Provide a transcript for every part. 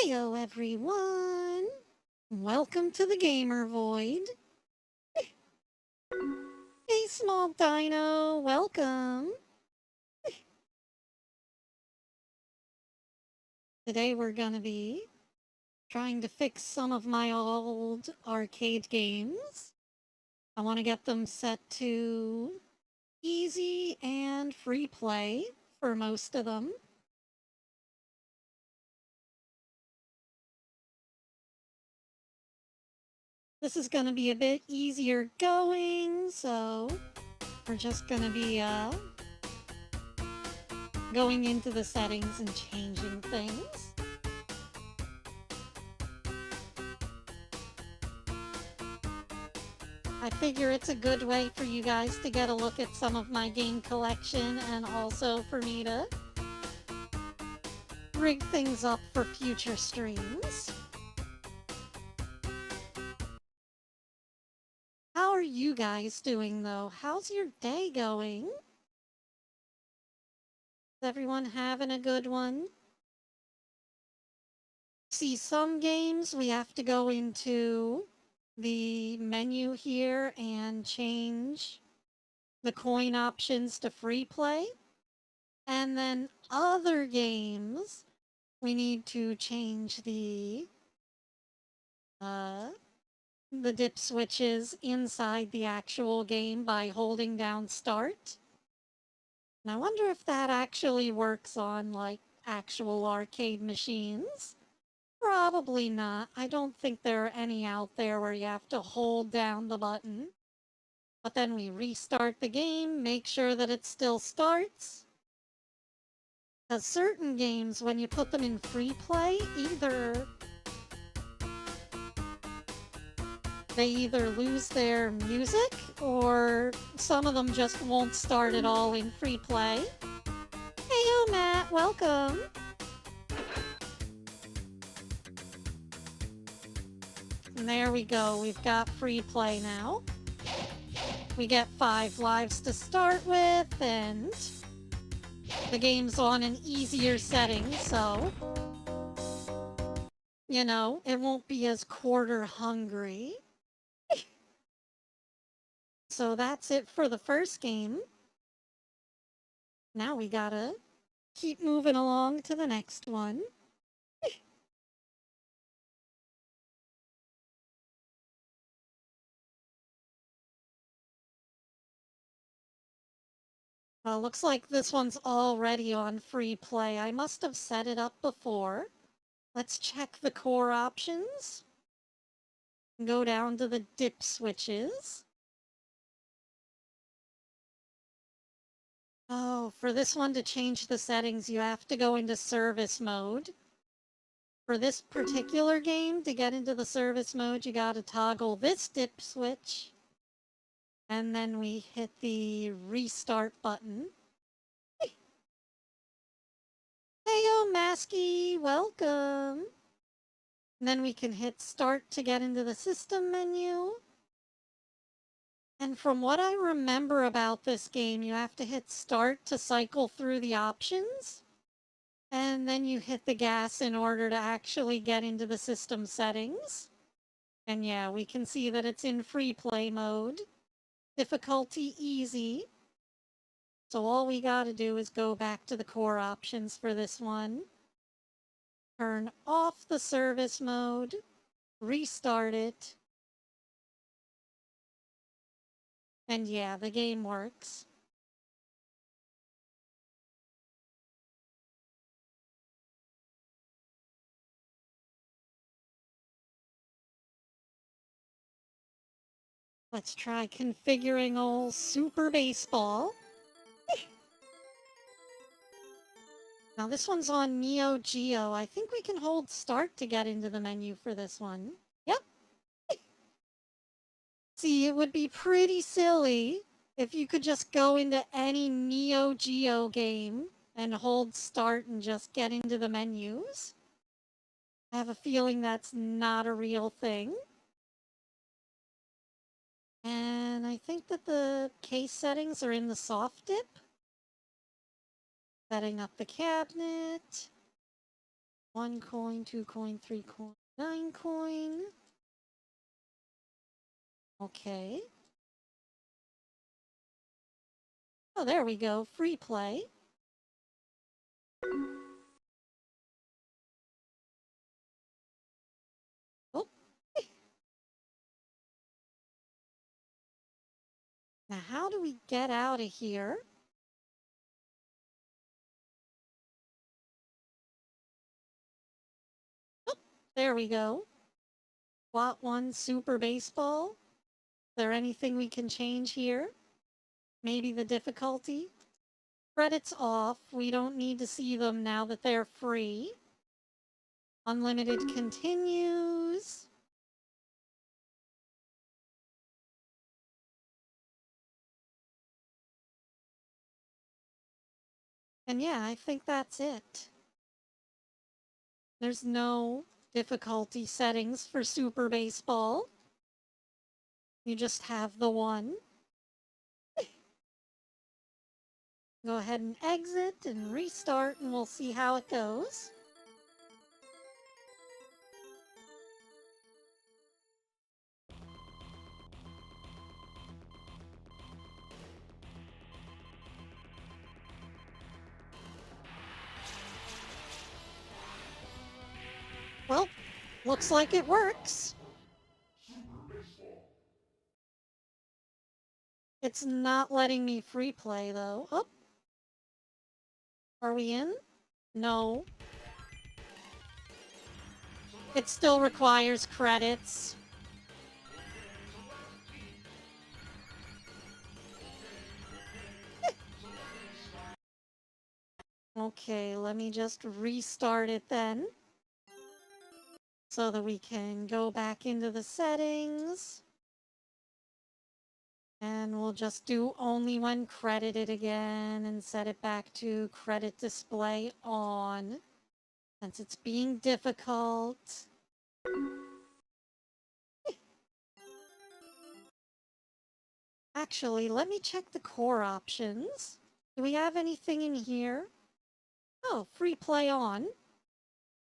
Heyo everyone! Welcome to the Gamer Void. Hey small dino, welcome! Today we're gonna be trying to fix some of my old arcade games. I want to get them set to easy and free play for most of them. This is going to be a bit easier going, so we're just going to be going into the settings and changing things. I figure it's a good way for you guys to get a look at some of my game collection and also for me to rig things up for future streams. How are you guys doing though? How's your day going? Is everyone having a good one? See, some games we have to go into the menu here and change the coin options to free play. And then other games, we need to change the dip switches inside the actual game by holding down start. And I wonder if that actually works on, like, actual arcade machines. Probably not. I don't think there are any out there where you have to hold down the button. But then we restart the game, make sure that it still starts. Because certain games, when you put them in free play, they either lose their music or some of them just won't start at all in free play. Heyo Matt, welcome! And there we go, we've got free play now. We get 5 lives to start with, and the game's on an easier setting, so you know, it won't be as quarter hungry. So that's it for the first game. Now we gotta keep moving along to the next one. Well, looks like this one's already on free play. I must have set it up before. Let's check the core options. Go down to the dip switches. Oh, for this one to change the settings, you have to go into service mode. For this particular game, to get into the service mode, you gotta toggle this dip switch. And then we hit the restart button. Heyo, Masky, welcome! And then we can hit start to get into the system menu. And from what I remember about this game, you have to hit start to cycle through the options. And then you hit the gas in order to actually get into the system settings. And yeah, we can see that it's in free play mode. Difficulty easy. So all we gotta do is go back to the core options for this one. Turn off the service mode. Restart it. And yeah, the game works. Let's try configuring old Super Baseball. Now this one's on Neo Geo. I think we can hold start to get into the menu for this one. Yep. See, it would be pretty silly if you could just go into any Neo Geo game and hold start and just get into the menus. I have a feeling that's not a real thing. And I think that the case settings are in the soft dip. Setting up the cabinet. 1 coin, 2 coin, 3 coin, 9 coin. Okay. Oh, there we go. Free play. Oh. Now, how do we get out of here? Oh, there we go. Slot 1 Super Baseball. Is there anything we can change here? Maybe the difficulty? Credits off. We don't need to see them now that they're free. Unlimited continues. And yeah, I think that's it. There's no difficulty settings for Super Baseball. You just have the one. Go ahead and exit and restart and we'll see how it goes. Well, looks like it works. It's not letting me free play though. Oh. Are we in? No. It still requires credits. Okay, let me just restart it then. So that we can go back into the settings. And we'll just do only when credited again and set it back to credit display on. Since it's being difficult. Actually, let me check the core options. Do we have anything in here? Oh, free play on.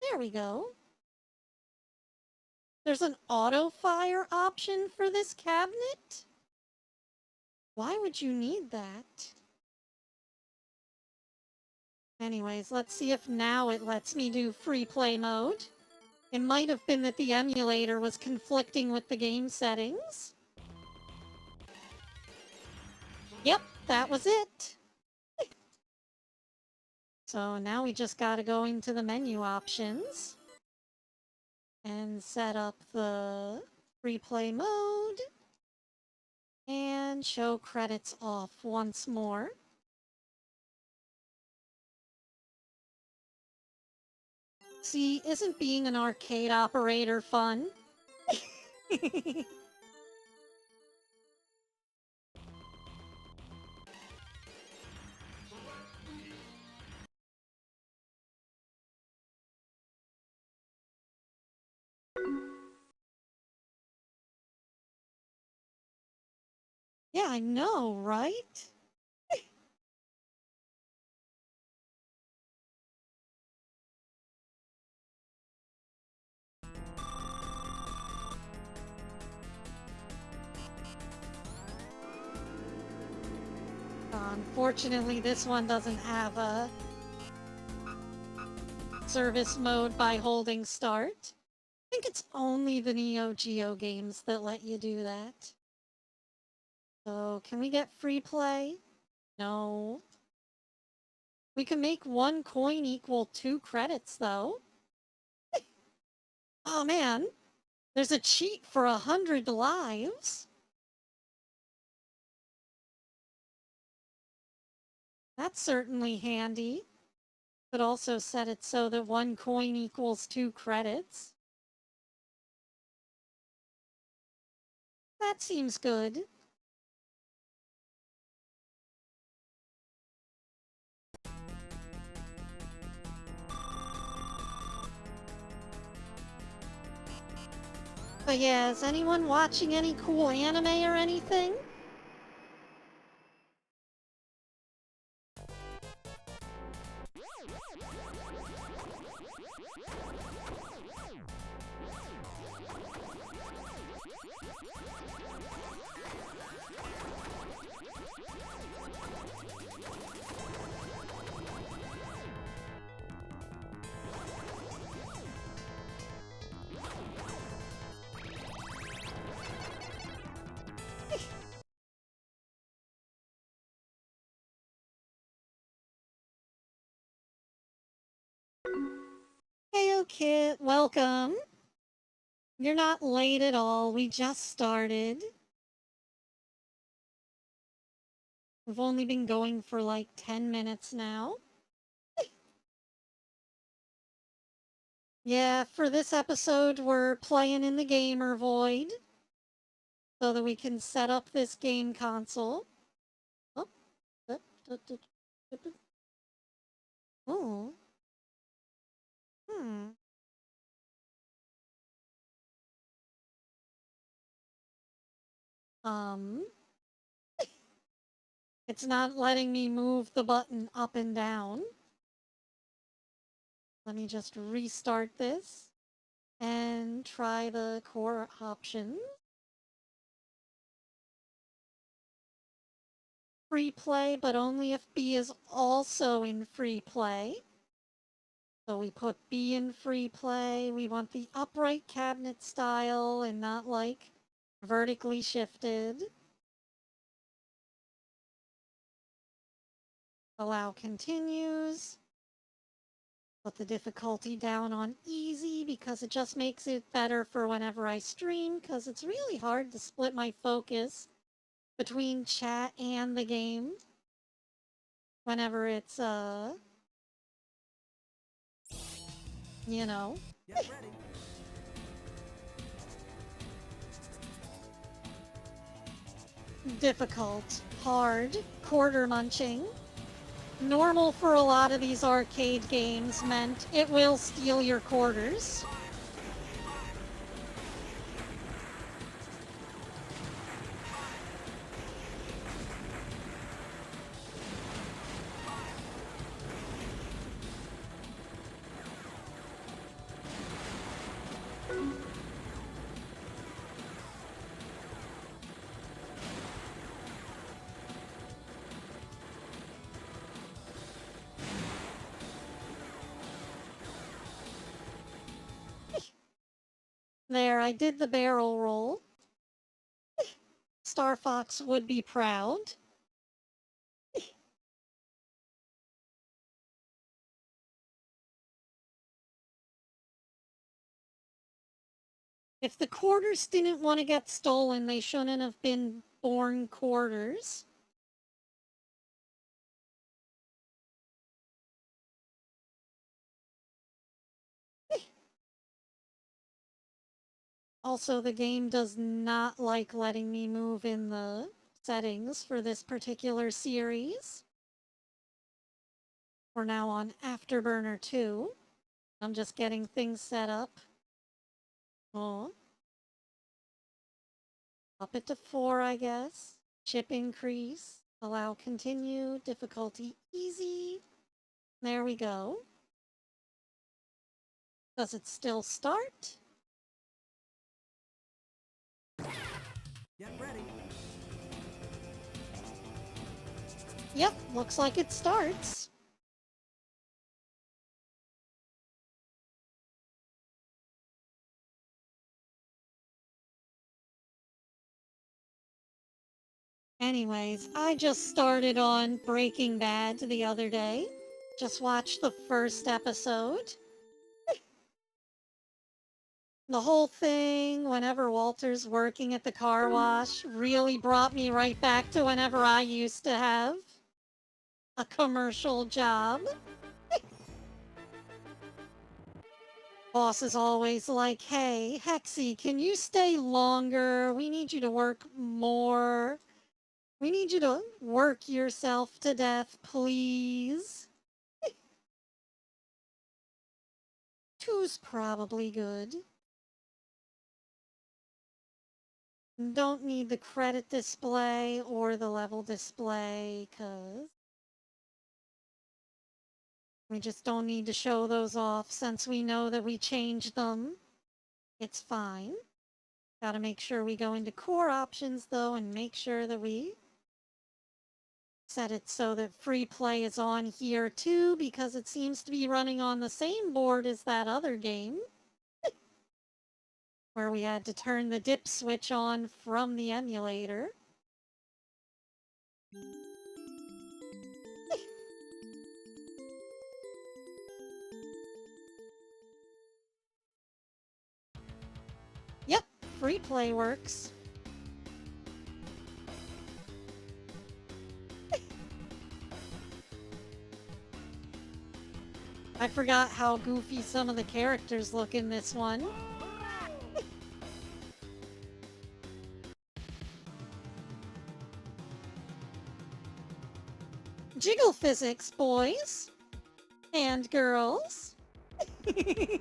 There we go. There's an auto fire option for this cabinet? Why would you need that? Anyways, let's see if now it lets me do free play mode. It might have been that the emulator was conflicting with the game settings. Yep, that was it. So now we just gotta go into the menu options and set up the free play mode and show credits off once more. See, isn't being an arcade operator fun? Yeah, I know, right? Unfortunately, this one doesn't have a service mode by holding start. I think it's only the Neo Geo games that let you do that. So, can we get free play? No. We can make 1 coin equal 2 credits, though. Oh man, there's a cheat for 100 lives. That's certainly handy. Could also set it so that 1 coin equals 2 credits. That seems good. But yeah, is anyone watching any cool anime or anything? Hey, Kit, welcome. You're not late at all. We just started. We've only been going for like 10 minutes now. Yeah, for this episode, we're playing in the gamer void so that we can set up this game console. Oh, oh. Hmm. Um, it's not letting me move the button up and down. Let me just restart this and try the core option. Free play, but only if B is also in free play. So we put B in free play. We want the upright cabinet style and not like vertically shifted. Allow continues. Put the difficulty down on easy because it just makes it better for whenever I stream, because it's really hard to split my focus between chat and the game whenever it's you know. Get ready. Difficult, hard, quarter munching. Normal for a lot of these arcade games meant it will steal your quarters. There, I did the barrel roll. Star Fox would be proud. If the quarters didn't want to get stolen, they shouldn't have been born quarters. Also, the game does not like letting me move in the settings for this particular series. We're now on Afterburner 2. I'm just getting things set up. Oh. Up it to 4, I guess. Chip increase. Allow continue. Difficulty easy. There we go. Does it still start? Get ready. Yep, looks like it starts. Anyways, I just started on Breaking Bad the other day. Just watched the first episode. The whole thing, whenever Walter's working at the car wash, really brought me right back to whenever I used to have a commercial job. Boss is always like, hey, Hexi, can you stay longer? We need you to work more. We need you to work yourself to death, please. Two's probably good. Don't need the credit display or the level display, cause We just don't need to show those off since we know that we changed them. It's fine. Gotta make sure we go into core options though and make sure that we set it so that free play is on here too, because it seems to be running on the same board as that other game where we had to turn the dip switch on from the emulator. Yep, free play works. I forgot how goofy some of the characters look in this one. Jiggle physics, boys and girls. Attack!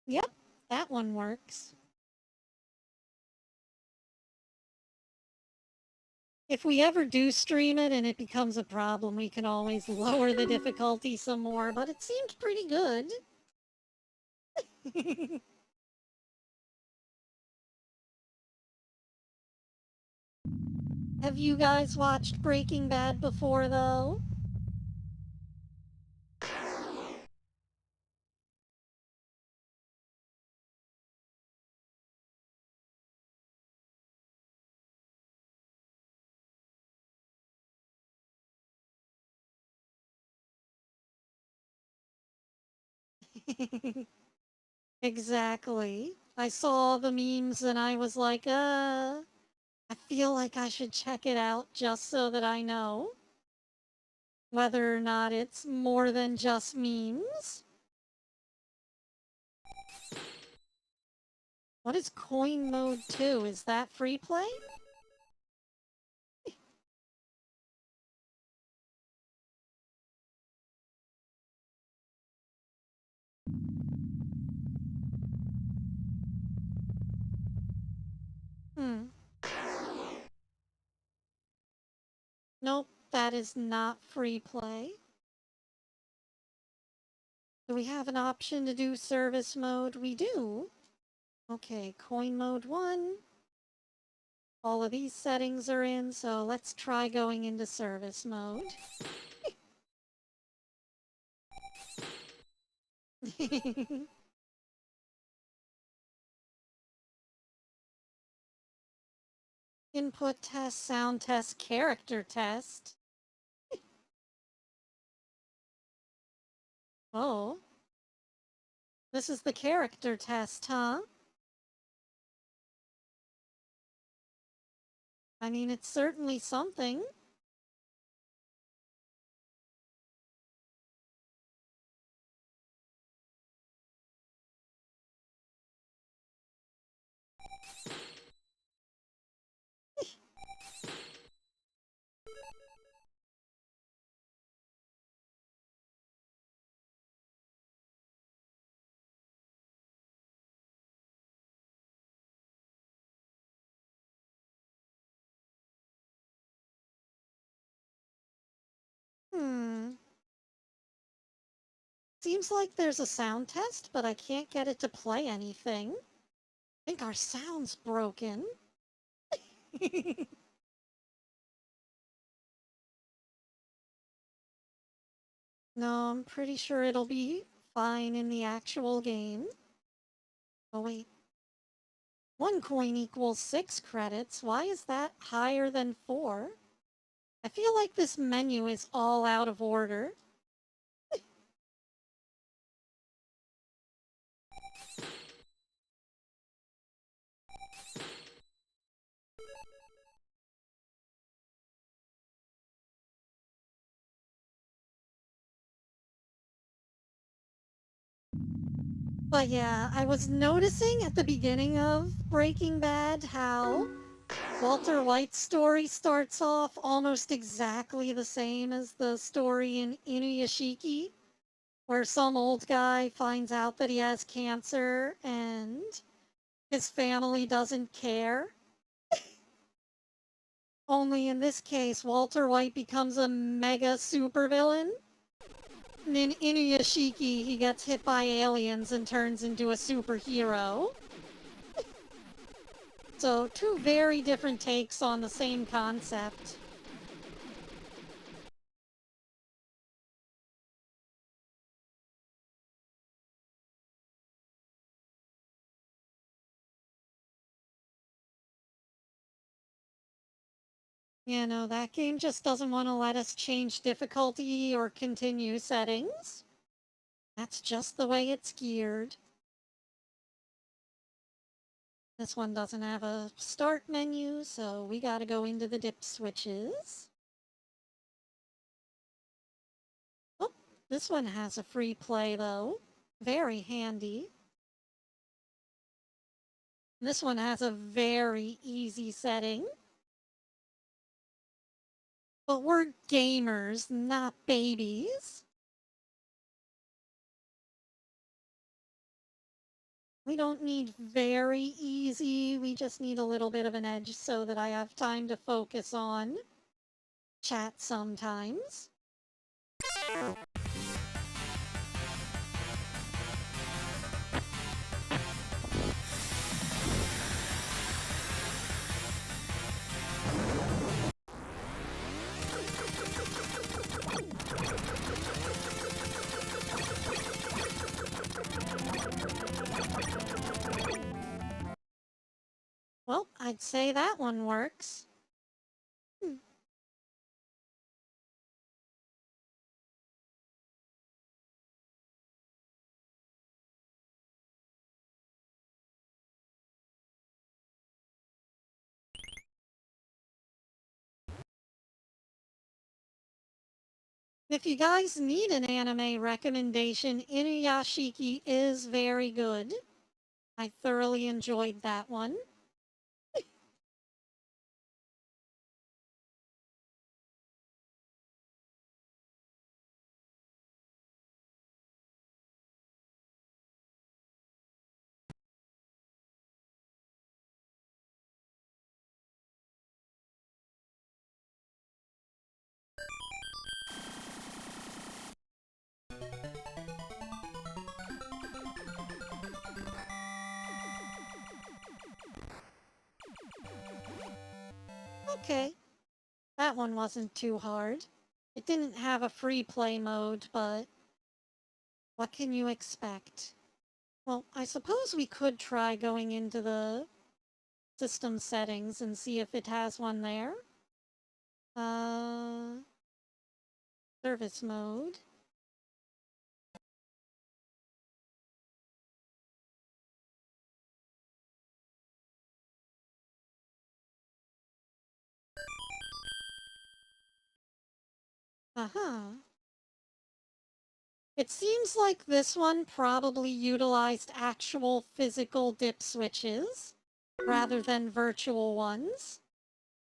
Yep, that one works. If we ever do stream it and it becomes a problem, we can always lower the difficulty some more, but it seemed pretty good. Have you guys watched Breaking Bad before, though? Exactly. I saw the memes and I was like, I feel like I should check it out just so that I know whether or not it's more than just memes. What is coin mode 2? Is that free play? Hmm. Nope, that is not free play. Do we have an option to do service mode? We do. Okay, coin mode 1. All of these settings are in, so let's try going into service mode. Input test, sound test, character test. Oh. This is the character test, huh? I mean, it's certainly something. Hmm. Seems like there's a sound test, but I can't get it to play anything. I think our sound's broken. No, I'm pretty sure it'll be fine in the actual game. Oh, wait. 1 coin equals 6 credits. Why is that higher than 4? I feel like this menu is all out of order. But yeah, I was noticing at the beginning of Breaking Bad how Walter White's story starts off almost exactly the same as the story in Inuyashiki, where some old guy finds out that he has cancer and his family doesn't care. Only in this case, Walter White becomes a mega supervillain. And in Inuyashiki, he gets hit by aliens and turns into a superhero. So, two very different takes on the same concept. You know, that game just doesn't want to let us change difficulty or continue settings. That's just the way it's geared. This one doesn't have a start menu, so we gotta go into the dip switches. Oh, this one has a free play though. Very handy. This one has a very easy setting. But we're gamers, not babies. We don't need very easy, we just need a little bit of an edge so that I have time to focus on chat sometimes. Well, I'd say that one works. If you guys need an anime recommendation, Inuyashiki is very good. I thoroughly enjoyed that one. Okay, that one wasn't too hard. It didn't have a free play mode, but what can you expect? Well, I suppose we could try going into the system settings and see if it has one there. Uh, service mode. Uh-huh. It seems like this one probably utilized actual physical dip switches rather than virtual ones,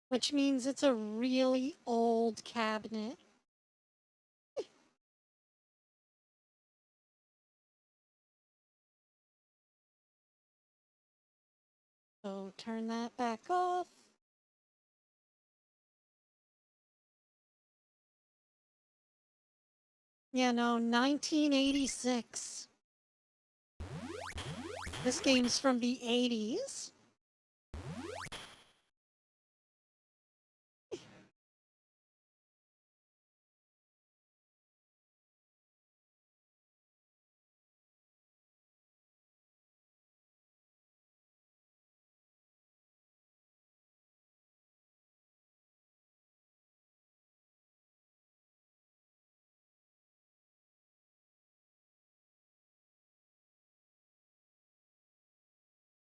which means it's a really old cabinet. So turn that back off. Yeah, no, 1986. This game's from the 80s.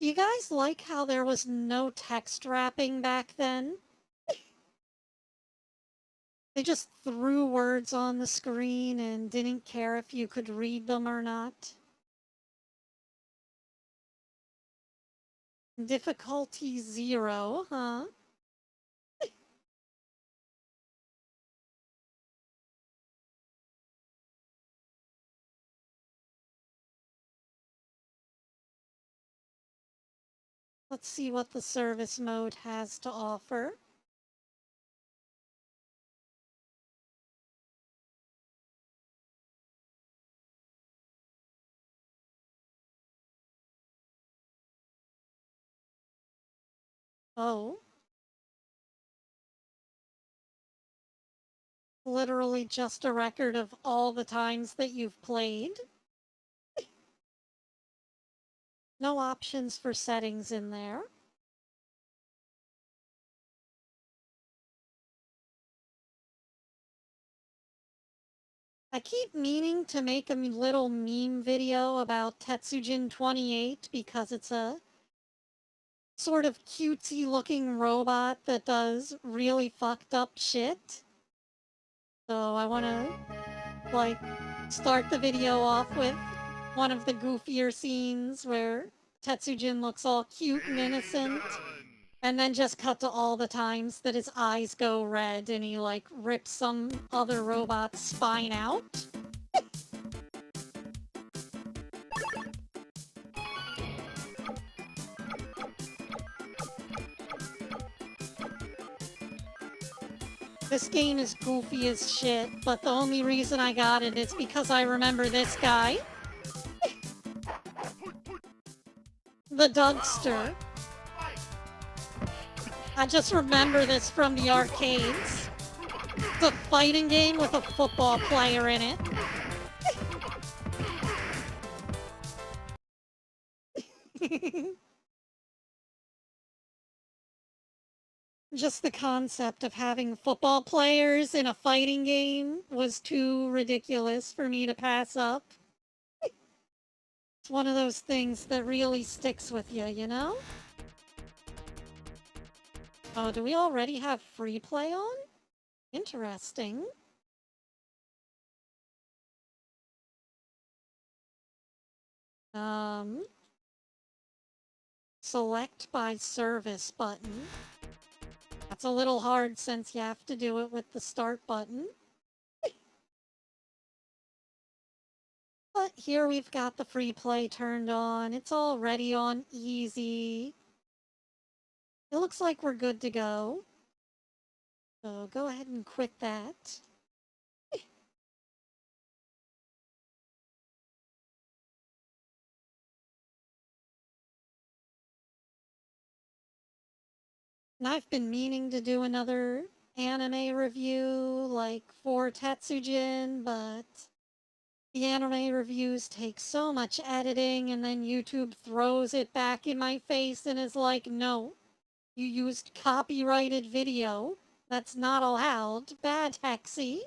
Do you guys like how there was no text wrapping back then? They just threw words on the screen and didn't care if you could read them or not. Difficulty 0, huh? Let's see what the service mode has to offer. Oh. Literally just a record of all the times that you've played. No options for settings in there. I keep meaning to make a little meme video about Tetsujin 28 because it's a sort of cutesy looking robot that does really fucked up shit. So I want to, like, start the video off with one of the goofier scenes where Tetsujin looks all cute and innocent, and then just cut to all the times that his eyes go red and he, like, rips some other robot's spine out. This game is goofy as shit, but the only reason I got it is because I remember this guy. The Dougster. I just remember this from the arcades. It's a fighting game with a football player in it. Just the concept of having football players in a fighting game was too ridiculous for me to pass up. It's one of those things that really sticks with you, you know? Oh, do we already have free play on? Interesting. Select by service button. That's a little hard since you have to do it with the start button. But here we've got the free play turned on. It's already on easy. It looks like we're good to go. So go ahead and quit that. And I've been meaning to do another anime review, like for Tetsujin, but the anime reviews take so much editing, and then YouTube throws it back in my face and is like, no, you used copyrighted video. That's not allowed. Bad Hexi.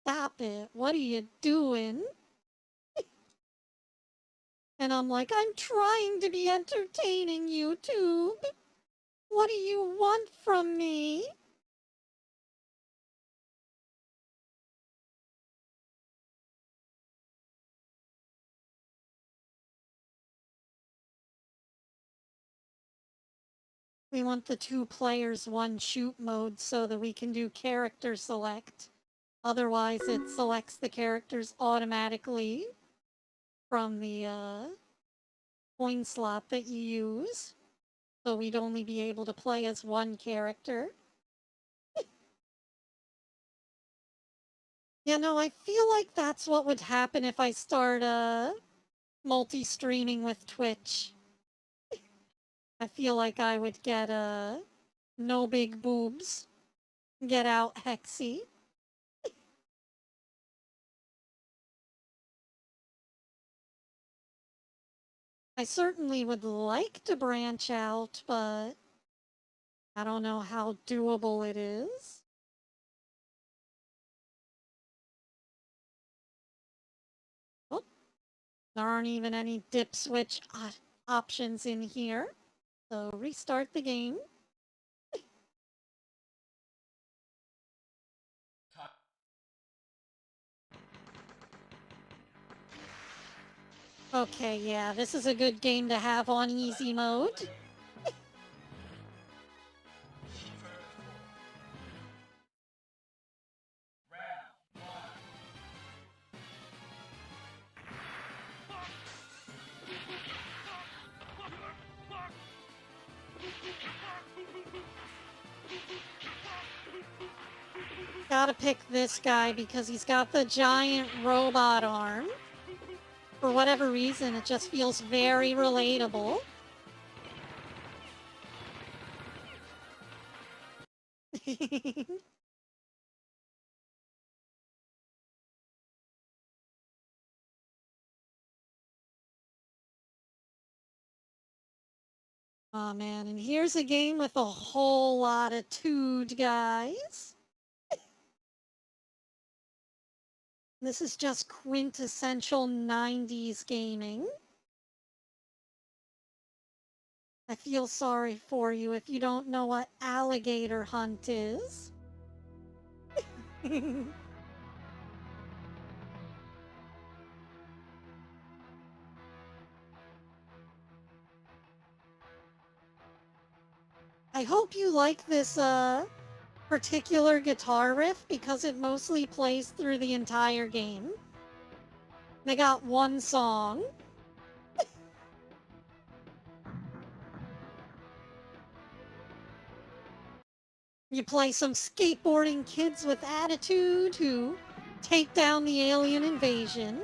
Stop it. What are you doing? And I'm like, I'm trying to be entertaining, YouTube. What do you want from me? We want the 2 players 1 shoot mode so that we can do character select. Otherwise, it selects the characters automatically from the coin slot that you use. So we'd only be able to play as 1 character. Yeah, no, I feel like that's what would happen if I start multi-streaming with Twitch. I feel like I would get no big boobs. Get out, Hexi. I certainly would like to branch out, but I don't know how doable it is. Oh, there aren't even any dip switch options in here. So restart the game. Okay, yeah, this is a good game to have on easy mode. Gotta pick this guy because he's got the giant robot arm. For whatever reason, it just feels very relatable. Oh man, and here's a game with a whole lot of tood guys. This is just quintessential 90s gaming. I feel sorry for you if you don't know what alligator hunt is. I hope you like this particular guitar riff because it mostly plays through the entire game. They got one song. You play some skateboarding kids with attitude who take down the alien invasion.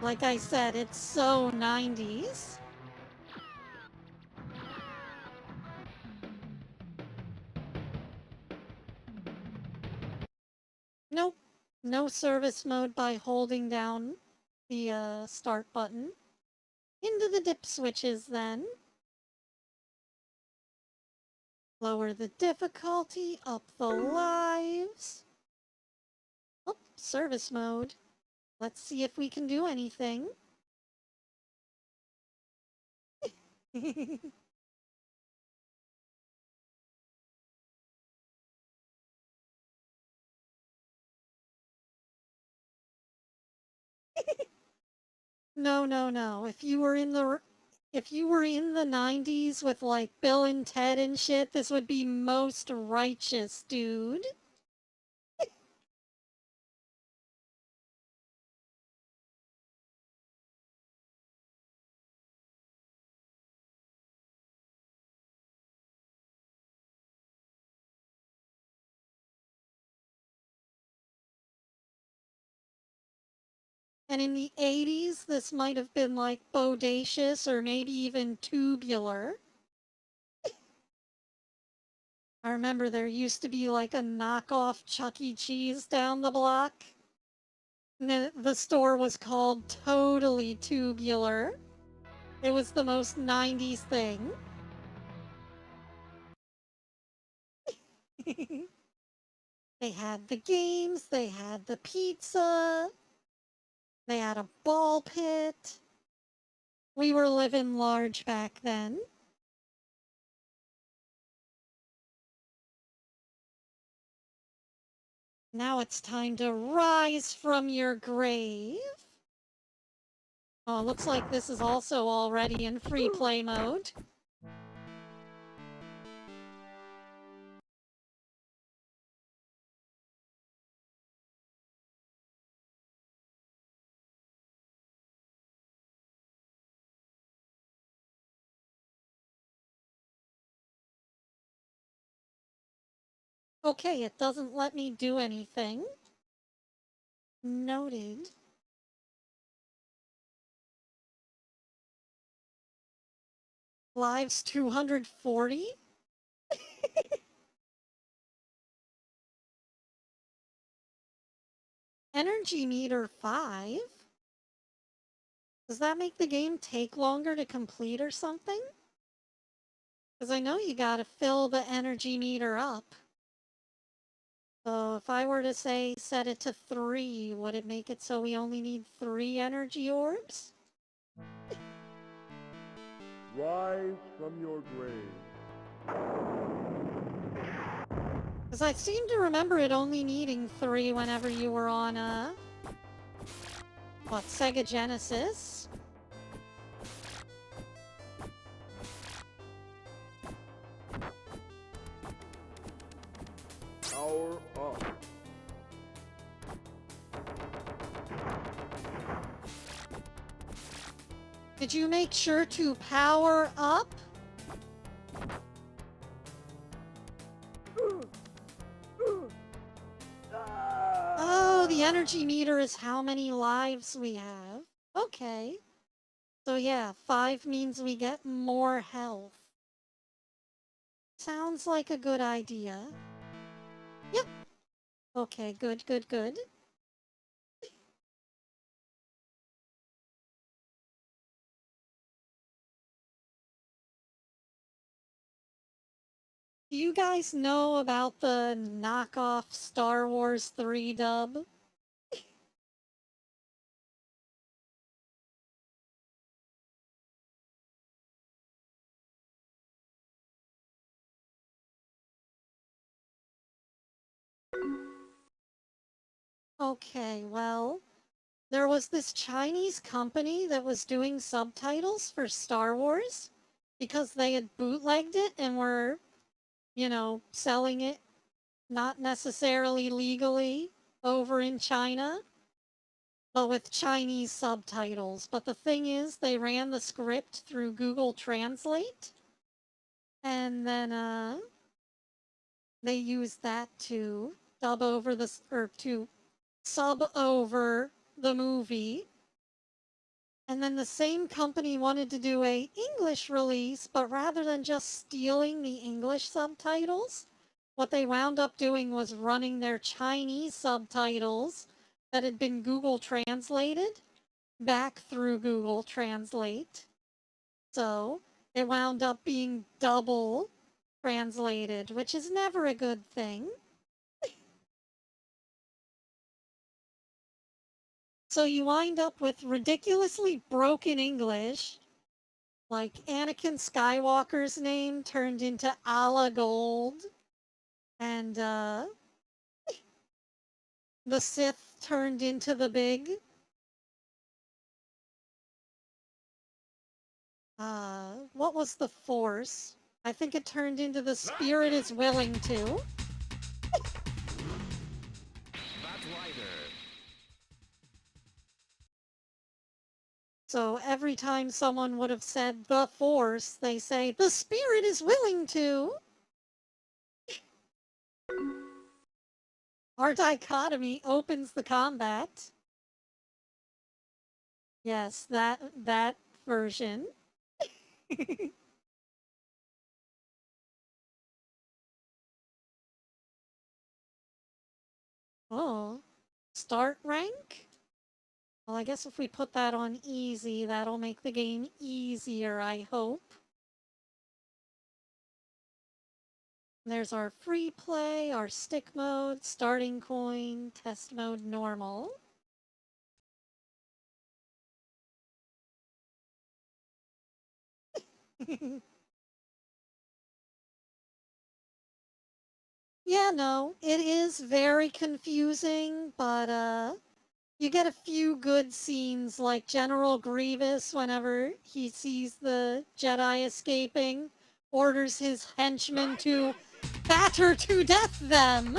Like I said, it's so 90s. Nope. No service mode by holding down the start button. Into the dip switches then. Lower the difficulty, up the lives. Oh, service mode. Let's see if we can do anything. No, no, no. If you were in the 90s with like Bill and Ted and shit, this would be most righteous, dude. And in the 80s, this might have been like bodacious or maybe even tubular. I remember there used to be like a knockoff Chuck E. Cheese down the block. And the store was called Totally Tubular. It was the most 90s thing. They had the games, they had the pizza, they had a ball pit. We were living large back then. Now it's time to rise from your grave. Oh, looks like this is also already in free play mode. Okay, it doesn't let me do anything. Noted. Lives 240? Energy meter 5? Does that make the game take longer to complete or something? Because I know you gotta fill the energy meter up. So if I were to say set it to 3, would it make it so we only need 3 energy orbs? Rise from your grave. Because I seem to remember it only needing 3 whenever you were on What, Sega Genesis? Power up. Did you make sure to power up? Oh, the energy meter is how many lives we have. Okay. So yeah, 5 means we get more health. Sounds like a good idea. Yep. Okay, good, good, good. Do you guys know about the knockoff Star Wars 3 dub? Okay, well, there was this Chinese company that was doing subtitles for Star Wars because they had bootlegged it and were, selling it not necessarily legally over in China, but with Chinese subtitles. But the thing is, they ran the script through Google Translate, and then they used that to dub over the or to sub over the movie. And then the same company wanted to do a English release, but rather than just stealing the English subtitles, what they wound up doing was running their Chinese subtitles that had been Google translated back through Google Translate. So it wound up being double translated, which is never a good thing. So you wind up with ridiculously broken English, like Anakin Skywalker's name turned into Ala Gold, and the Sith turned into the big. What was the Force? I think it turned into the Spirit is willing to. So every time someone would have said the Force, they say the Spirit is willing to. Our dichotomy opens the combat. Yes, that version. Oh, start rank? Well, I guess if we put that on easy, that'll make the game easier, I hope. There's our free play, our stick mode, starting coin, test mode normal. Yeah, no, it is very confusing, but you get a few good scenes like General Grievous whenever he sees the Jedi escaping, orders his henchmen to batter to death them.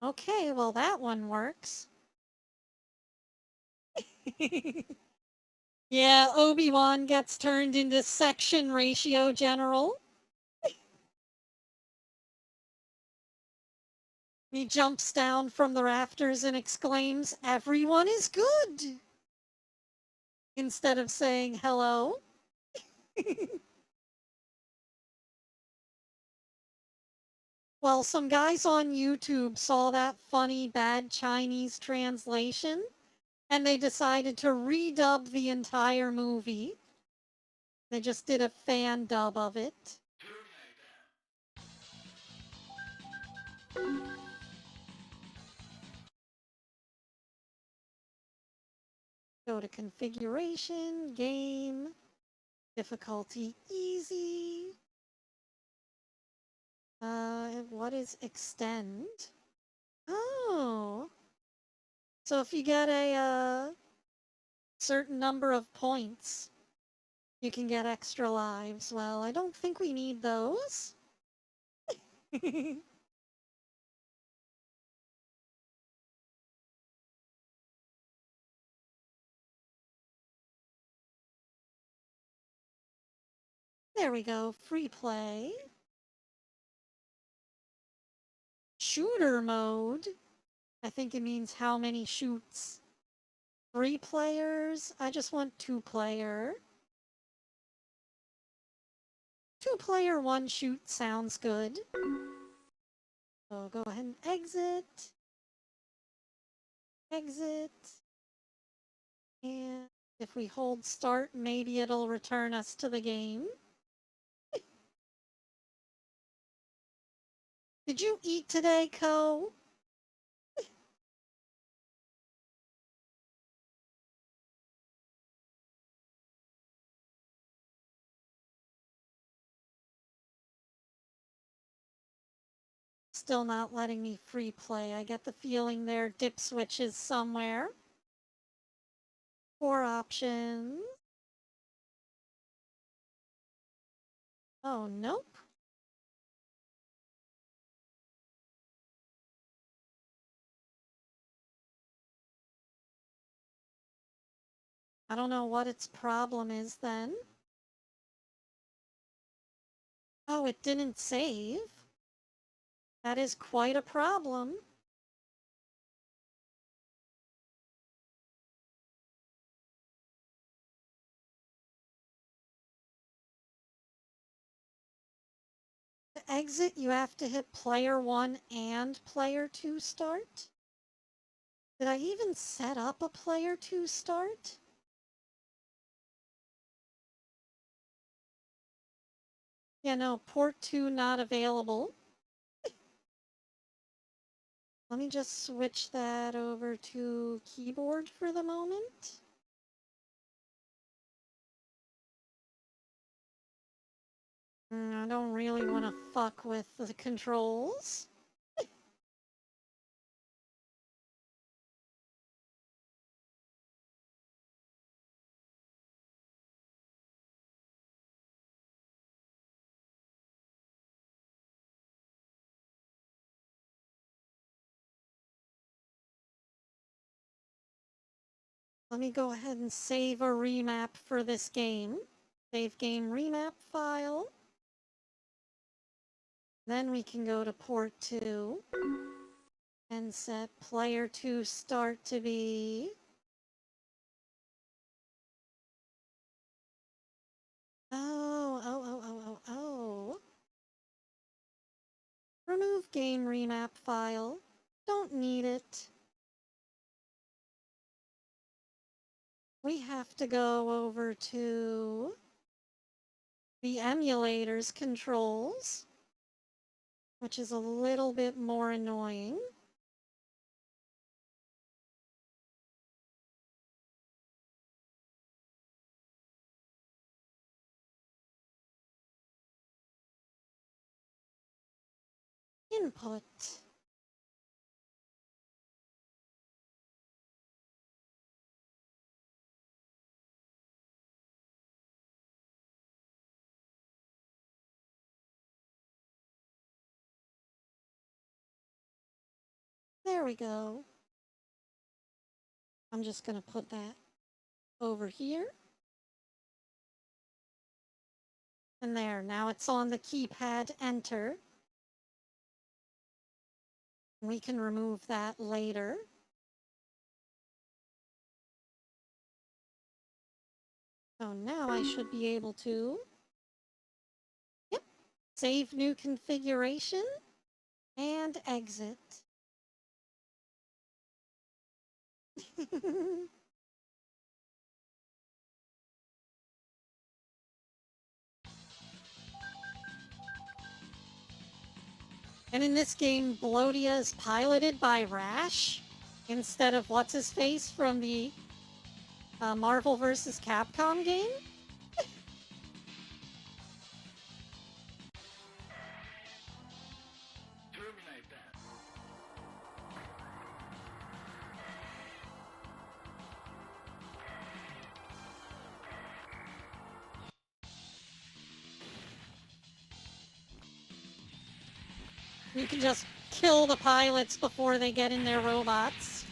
Okay, well that one works. Yeah, Obi-Wan gets turned into section ratio general. He jumps down from the rafters and exclaims, "Everyone is good!" instead of saying hello. Well, some guys on YouTube saw that funny bad Chinese translation, and they decided to redub the entire movie. They just did a fan dub of it. Go to configuration, game, difficulty easy. What is extend? Oh. So if you get a certain number of points, you can get extra lives. Well, I don't think we need those. There we go, free play. Shooter mode. I think it means how many shoots. 3 players. I just want 2-player. 2-player, 1 shoot sounds good. So go ahead and exit. Exit. And if we hold start, maybe it'll return us to the game. Did you eat today, Ko? Still not letting me free play. I get the feeling there are dip switches somewhere. 4 options. Oh, nope. I don't know what its problem is then. Oh, it didn't save? That is quite a problem. To exit, you have to hit player 1 and player 2 start? Did I even set up a player 2 start? Yeah, no, port 2 not available. Let me just switch that over to keyboard for the moment. I don't really want to fuck with the controls. Let me go ahead and save a remap for this game. Save game remap file. Then we can go to port 2 and set player 2 start to be... Oh. Remove game remap file. Don't need it. We have to go over to the emulator's controls, which is a little bit more annoying. Input. There we go. I'm just going to put that over here. And there, now it's on the keypad, enter. We can remove that later. So now I should be able to, yep, save new configuration and exit. And in this game, Blodia is piloted by Rash instead of what's-his-face from the Marvel vs. Capcom game. Terminate that. You can just kill the pilots before they get in their robots.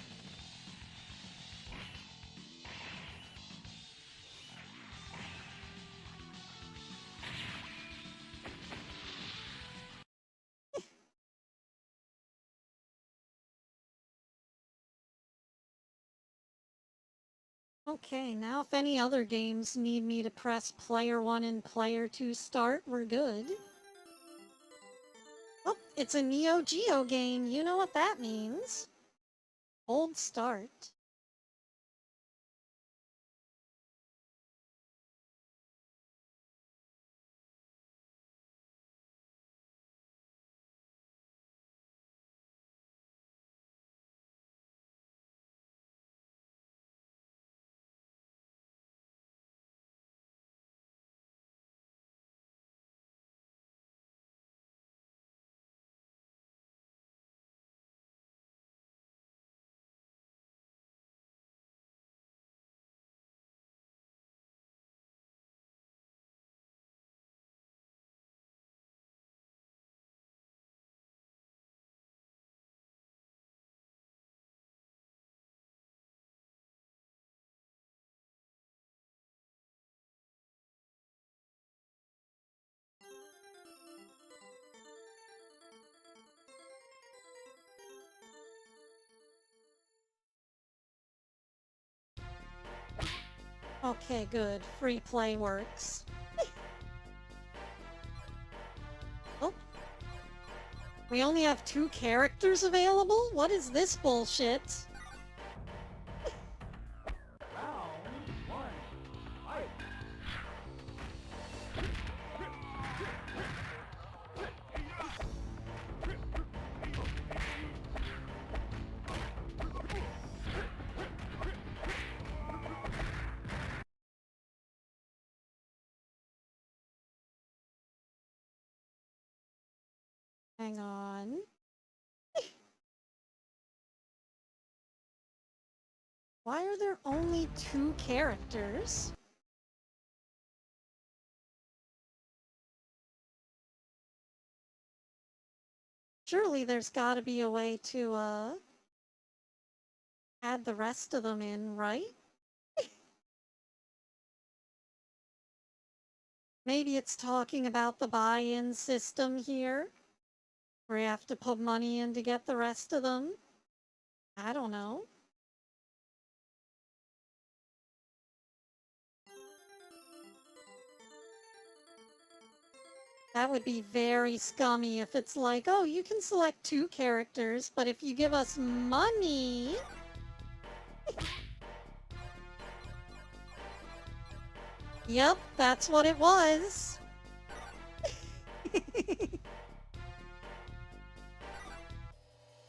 Okay, now if any other games need me to press player 1 and player 2 start, we're good. Oh, it's a Neo Geo game. You know what that means. Hold start. Okay, good. Free play works. Oh. We only have 2 characters available? What is this bullshit? Round 1. Fight. Hang on. Why are there only 2 characters? Surely there's gotta be a way to, add the rest of them in, right? Maybe it's talking about the buy-in system here, where you have to put money in to get the rest of them. I don't know. That would be very scummy if it's like, oh, you can select 2 characters, but if you give us money... Yep, that's what it was.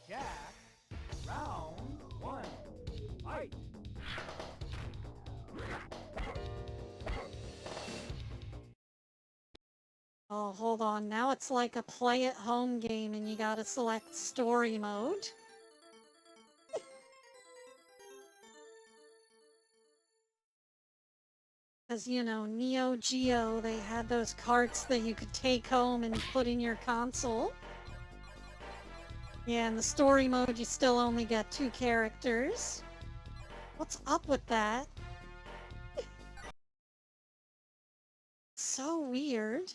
Jack. Round 1. Fight. Oh, hold on. Now it's like a play-at-home game and you gotta select story mode. Because, you know, Neo Geo, they had those carts that you could take home and put in your console. Yeah, in the story mode, you still only get 2 characters. What's up with that? So weird.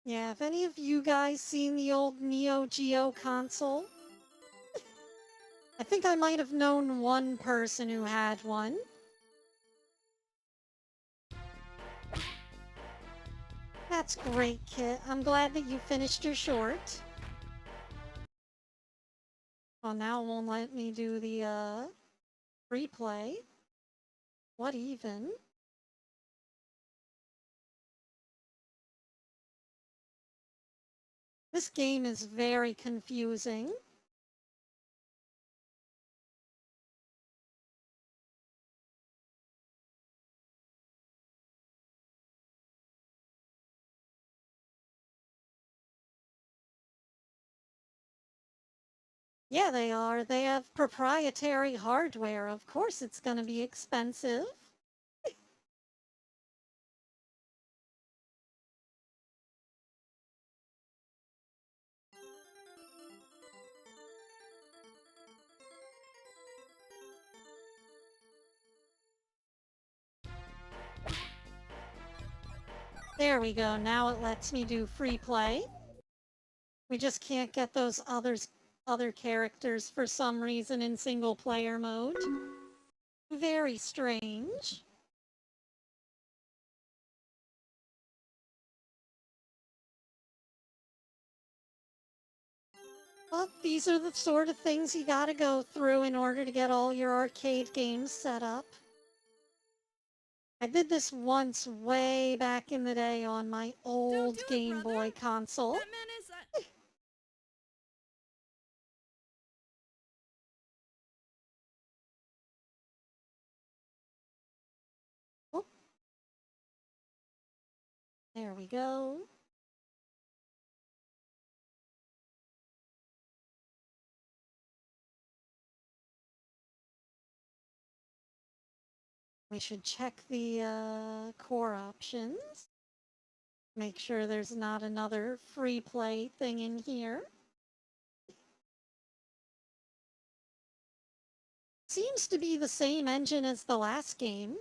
Yeah, have any of you guys seen the old Neo Geo console? I think I might have known one person who had one. That's great, Kit. I'm glad that you finished your short. Oh, now it won't let me do the, replay. What even? This game is very confusing. Yeah, they are. They have proprietary hardware. Of course it's gonna be expensive. There we go. Now it lets me do free play. We just can't get those other characters for some reason in single player mode. Very strange. But these are the sort of things you gotta go through in order to get all your arcade games set up. I did this once way back in the day on my old Game Boy console. That man is Oh. There we go. We should check the core options. Make sure there's not another free play thing in here. Seems to be the same engine as the last game.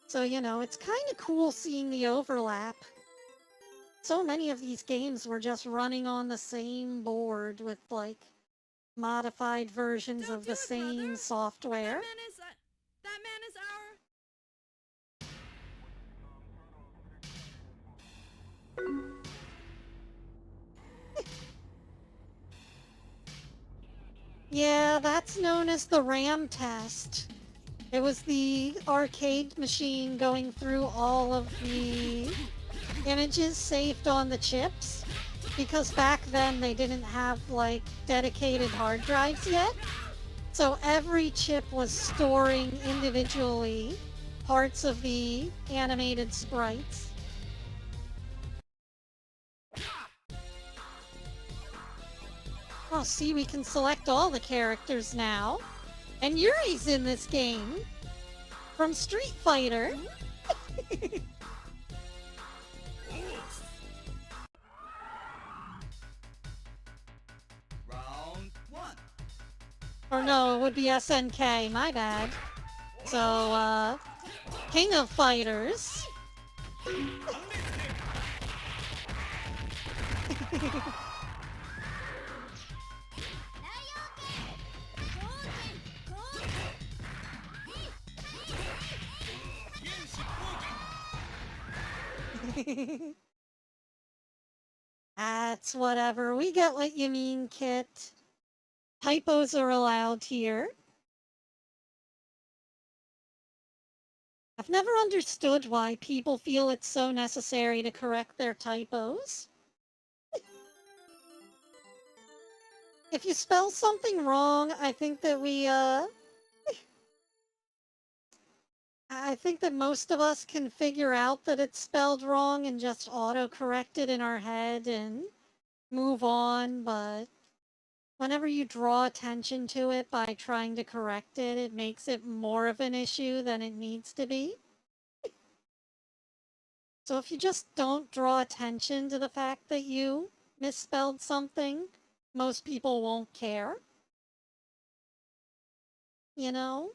So, you know, it's kind of cool seeing the overlap. So many of these games were just running on the same board with, like, modified versions Don't of do the it, same brother. software. that man is Yeah, that's known as the RAM test. It was the arcade machine going through all of the images saved on the chips, because back then they didn't have like dedicated hard drives yet. So every chip was storing individually parts of the animated sprites. Oh, see, we can select all the characters now. And Yuri's in this game from Street Fighter. Round one. Or no, it would be SNK, my bad. So, King of Fighters. That's whatever. We get what you mean, Kit. Typos are allowed here. I've never understood why people feel it's so necessary to correct their typos. If you spell something wrong, I think that I think that most of us can figure out that it's spelled wrong and just auto-correct it in our head and move on, but whenever you draw attention to it by trying to correct it, it makes it more of an issue than it needs to be. So if you just don't draw attention to the fact that you misspelled something, most people won't care. You know?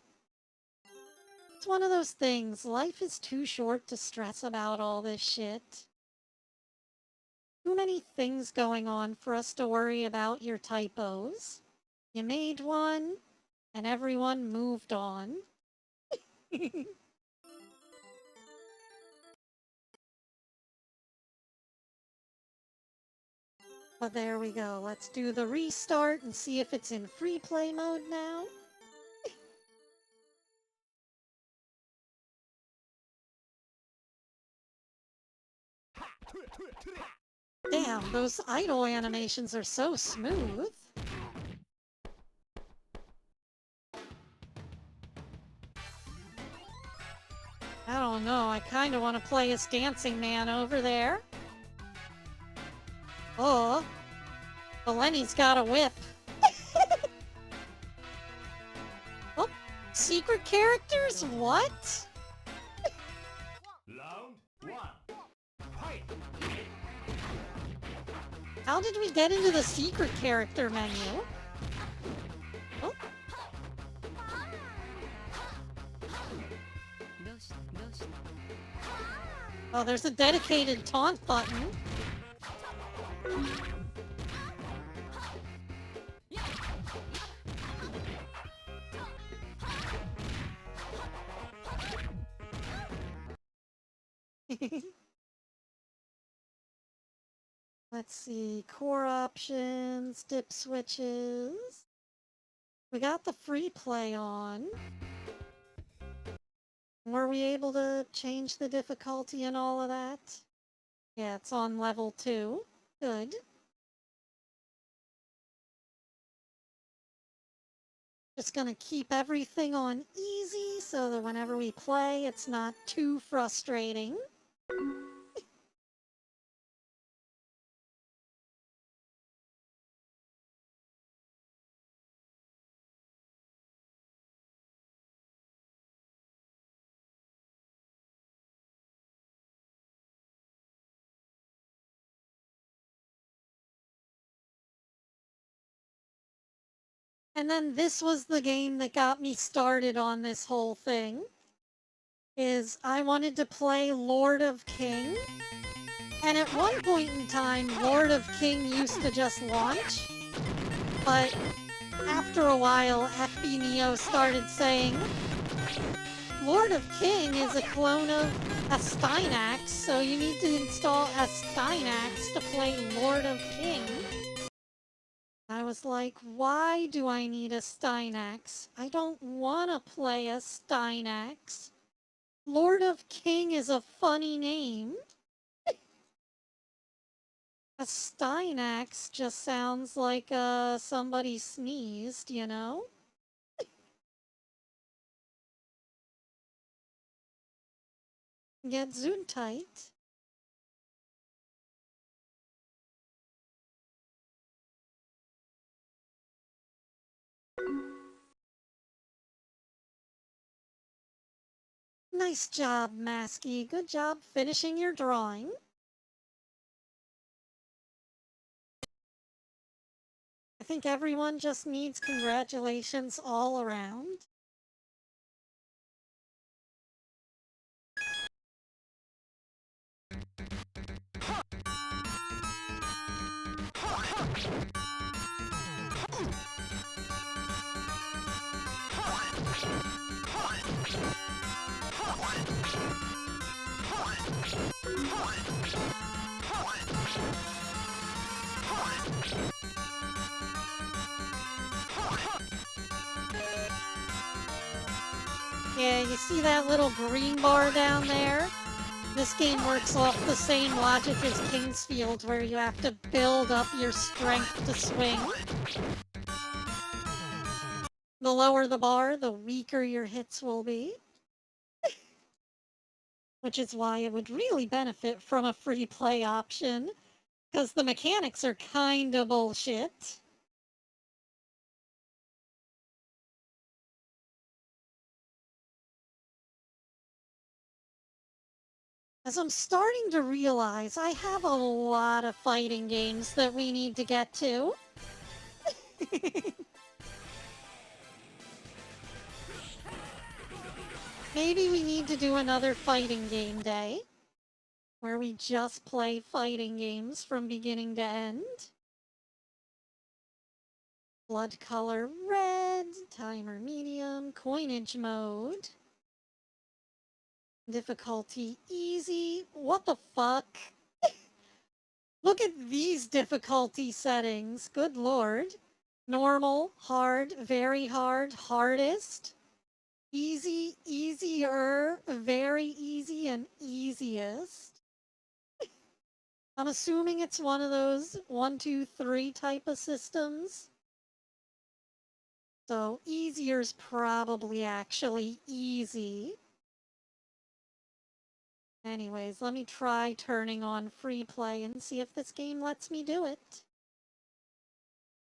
It's one of those things. Life is too short to stress about all this shit. Too many things going on for us to worry about your typos. You made one, and everyone moved on. But there we go. Let's do the restart and see if it's in free play mode now. Damn, those idle animations are so smooth. I don't know, I kinda wanna play as Dancing Man over there. Oh, but Lenny's got a whip. Oh, secret characters? What? Round one. Fight. How did we get into the secret character menu? Oh. Oh, there's a dedicated taunt button. Let's see, core options, dip switches. We got the free play on. Were we able to change the difficulty and all of that? Yeah, it's on level 2. Good. Just gonna keep everything on easy so that whenever we play, it's not too frustrating. And then this was the game that got me started on this whole thing. Is I wanted to play Lord of King. And at one point in time, Lord of King used to just launch. But after a while, FB Neo started saying, Lord of King is a clone of a Steinax, so you need to install a Steinax to play Lord of King. I was like, why do I need a Steinax? I don't want to play a Steinax. Lord of King is a funny name. A Steinax just sounds like somebody sneezed, you know? Get Gesundheit. Nice job, Masky. Good job finishing your drawing. I think everyone just needs congratulations all around. Yeah, you see that little green bar down there? This game works off the same logic as Kingsfield, where you have to build up your strength to swing. The lower the bar, the weaker your hits will be. Which is why it would really benefit from a free play option, because the mechanics are kinda bullshit. As I'm starting to realize, I have a lot of fighting games that we need to get to. Maybe we need to do another fighting game day, where we just play fighting games from beginning to end. Blood color red, timer medium, coinage mode. Difficulty easy. What the fuck? Look at these difficulty settings. Good lord. Normal, hard, very hard, hardest. Easy, easier, very easy, and easiest. I'm assuming it's one of those 1, 2, 3 type of systems. So easier's probably actually easy. Anyways, let me try turning on free play and see if this game lets me do it.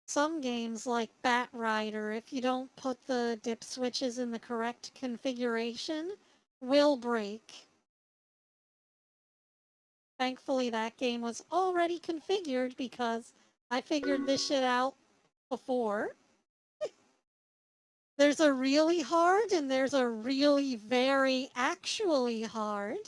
Some games like Bat Rider, if you don't put the dip switches in the correct configuration, will break. Thankfully, that game was already configured because I figured this shit out before. There's a really hard and there's a really very actually hard.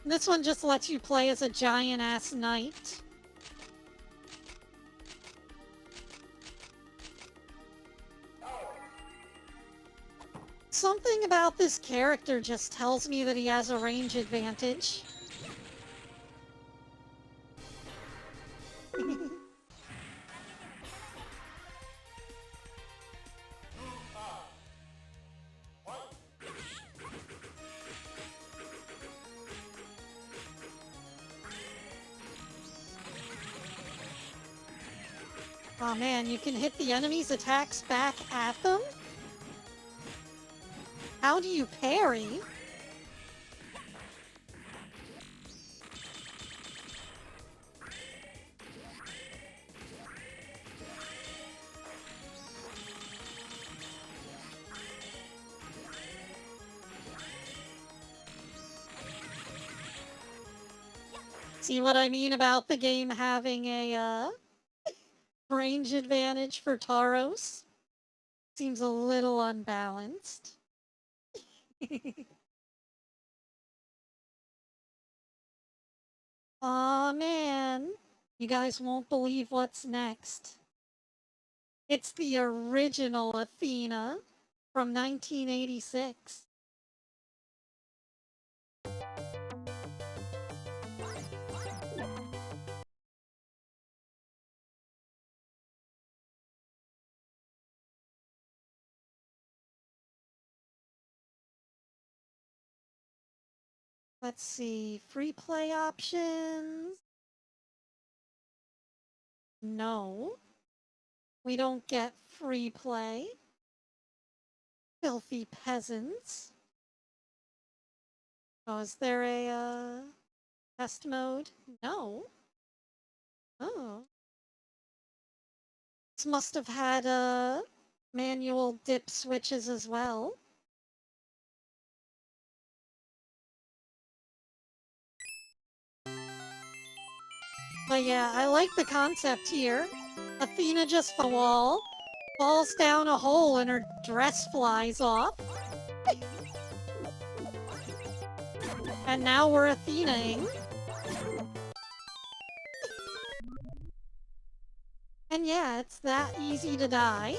This one just lets you play as a giant-ass knight. Something about this character just tells me that he has a range advantage. Oh man, you can hit the enemy's attacks back at them? How do you parry? See what I mean about the game having a, range advantage for Tauros? Seems a little unbalanced. Aw, man. You guys won't believe what's next. It's the original Athena from 1986. Let's see, free play options. No. We don't get free play. Filthy peasants. Oh, is there a test mode? No. Oh. This must have had manual dip switches as well. But yeah, I like the concept here. Athena just from the wall, falls down a hole and her dress flies off. And now we're Athenaing. And yeah, it's that easy to die.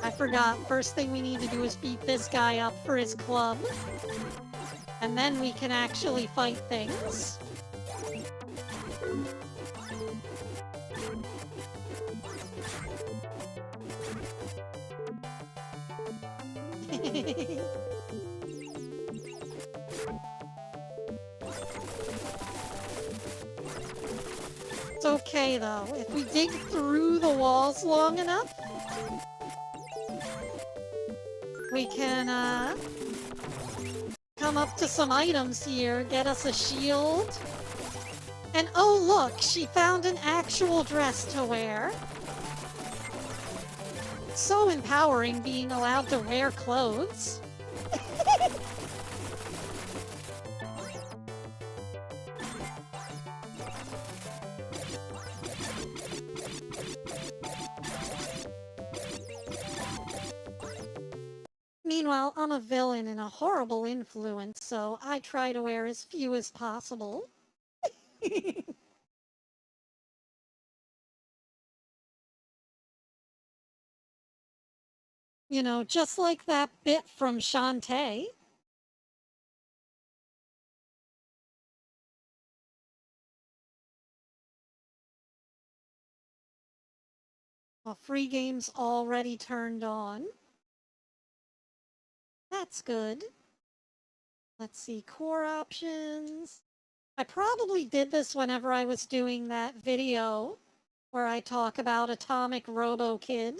I forgot, first thing we need to do is beat this guy up for his club. And then we can actually fight things. It's okay though, if we dig through the walls long enough, we can come up to some items here, get us a shield. And oh look, she found an actual dress to wear. So empowering being allowed to wear clothes. Well, I'm a villain and a horrible influence, so I try to wear as few as possible. You know, just like that bit from Shantae. Well, free game's already turned on. That's good. Let's see, core options. I probably did this whenever I was doing that video where I talk about Atomic Robo Kid.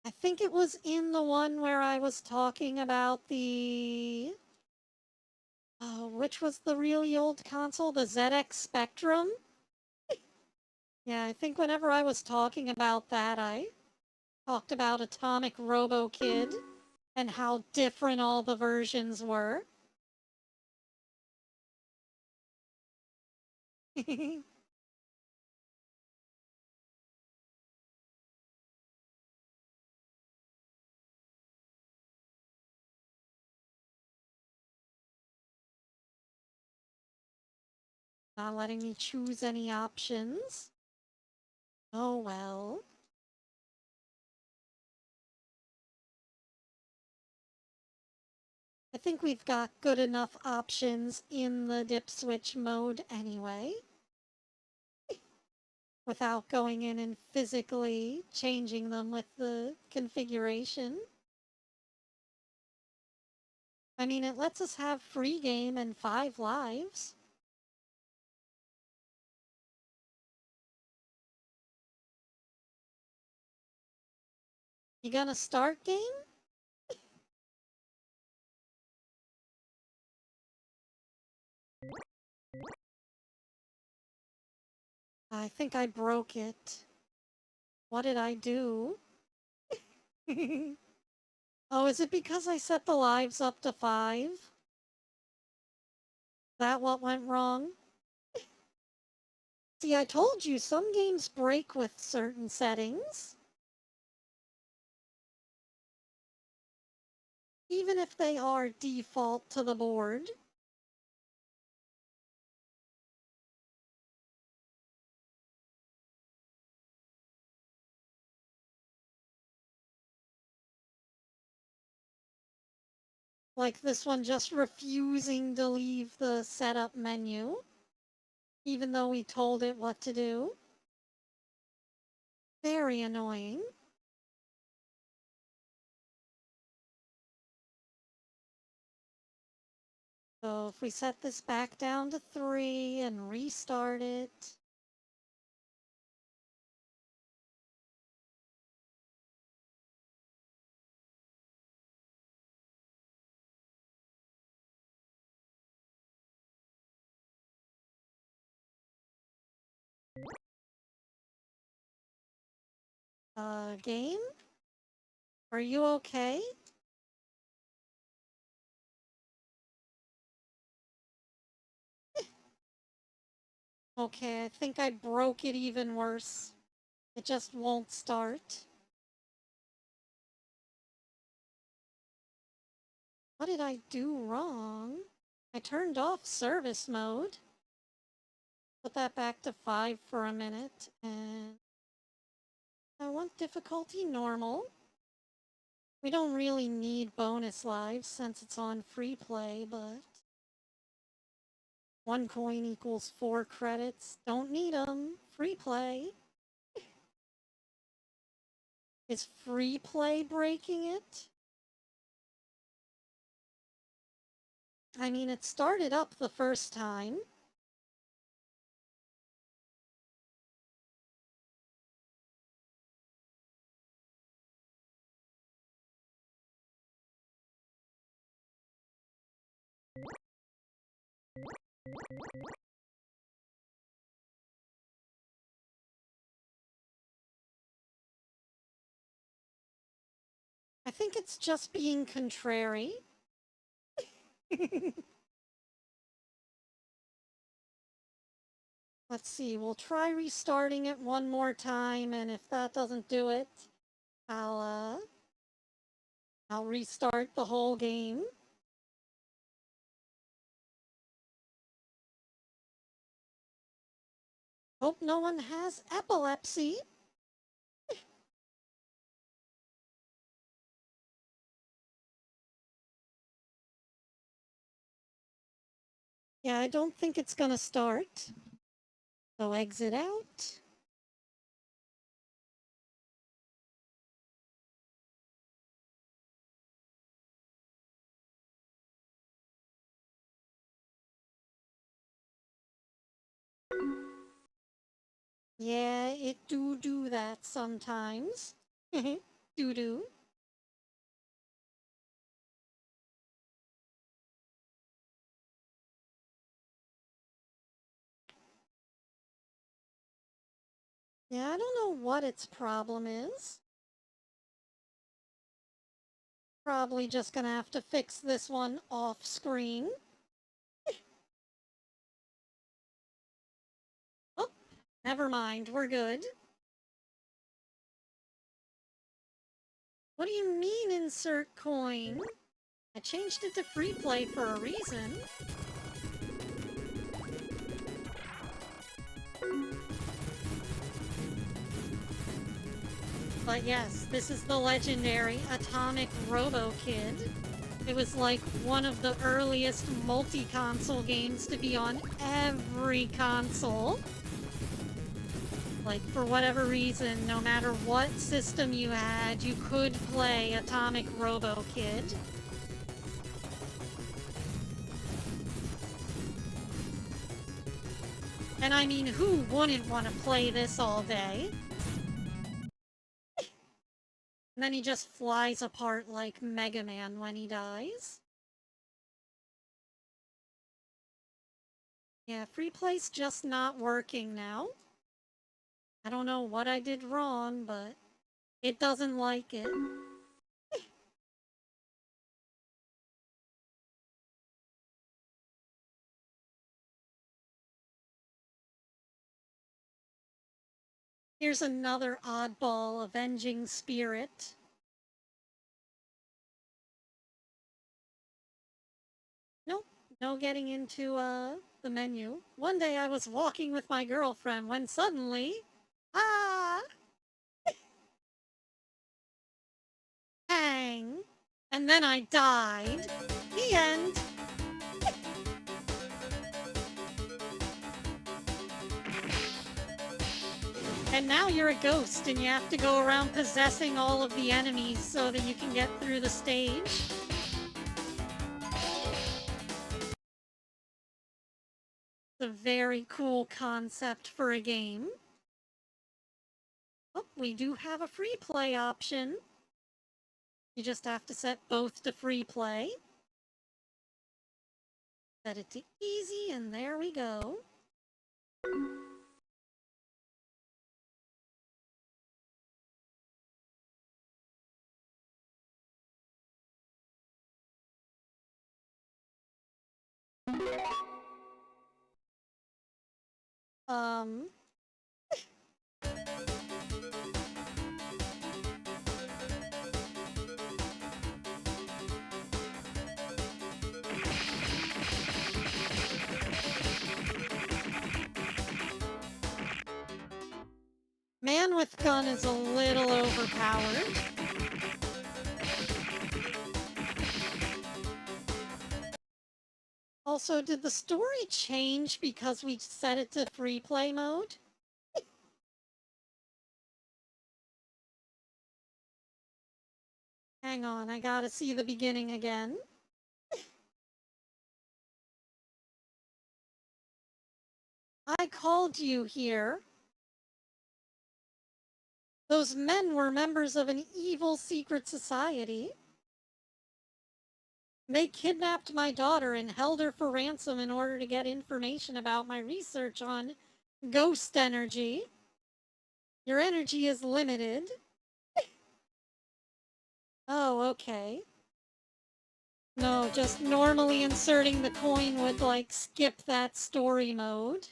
I think it was in the one where I was talking about the... which was the really old console? The ZX Spectrum? Yeah, I think whenever I was talking about that, I talked about Atomic Robo Kid and how different all the versions were. Not letting me choose any options. Oh well. I think we've got good enough options in the dip switch mode anyway, without going in and physically changing them with the configuration. I mean, it lets us have free game and 5 lives. You gonna start game? I think I broke it. What did I do? Oh, is it because I set the lives up to 5? Is that what went wrong? See, I told you some games break with certain settings. Even if they are default to the board. Like this one just refusing to leave the setup menu, even though we told it what to do. Very annoying. So if we set this back down to 3 and restart it. Game? Are you okay? Okay, I think I broke it even worse. It just won't start. What did I do wrong? I turned off service mode. Put that back to 5 for a minute, and I want difficulty normal. We don't really need bonus lives since it's on free play, but 1 coin equals 4 credits. Don't need them. Free play. Is free play breaking it? I mean, it started up the first time. I think it's just being contrary. Let's see, we'll try restarting it one more time, and if that doesn't do it, I'll I'll restart the whole game. Hope no one has epilepsy. Yeah, I don't think it's gonna start. So exit out. Yeah, it do that sometimes. Do. Yeah, I don't know what its problem is. Probably just gonna have to fix this one off screen. Oh, never mind, we're good. What do you mean insert coin? I changed it to free play for a reason. But yes, this is the legendary Atomic Robo Kid. It was like one of the earliest multi-console games to be on every console. Like, for whatever reason, no matter what system you had, you could play Atomic Robo Kid. And I mean, who wouldn't want to play this all day? And then he just flies apart like Mega Man when he dies. Yeah, free play's just not working now. I don't know what I did wrong, but it doesn't like it. Here's another oddball avenging spirit. Nope, no getting into the menu. One day I was walking with my girlfriend when suddenly, ah, bang, and then I died. The end. And now you're a ghost and you have to go around possessing all of the enemies so that you can get through the stage. It's a very cool concept for a game. Oh, we do have a free play option. You just have to set both to free play. Set it to easy, and there we go. Um... Man with gun is a little overpowered. Also, did the story change because we set it to free play mode? Hang on, I gotta see the beginning again. I called you here. Those men were members of an evil secret society. They kidnapped my daughter and held her for ransom in order to get information about my research on ghost energy. Your energy is limited. Oh, okay. No, just normally inserting the coin would, like, skip that story mode.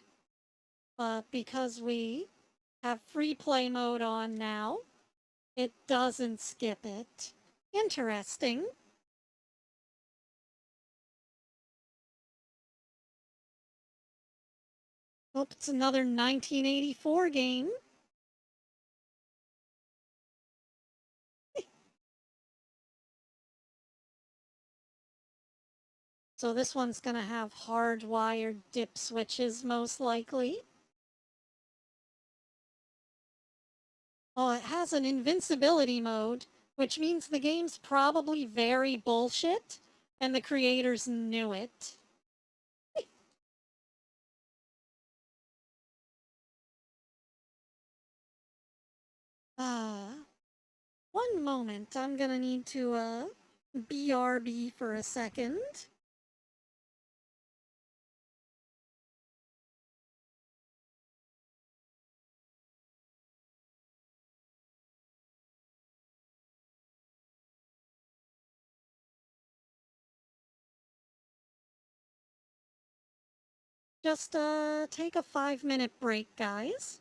But because we have free play mode on now, it doesn't skip it. Interesting. Oh, it's another 1984 game. So this one's gonna have hardwired dip switches, most likely. Oh, it has an invincibility mode, which means the game's probably very bullshit, and the creators knew it. One moment, I'm gonna need to, BRB for a second. Just, take a 5-minute break, guys.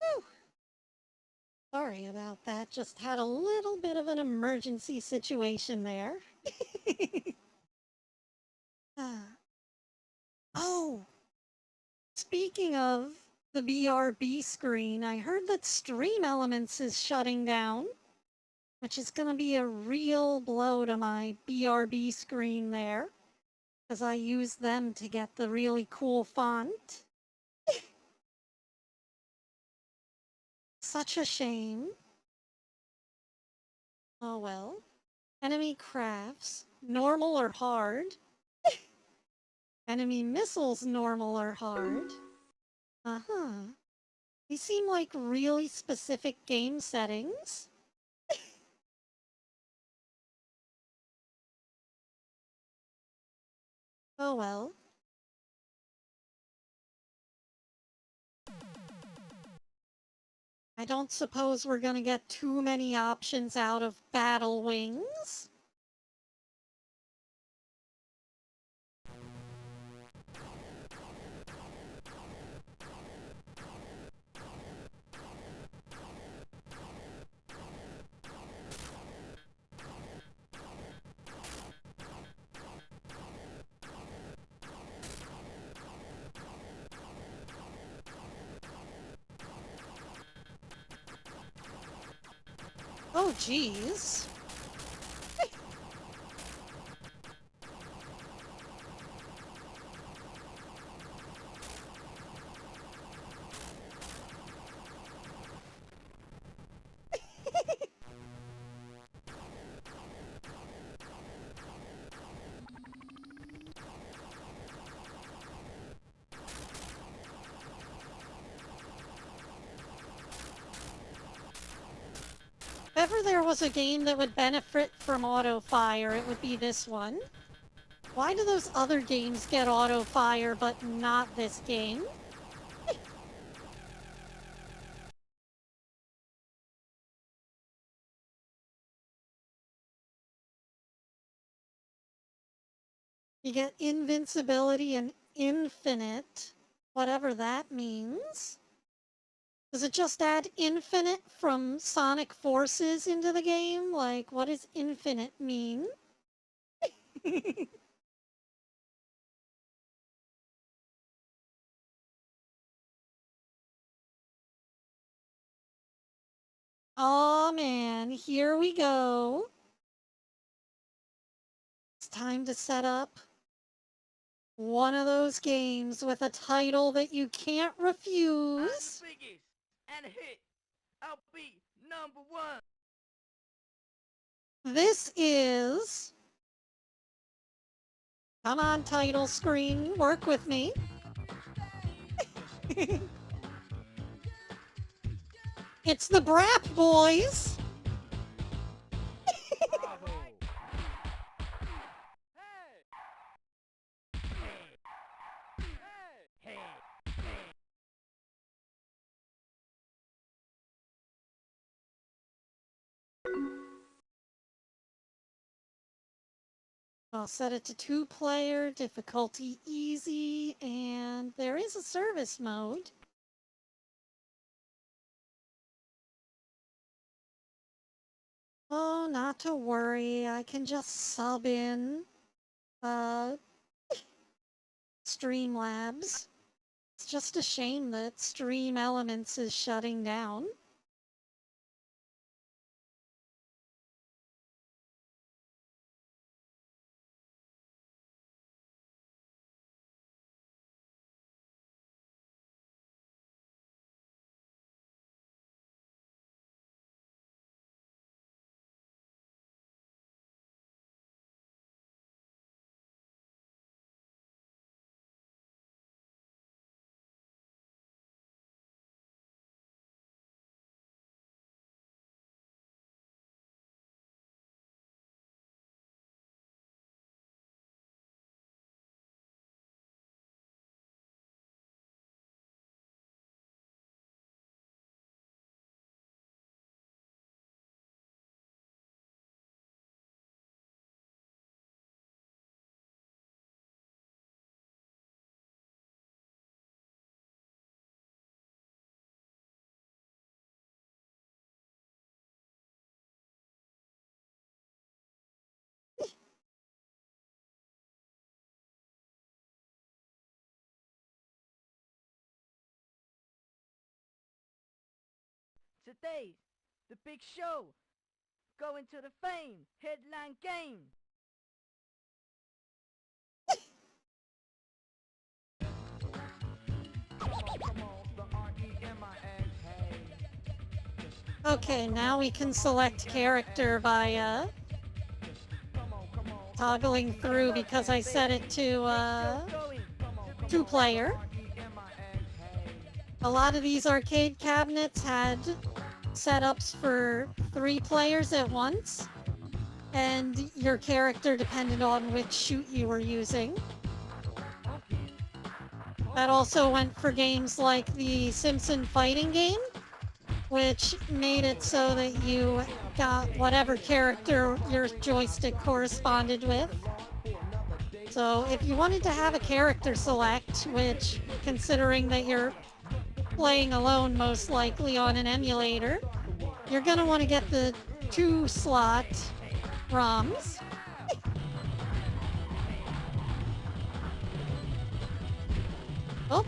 Whew. Sorry about that. Just had a little bit of an emergency situation there. Ah. Oh, speaking of the BRB screen, I heard that Stream Elements is shutting down, which is going to be a real blow to my BRB screen there, because I use them to get the really cool font. Such a shame. Oh well. Enemy crafts, normal or hard? Enemy missiles, normal or hard? Uh-huh. They seem like really specific game settings. Oh well. I don't suppose we're gonna get too many options out of Battle Wings. Oh, geez. If ever there was a game that would benefit from auto-fire, it would be this one. Why do those other games get auto-fire, but not this game? You get invincibility and infinite, whatever that means. Does it just add infinite from Sonic Forces into the game? Like, what does infinite mean? Oh man, here we go. It's time to set up one of those games with a title that you can't refuse. Biggest and hit. I'll be #1. This is... Come on, title screen, work with me. It's the Brap Boys. I'll set it to 2-player, difficulty easy, and there is a service mode. Oh, not to worry, I can just sub in, Streamlabs. It's just a shame that Stream Elements is shutting down. Today, the big show. Going to the fame. Headline game. Okay, now we can select character by, toggling through because I set it to, 2-player. A lot of these arcade cabinets had setups for 3 players at once, and your character depended on which chute you were using. That also went for games like the Simpson fighting game, which made it so that you got whatever character your joystick corresponded with. So if you wanted to have a character select, which, considering that you're playing alone most likely on an emulator, you're gonna want to get the 2-slot ROMs. Oh.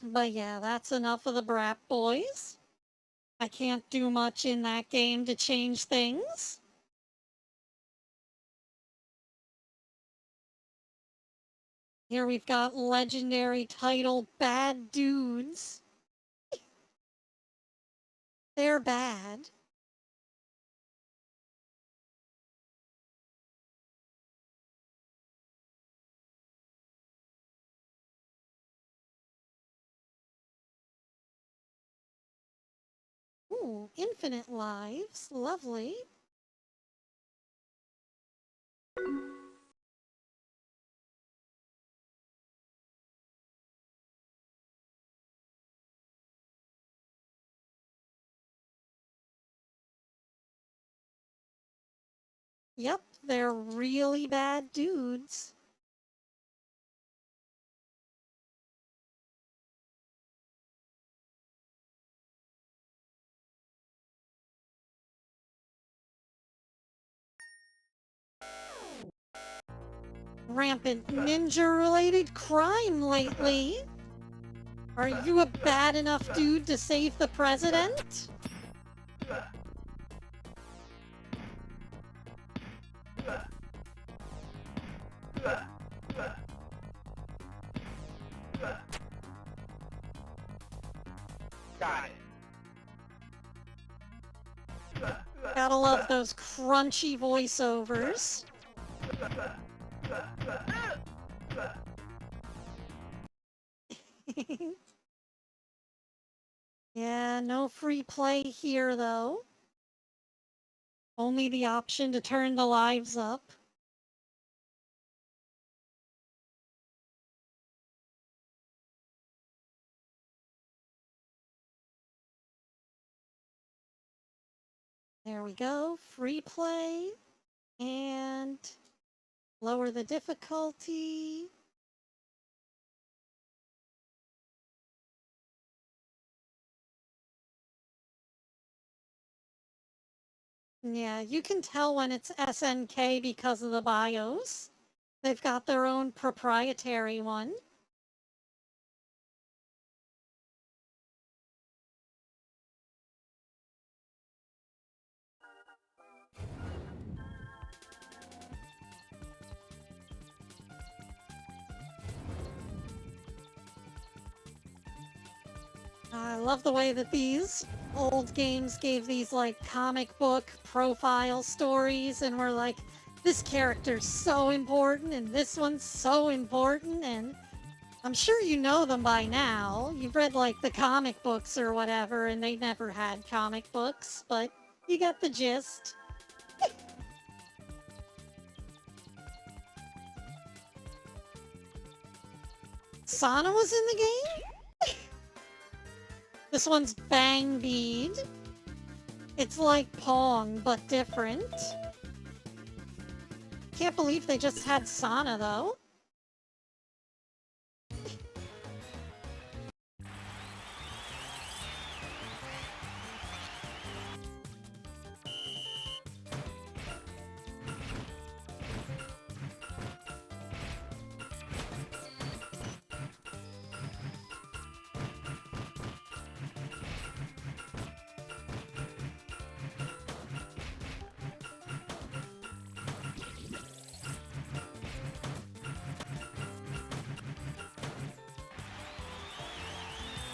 But yeah, that's enough of the Brat Boys. I can't do much in that game to change things. Here we've got legendary title Bad Dudes. They're bad. Ooh, infinite lives. Lovely. Yep, they're really bad dudes. Rampant ninja-related crime lately. Are you a bad enough dude to save the president? Got it. Gotta love those crunchy voiceovers. Yeah, no free play here, though. Only the option to turn the lives up. There we go, free play. And lower the difficulty. Yeah, you can tell when it's SNK because of the BIOS. They've got their own proprietary one. I love the way that these old games gave these like comic book profile stories and were like, this character's so important and this one's so important, and I'm sure you know them by now. You've read like the comic books or whatever, and they never had comic books, but you get the gist. Sana was in the game? This one's Bang Bead. It's like Pong, but different. Can't believe they just had Sana, though.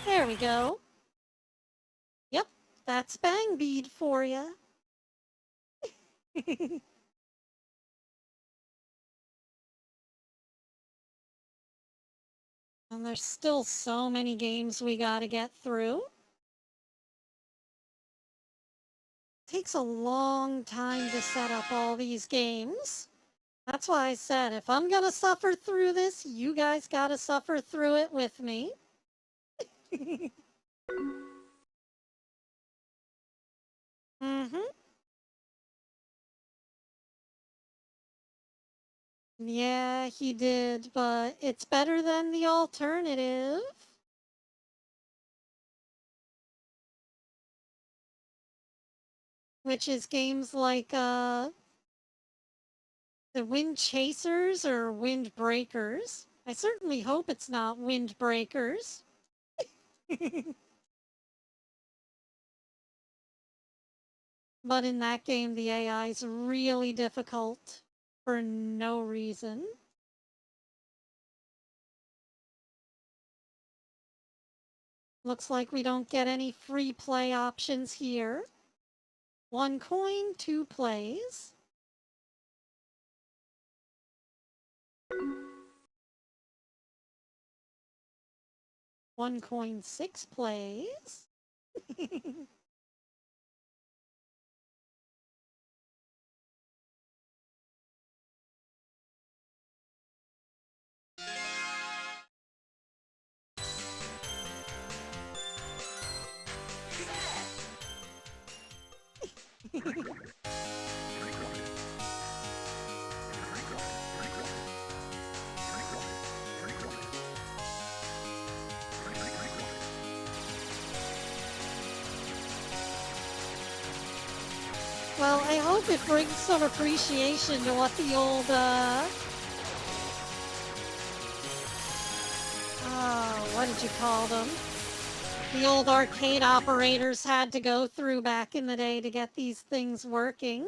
There we go. Yep, that's Bang Bead for ya. And there's still so many games we gotta get through. Takes a long time to set up all these games. That's why I said, if I'm gonna suffer through this, you guys gotta suffer through it with me. Mm-hmm. Yeah, he did, but it's better than the alternative. Which is games like, the Wind Chasers or Wind Breakers. I certainly hope it's not Wind Breakers. But in that game, the AI is really difficult for no reason. Looks like we don't get any free play options here. 1 coin, 2 plays. One coin, 6 plays. Well, I hope it brings some appreciation to what the old, what did you call them? The old arcade operators had to go through back in the day to get these things working.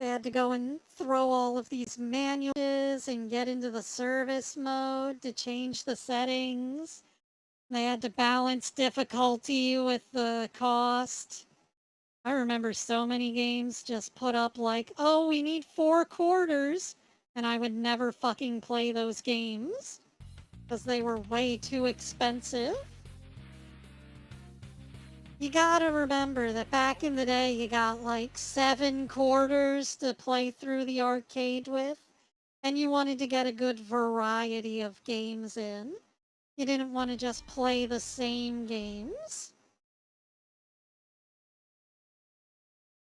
They had to go and throw all of these manuals and get into the service mode to change the settings. They had to balance difficulty with the cost. I remember so many games just put up like, oh, we need 4 quarters, and I would never fucking play those games because they were way too expensive. You gotta remember that back in the day, you got like 7 quarters to play through the arcade with, and you wanted to get a good variety of games in. You didn't want to just play the same games.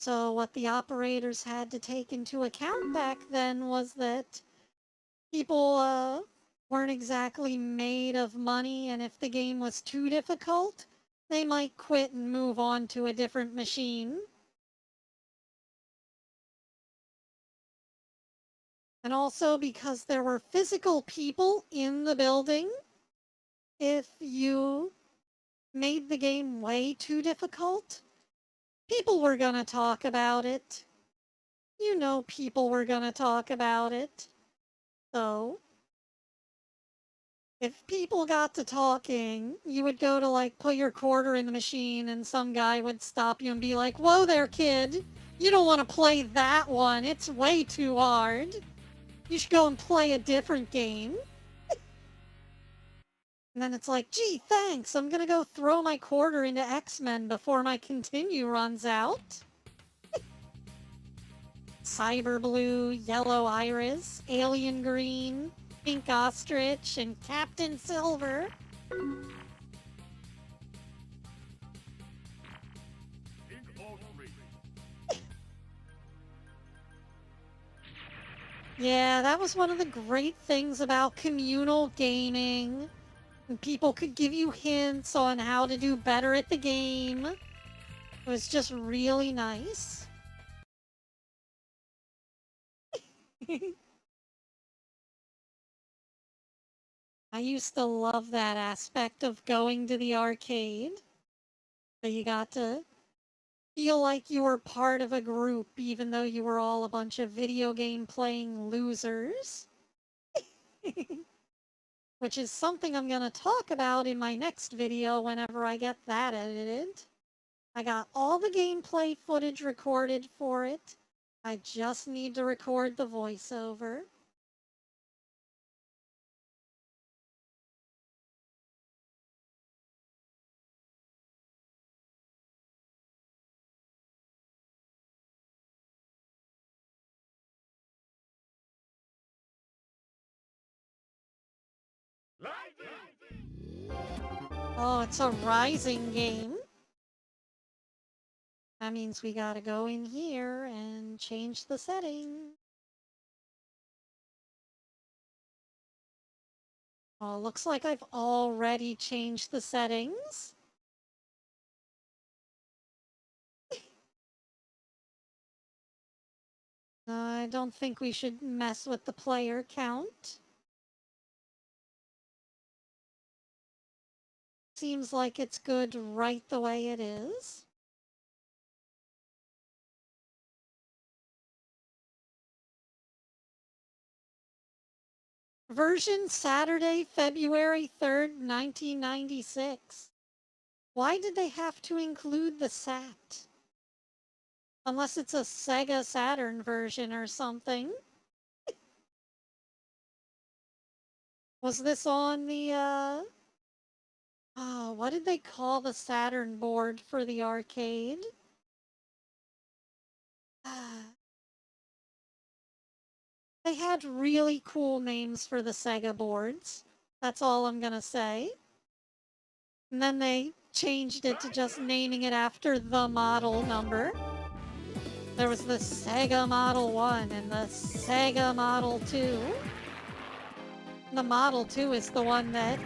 So what the operators had to take into account back then was that people weren't exactly made of money, and if the game was too difficult, they might quit and move on to a different machine. And also because there were physical people in the building, if you made the game way too difficult, people were gonna talk about it. You know people were gonna talk about it. So, if people got to talking, you would go to like put your quarter in the machine and some guy would stop you and be like, whoa there, kid. You don't want to play that one. It's way too hard. You should go and play a different game. And then it's like, gee, thanks. I'm gonna go throw my quarter into X-Men before my continue runs out. Cyber Blue, Yellow Iris, Alien Green, Pink Ostrich, and Captain Silver. Yeah, that was one of the great things about communal gaming. And people could give you hints on how to do better at the game. It was just really nice. I used to love that aspect of going to the arcade. So you got to feel like you were part of a group, even though you were all a bunch of video game playing losers. Which is something I'm going to talk about in my next video whenever I get that edited. I got all the gameplay footage recorded for it. I just need to record the voiceover. Oh, it's a rising game. That means we gotta go in here and change the setting. Oh, looks like I've already changed the settings. I don't think we should mess with the player count. Seems like it's good right the way it is. Version Saturday, February 3rd, 1996. Why did they have to include the SAT? Unless it's a Sega Saturn version or something. Was this on the, oh, what did they call the Saturn board for the arcade? They had really cool names for the Sega boards. That's all I'm gonna say. And then they changed it to just naming it after the model number. There was the Sega Model 1 and the Sega Model 2. The Model 2 is the one that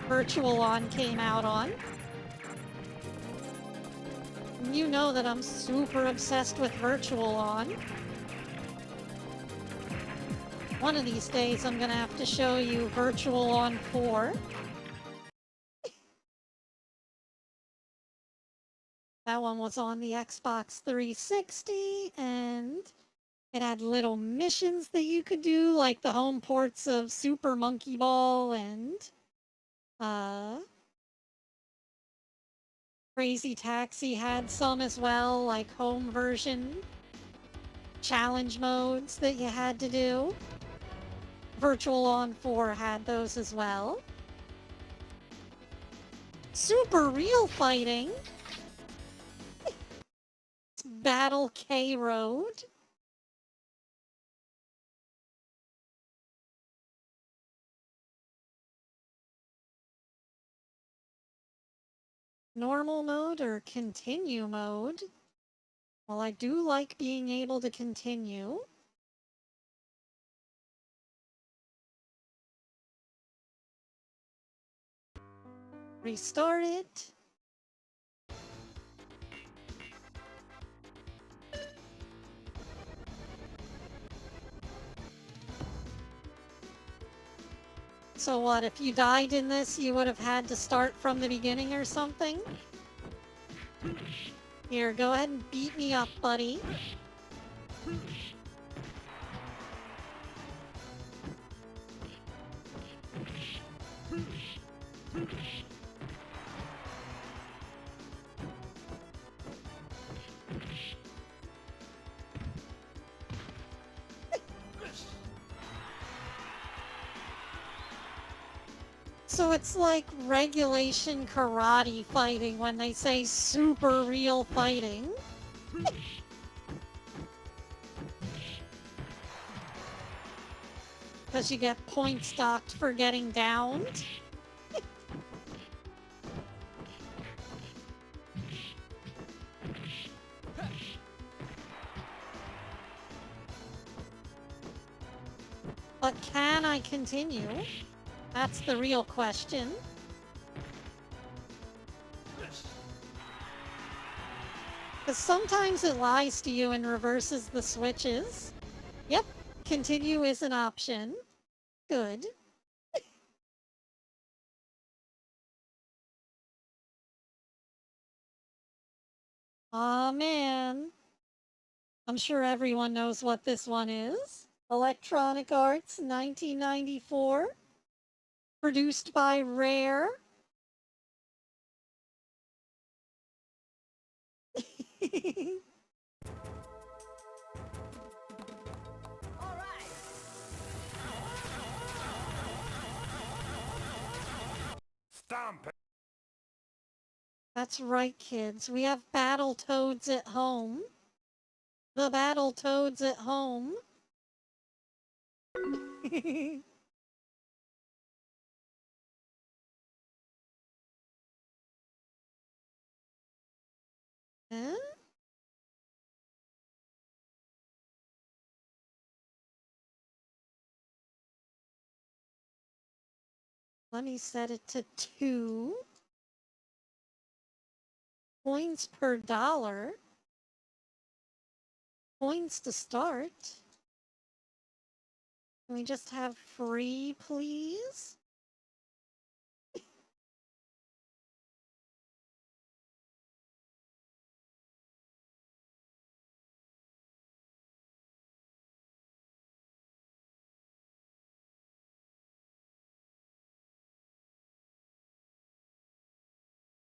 Virtual On came out on. You know that I'm super obsessed with Virtual On. One of these days I'm gonna have to show you Virtual On 4. That one was on the Xbox 360, and it had little missions that you could do, like the home ports of Super Monkey Ball and Crazy Taxi had some as well, like home version challenge modes that you had to do. Virtual On 4 had those as well. Super Real Fighting. Battle K Road. Normal mode or continue mode? Well, I do like being able to continue. Restart it. So what, if you died in this, you would have had to start from the beginning or something? Here, go ahead and beat me up, buddy. So it's like regulation karate fighting when they say super real fighting. Because you get points docked for getting downed. But can I continue? That's the real question. Because sometimes it lies to you and reverses the switches. Yep, continue is an option. Good. Aw, man. I'm sure everyone knows what this one is. Electronic Arts, 1994. Produced by Rare. Stomp it. That's right, kids. We have Battletoads at home. The Battletoads at home. Let me set it to 2. Coins per dollar. Coins to start. Can we just have free, please?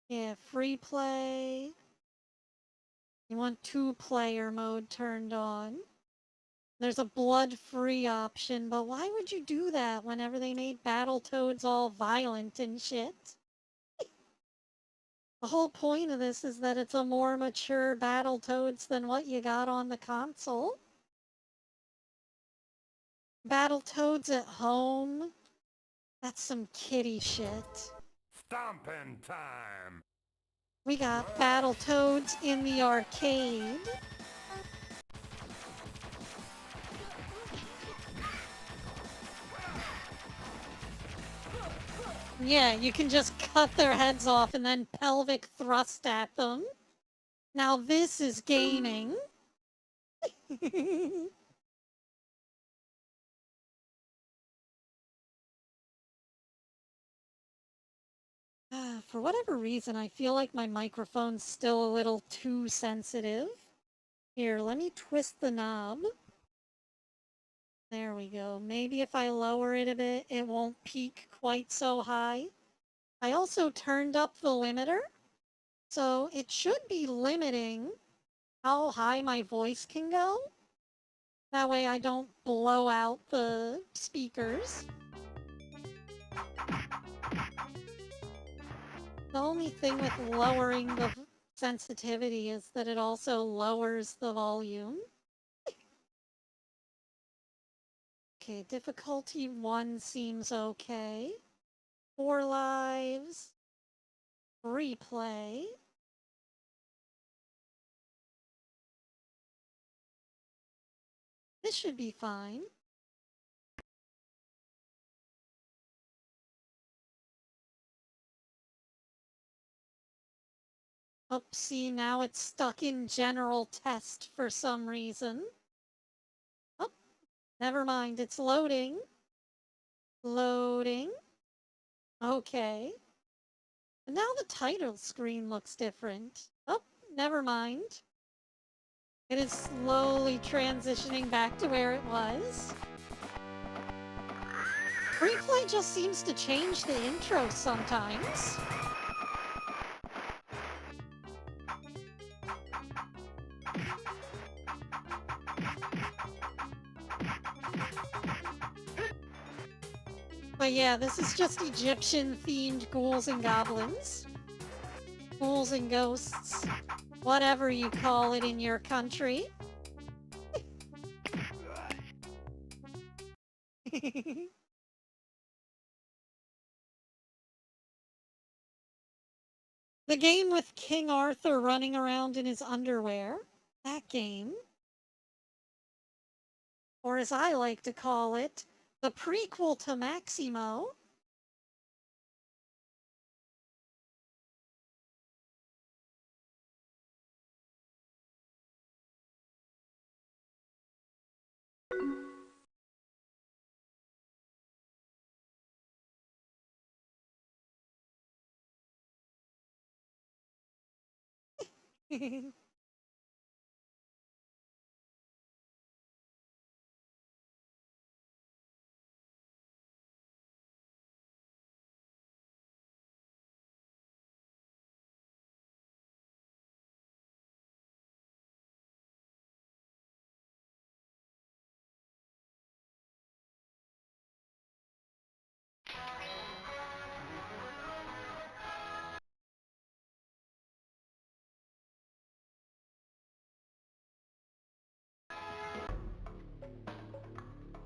Yeah, free play. You want 2-player mode turned on. There's a blood-free option, but why would you do that whenever they made Battletoads all violent and shit? The whole point of this is that it's a more mature Battletoads than what you got on the console. Battletoads at home? That's some kiddie shit. Stomping time. We got Battletoads in the arcade. Yeah, you can just cut their heads off and then pelvic thrust at them. Now this is gaming. For whatever reason, I feel like my microphone's still a little too sensitive. Here, let me twist the knob. There we go. Maybe if I lower it a bit, it won't peak quite so high. I also turned up the limiter, so it should be limiting how high my voice can go. That way I don't blow out the speakers. The only thing with lowering the sensitivity is that it also lowers the volume. Okay, difficulty 1 seems okay. 4 lives. Replay. This should be fine. Oopsie, now it's stuck in general test for some reason. Oh, never mind, it's loading. Loading. Okay. And now the title screen looks different. Oh, never mind. It is slowly transitioning back to where it was. Replay just seems to change the intro sometimes. But yeah, this is just Egyptian-themed ghouls and goblins. Ghouls and ghosts. Whatever you call it in your country. The game with King Arthur running around in his underwear. That game. Or as I like to call it, the prequel to Maximo.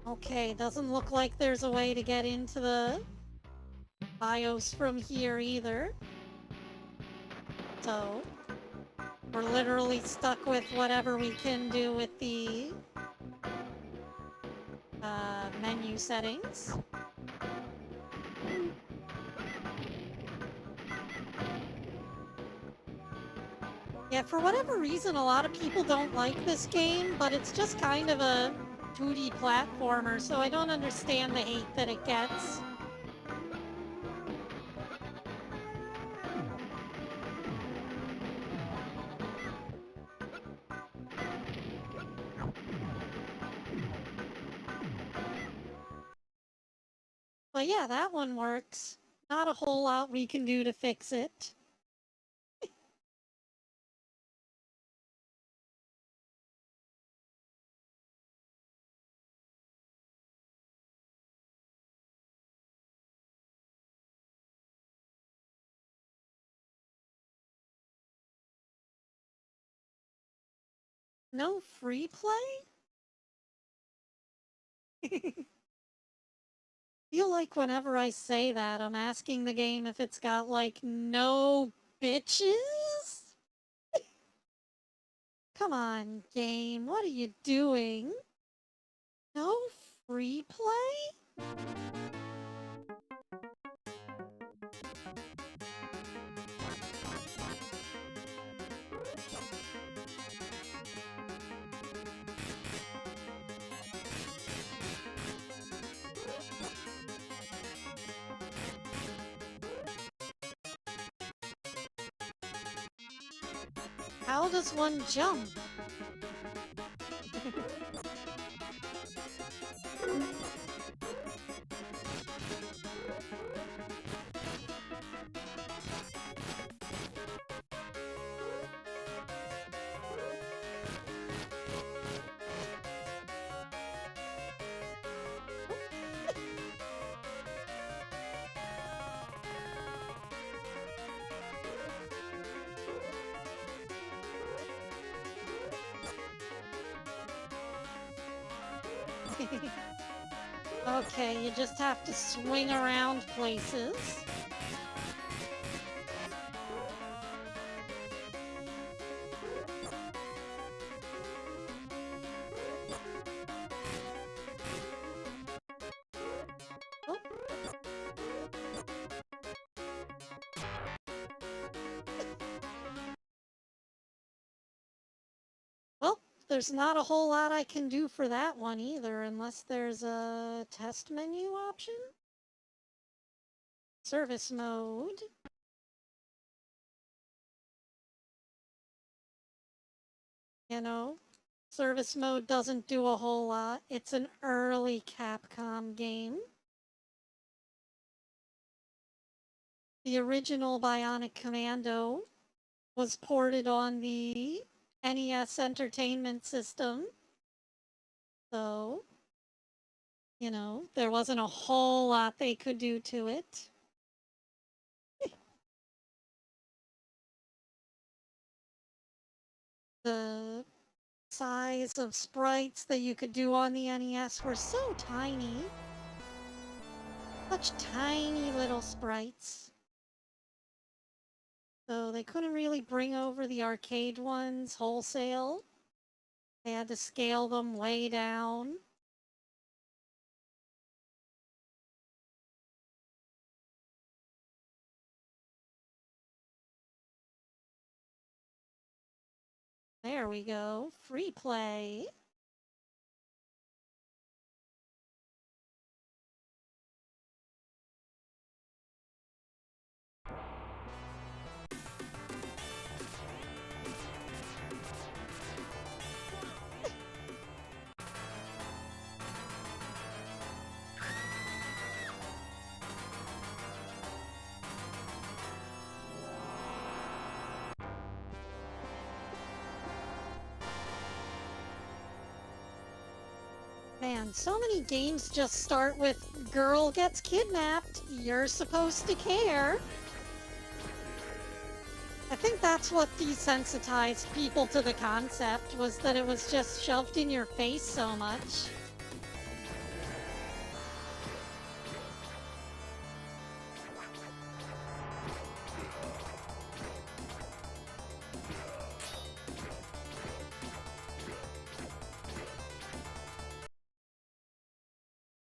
Okay, doesn't look like there's a way to get into the BIOS from here either. So, we're literally stuck with whatever we can do with the menu settings. Yeah, for whatever reason, a lot of people don't like this game, but it's just kind of a 2D platformer, so I don't understand the hate that it gets. But yeah, that one works. Not a whole lot we can do to fix it. No free play? Feel like whenever I say that, I'm asking the game if it's got, like, no bitches? Come on, game, what are you doing? No free play? How does one jump? Okay, you just have to swing around places. Oh. Well, there's not a whole lot I can do for that one either, unless there's a test menu option? Service mode. You know, service mode doesn't do a whole lot. It's an early Capcom game. The original Bionic Commando was ported on the NES Entertainment System. So, you know, there wasn't a whole lot they could do to it. The size of sprites that you could do on the NES were so tiny. Such tiny little sprites. So they couldn't really bring over the arcade ones wholesale. They had to scale them way down. There we go. Free play. Man, so many games just start with girl gets kidnapped, you're supposed to care. I think that's what desensitized people to the concept, was that it was just shoved in your face so much.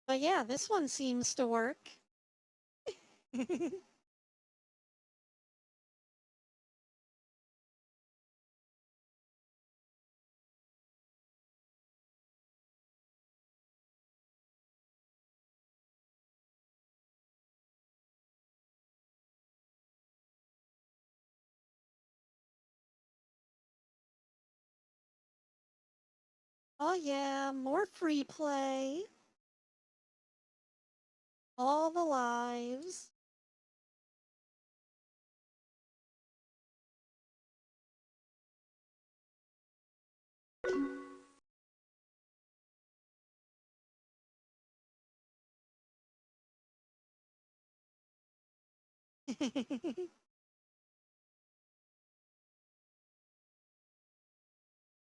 But yeah, this one seems to work. Oh yeah, more free play. All the lives.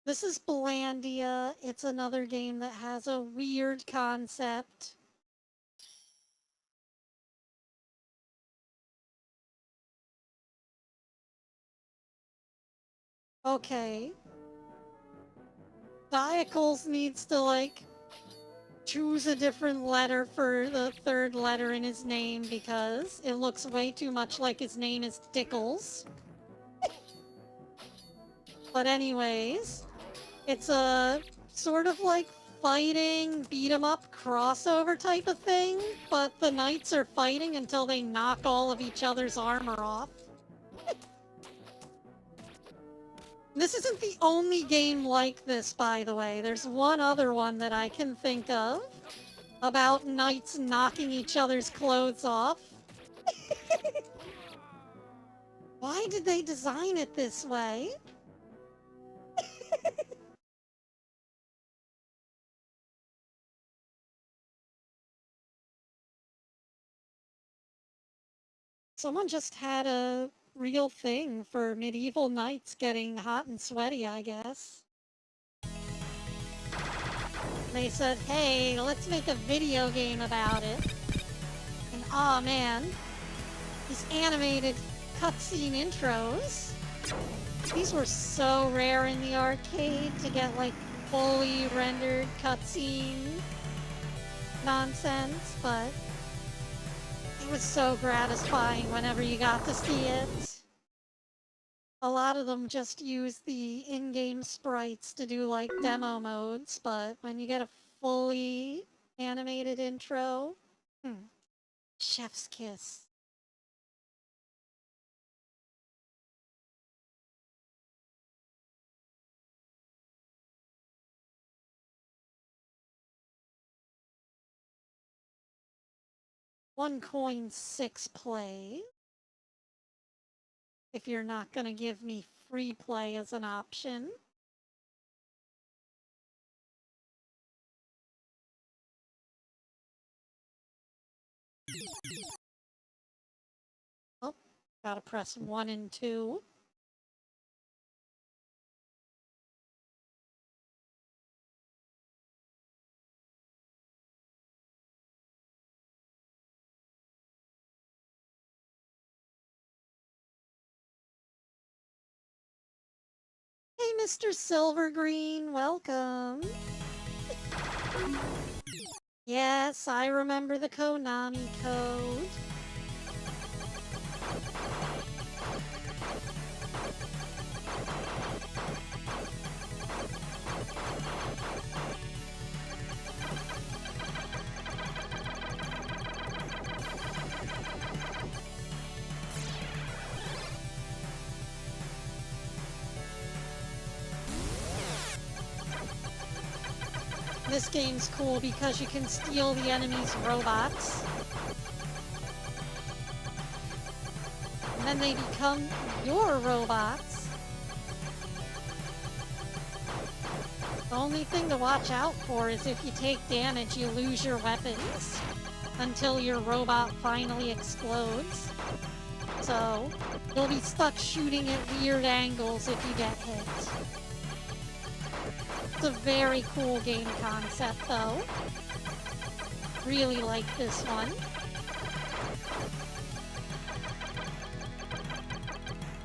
This is Blandia. It's another game that has a weird concept. Okay. Diacles needs to, like, choose a different letter for the third letter in his name because it looks way too much like his name is Dickles. But anyways, it's a sort of like fighting, beat 'em up crossover type of thing, but the knights are fighting until they knock all of each other's armor off. This isn't the only game like this, by the way. There's one other one that I can think of about knights knocking each other's clothes off. Why did they design it this way? Someone just had a real thing for medieval knights getting hot and sweaty, I guess. They said, hey, let's make a video game about it. And aw, man, these animated cutscene intros. These were so rare in the arcade to get, like, fully rendered cutscene nonsense, but it was so gratifying whenever you got to see it. A lot of them just use the in-game sprites to do, like, demo modes, but when you get a fully animated intro, chef's kiss. $1.6 play. If you're not gonna give me free play as an option. Oh, gotta press 1 and 2. Hey, Mr. Silvergreen, welcome. Yes, I remember the Konami code. This game's cool because you can steal the enemy's robots. And then they become your robots. The only thing to watch out for is if you take damage, you lose your weapons until your robot finally explodes. So, you'll be stuck shooting at weird angles if you get hit. It's a very cool game concept, though. Really like this one.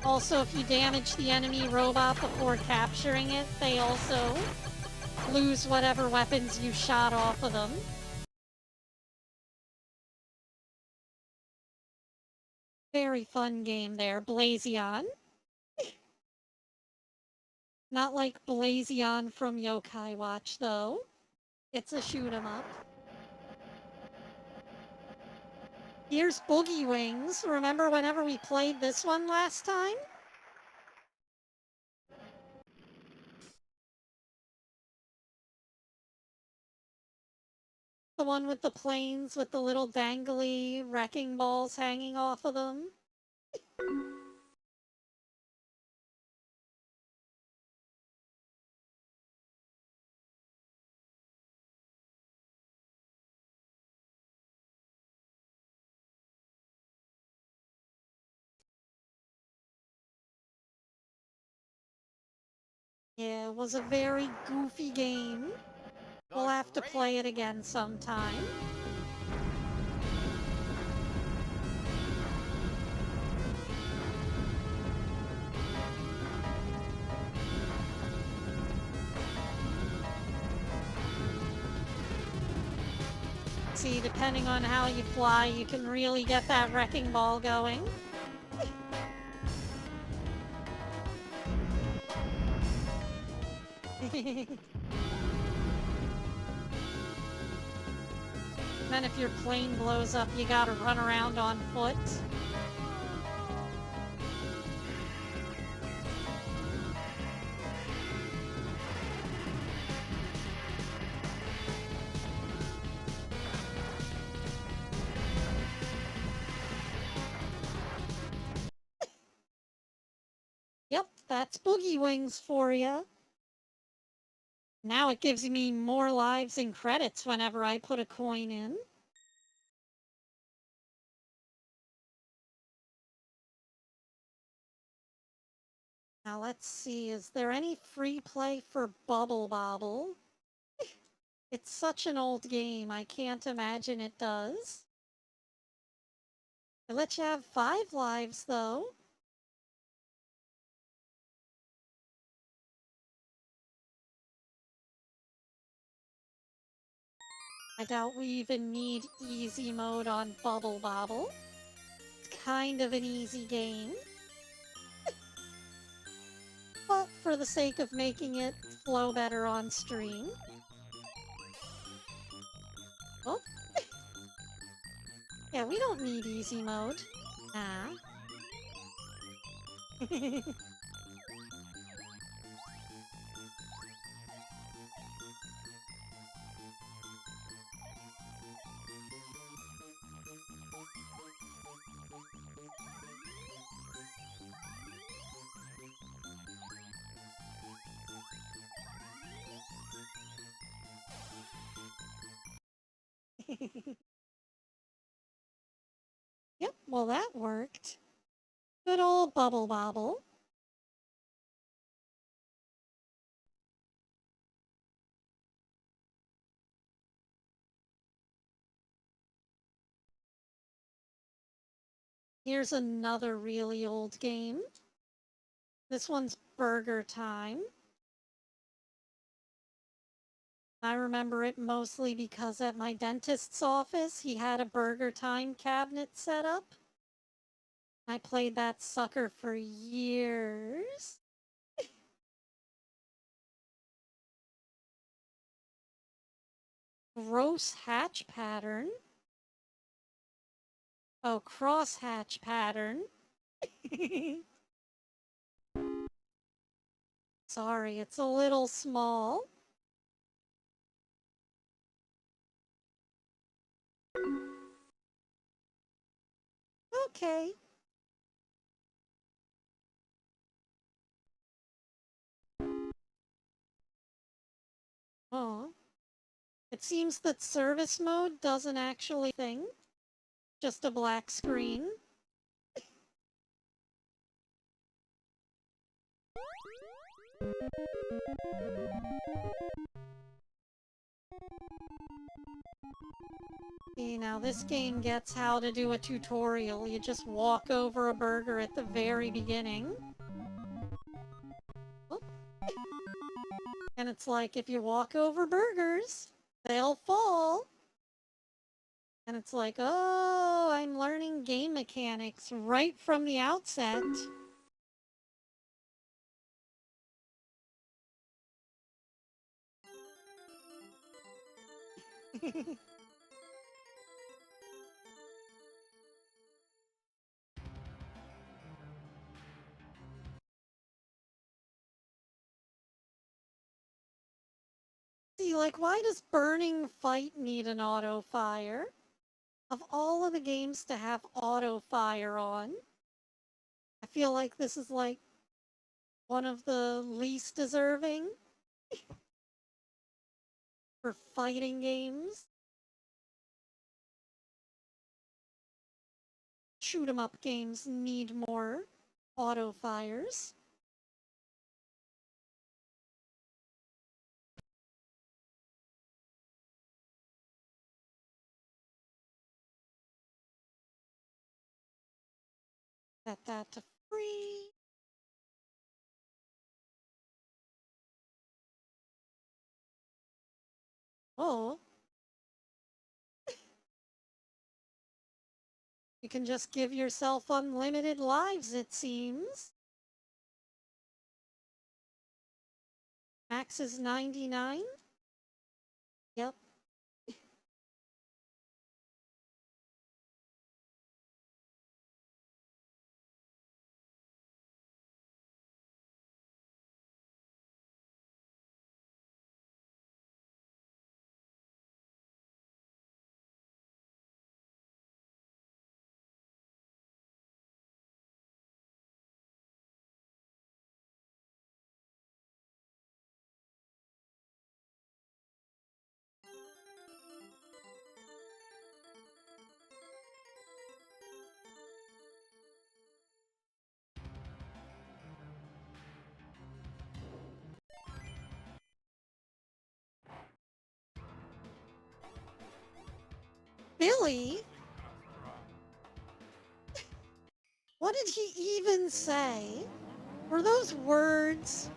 Also, if you damage the enemy robot before capturing it, they also lose whatever weapons you shot off of them. Very fun game there, Blazion. Not like Blazion from Yokai Watch, though. It's a shoot 'em up. Here's Boogie Wings. Remember whenever we played this one last time? The one with the planes with the little dangly wrecking balls hanging off of them. Yeah, it was a very goofy game. We'll have to play it again sometime. See, depending on how you fly, you can really get that wrecking ball going. Then if your plane blows up, you gotta run around on foot. Yep, that's Boogie Wings for you. Now it gives me more lives and credits whenever I put a coin in. Now let's see, is there any free play for Bubble Bobble? It's such an old game, I can't imagine it does. It lets you have 5 lives, though. I doubt we even need easy mode on Bubble Bobble. It's kind of an easy game. But for the sake of making it flow better on stream. Oh. Yeah, we don't need easy mode. Nah. Yep, well that worked. Good old Bubble Bobble. Here's another really old game. This one's Burger Time. I remember it mostly because at my dentist's office, he had a Burger Time cabinet set up. I played that sucker for years. Gross hatch pattern. Oh, cross hatch pattern. Sorry, it's a little small. Okay. Oh. It seems that service mode doesn't actually thing. Just a black screen. See, now this game gets how to do a tutorial. You just walk over a burger at the very beginning. Oh. And it's like, if you walk over burgers, they'll fall. And it's like, oh, I'm learning game mechanics right from the outset. see, like, why does Burning Fight need an auto fire? Of all of the games to have auto fire on, I feel like this is like one of the least deserving for fighting games. Shoot 'em up games need more auto fires. Set that to free. Oh. You can just give yourself unlimited lives, it seems. Max is 99? Yep. Billy? What did he even say? Were those words?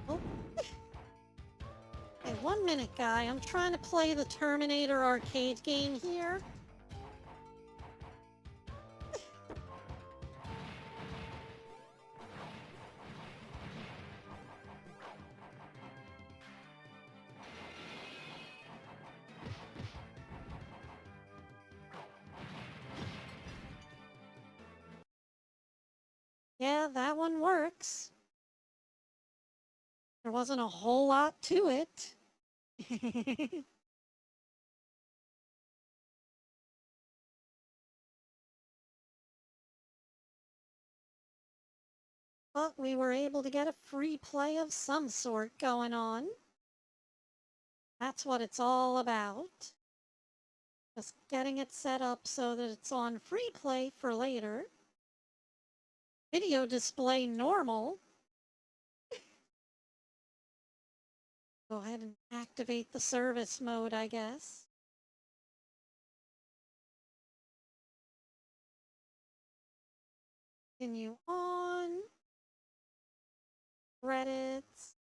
Oh. Hey, 1 minute, guy. I'm trying to play the Terminator arcade game here. Yeah, that one works. There wasn't a whole lot to it. But we were able to get a free play of some sort going on. That's what it's all about. Just getting it set up so that it's on free play for later. Video display normal. Go ahead and activate the service mode, I guess. Continue on. Credits.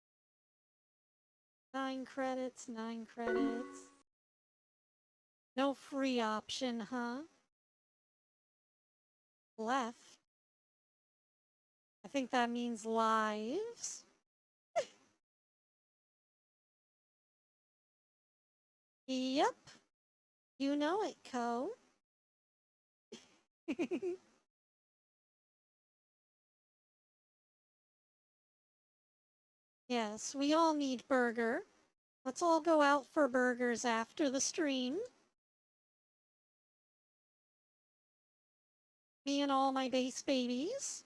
9 credits, 9 credits. No free option, huh? Left. I think that means lives. Yep. You know it, Co. Yes, we all need burger. Let's all go out for burgers after the stream. Me and all my base babies.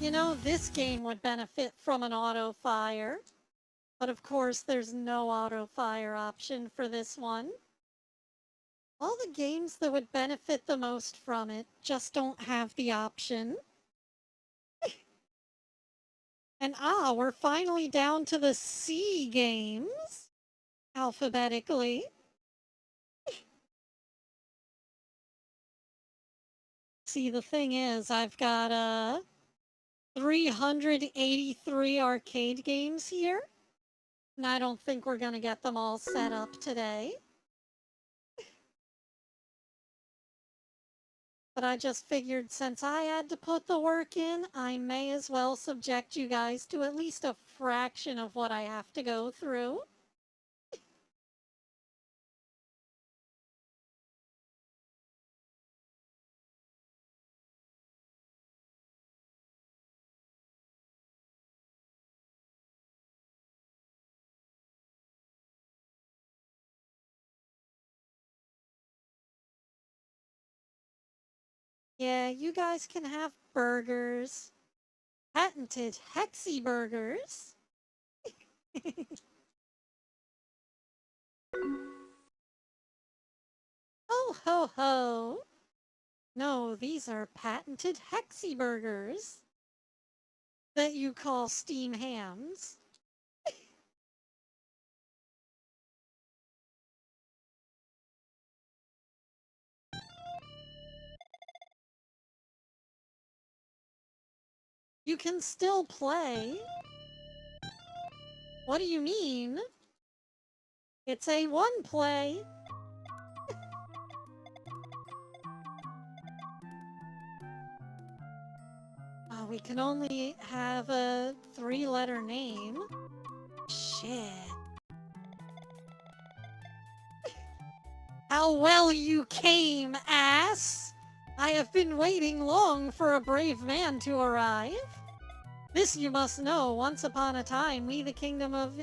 You know, this game would benefit from an auto fire. But of course, there's no auto fire option for this one. All the games that would benefit the most from it just don't have the option. And we're finally down to the C games, alphabetically. See, the thing is, I've got 383 arcade games here. And I don't think we're gonna get them all set up today. But I just figured since I had to put the work in, I may as well subject you guys to at least a fraction of what I have to go through. Yeah, you guys can have burgers. Patented Hexi burgers. Ho ho ho. No, these are patented Hexi burgers that you call steam hams. You can still play. What do you mean? It's a one play. We can only have a 3-letter name. Shit. How well you came, ass! I have been waiting long for a brave man to arrive. This you must know, once upon a time, we the kingdom of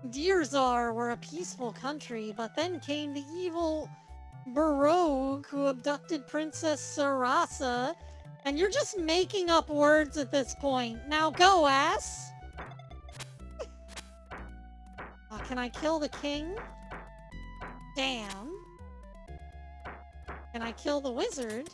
Deerzar were a peaceful country, but then came the evil Baroque who abducted Princess Sarasa, and you're just making up words at this point. Now go, ass! Can I kill the king? Damn. Can I kill the wizard?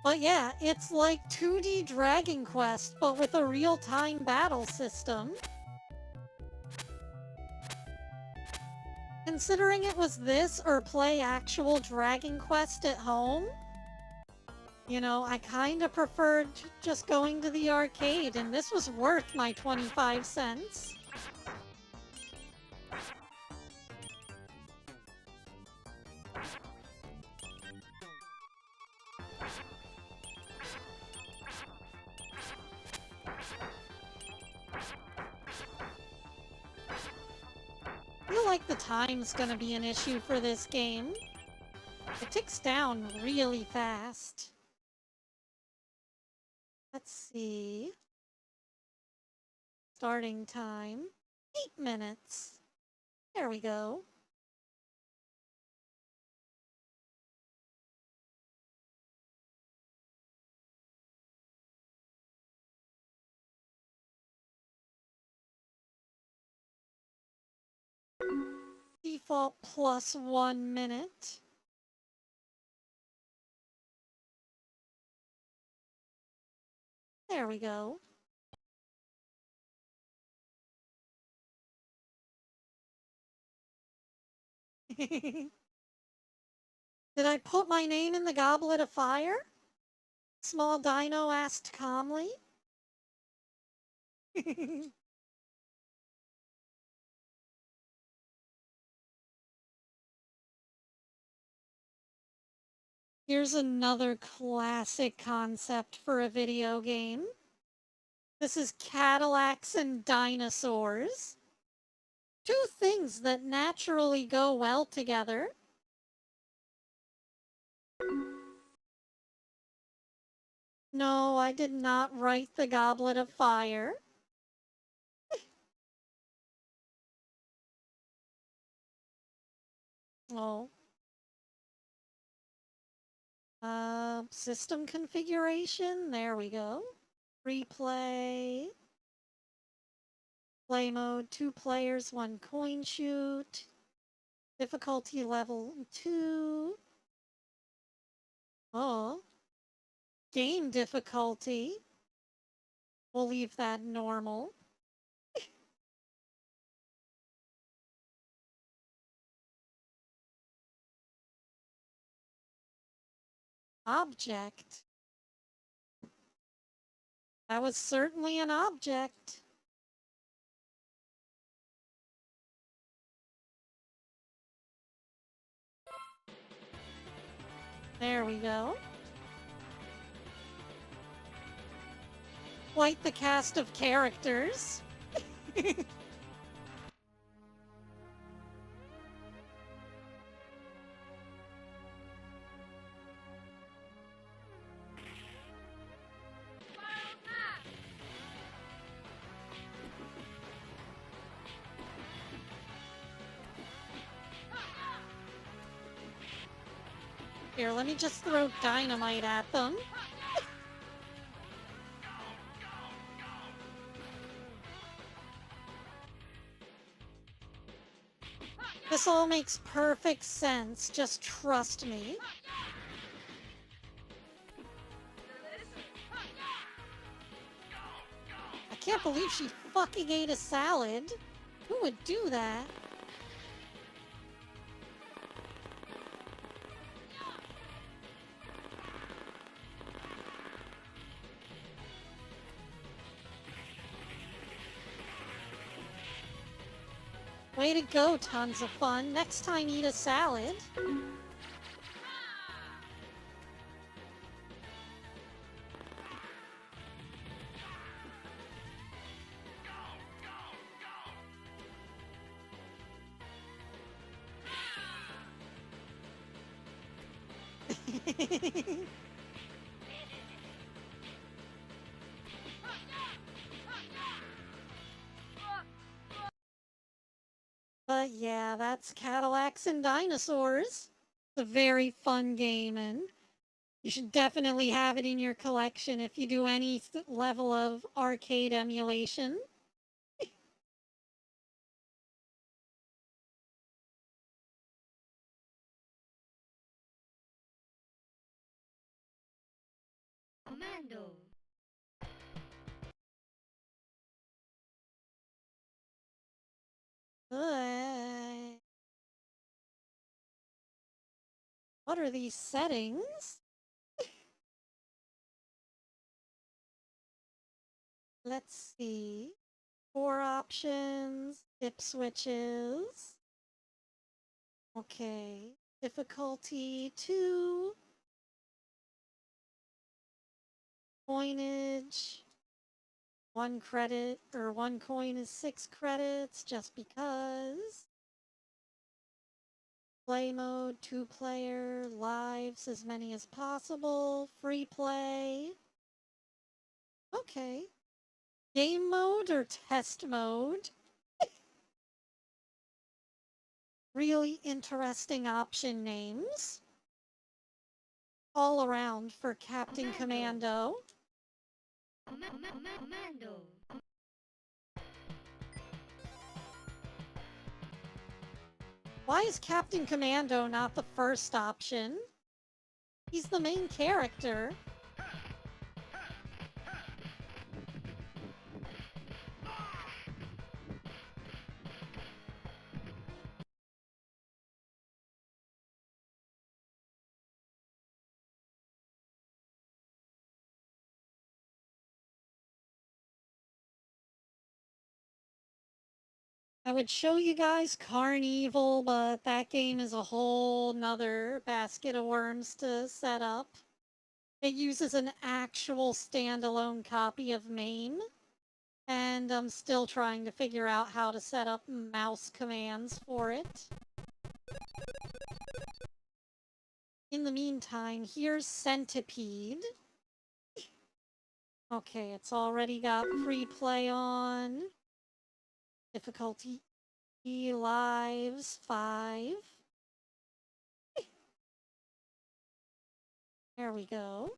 But yeah, it's like 2D Dragon Quest, but with a real-time battle system. Considering it was this or play actual Dragon Quest at home, you know, I kinda preferred just going to the arcade, and this was worth my 25 cents. I feel like the time's gonna be an issue for this game. It ticks down really fast. Let's see. Starting time. 8 minutes. There we go. Default plus 1 minute. There we go. Did I put my name in the goblet of fire? Small Dino asked calmly. Here's another classic concept for a video game. This is Cadillacs and dinosaurs. Two things that naturally go well together. No, I did not write the Goblet of Fire. Oh. System configuration. There we go. Replay. Play mode, 2 players, 1 coin shoot. Difficulty level 2. Oh. Game difficulty. We'll leave that normal. Object. That was certainly an object. There we go. Quite the cast of characters. Here, let me just throw dynamite at them. This all makes perfect sense. Just trust me. I can't believe she fucking ate a salad. Who would do that? Way to go, tons of fun. Next time, eat a salad. But yeah, that's Cadillacs and Dinosaurs. It's a very fun game, and you should definitely have it in your collection if you do any level of arcade emulation. Commando. What are these settings? Let's see. 4 options, dip switches. Okay. Difficulty 2. Coinage. 1 credit, or 1 coin is 6 credits, just because. Play mode, 2-player, lives, as many as possible, free play. Okay. Game mode or test mode? Really interesting option names. All around for Captain Commando. Commando. Why is Captain Commando not the first option? He's the main character. I would show you guys Carnival, but that game is a whole nother basket of worms to set up. It uses an actual standalone copy of MAME, and I'm still trying to figure out how to set up mouse commands for it. In the meantime, here's Centipede. Okay, it's already got free play on. Difficulty lives 5. There we go.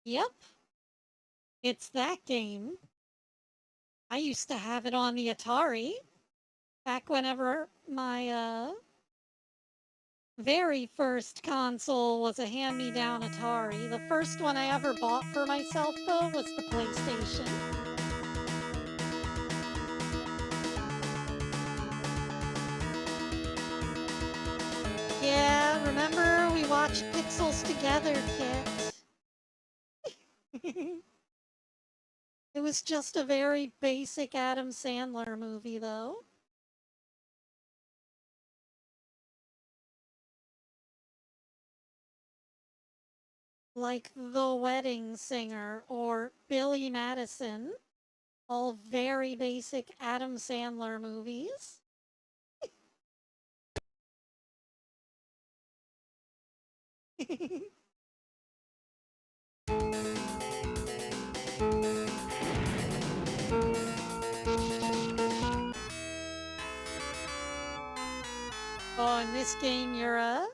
Yep. It's that game. I used to have it on the Atari. Back whenever my, very first console was a hand-me-down Atari. The first one I ever bought for myself, though, was the PlayStation. Yeah, remember we watched Pixels together, Kit? It was just a very basic Adam Sandler movie, though. Like The Wedding Singer or Billy Madison. All very basic Adam Sandler movies. Oh, in this game, you're a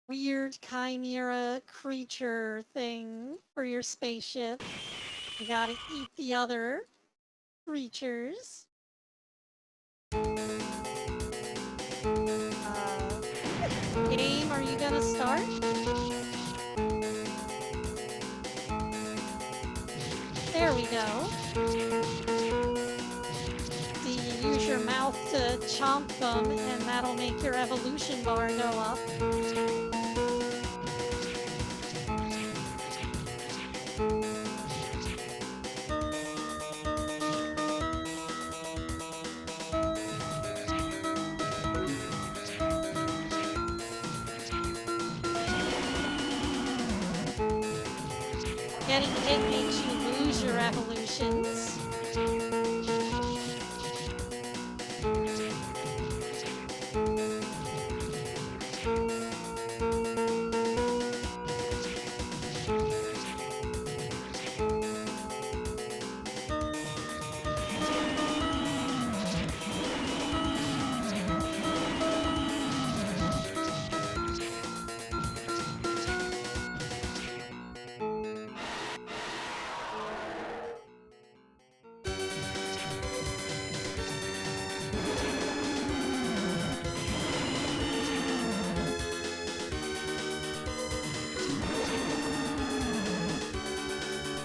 weird chimera creature thing for your spaceship. You gotta eat the other creatures. Game, are you gonna start? There we go. See, you use your mouth to chomp them, and that'll make your evolution bar go up. Getting hit makes you lose your evolutions.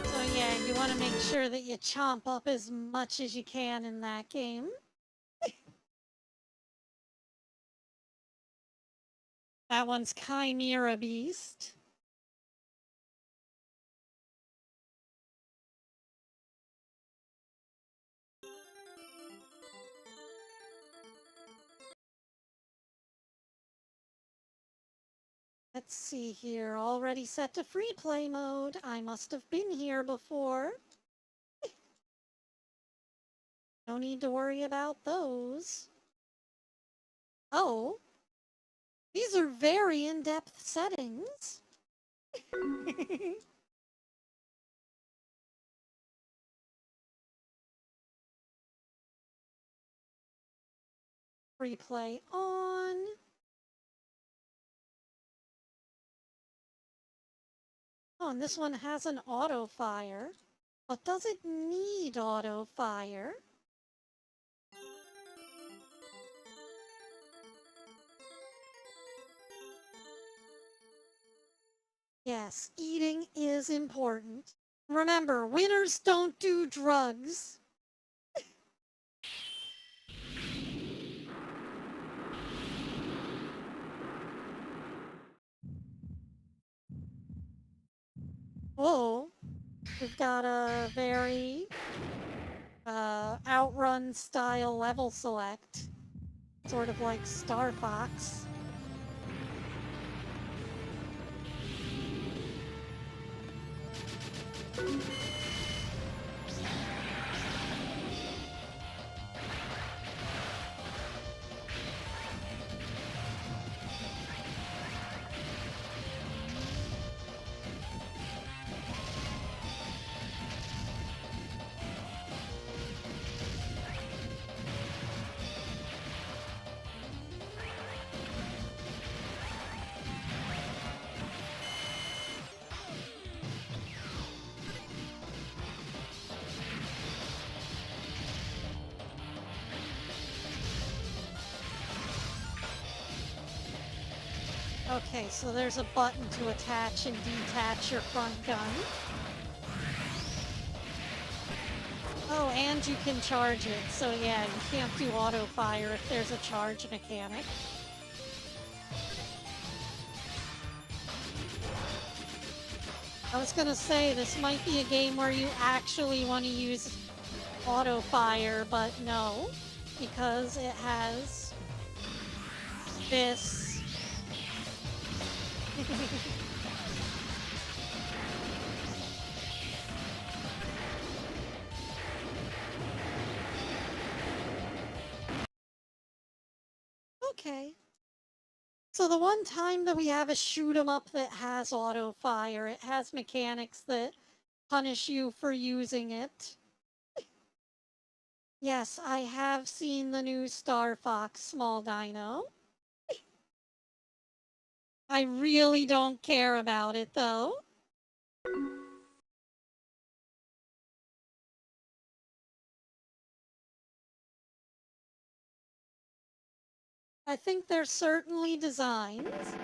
So yeah, you want to make sure that you chomp up as much as you can in that game. That one's Chimera Beast. Let's see here, already set to free play mode. I must have been here before. No need to worry about those. Oh, these are very in-depth settings. Free play on. Oh, and this one has an auto fire. But does it need auto fire? Yes, eating is important. Remember, winners don't do drugs. Oh, we've got a very outrun style level select. Sort of like Star Fox. Okay, so there's a button to attach and detach your front gun. Oh, and you can charge it, so yeah, you can't do auto fire if there's a charge mechanic. I was gonna say, this might be a game where you actually want to use auto fire, but no, because it has this. Okay. So the one time that we have a shoot 'em up that has auto fire, it has mechanics that punish you for using it. Yes, I have seen the new Star Fox Small Dino. I really don't care about it though. I think they're certainly designs.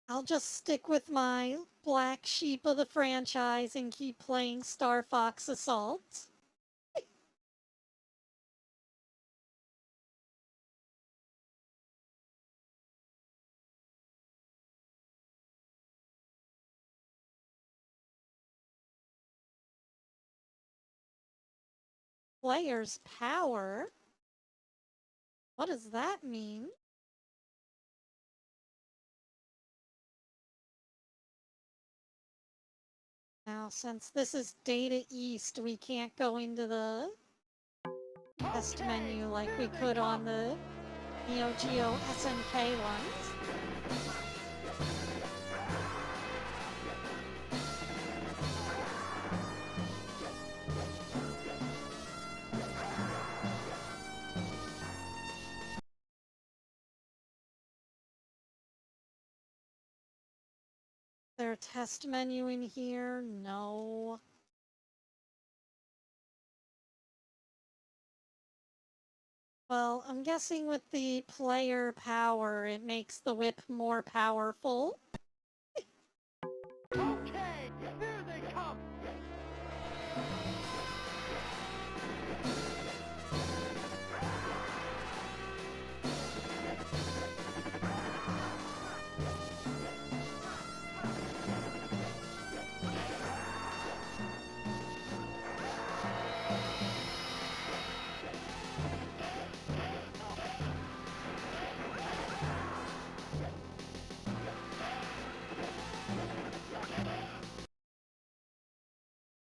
I'll just stick with my black sheep of the franchise and keep playing Star Fox Assault. Player's power? What does that mean? Now, since this is Data East, we can't go into the test menu like we could on the Neo Geo SNK ones. Is there a test menu in here? No. Well, I'm guessing with the player power, it makes the whip more powerful. Okay, here they come!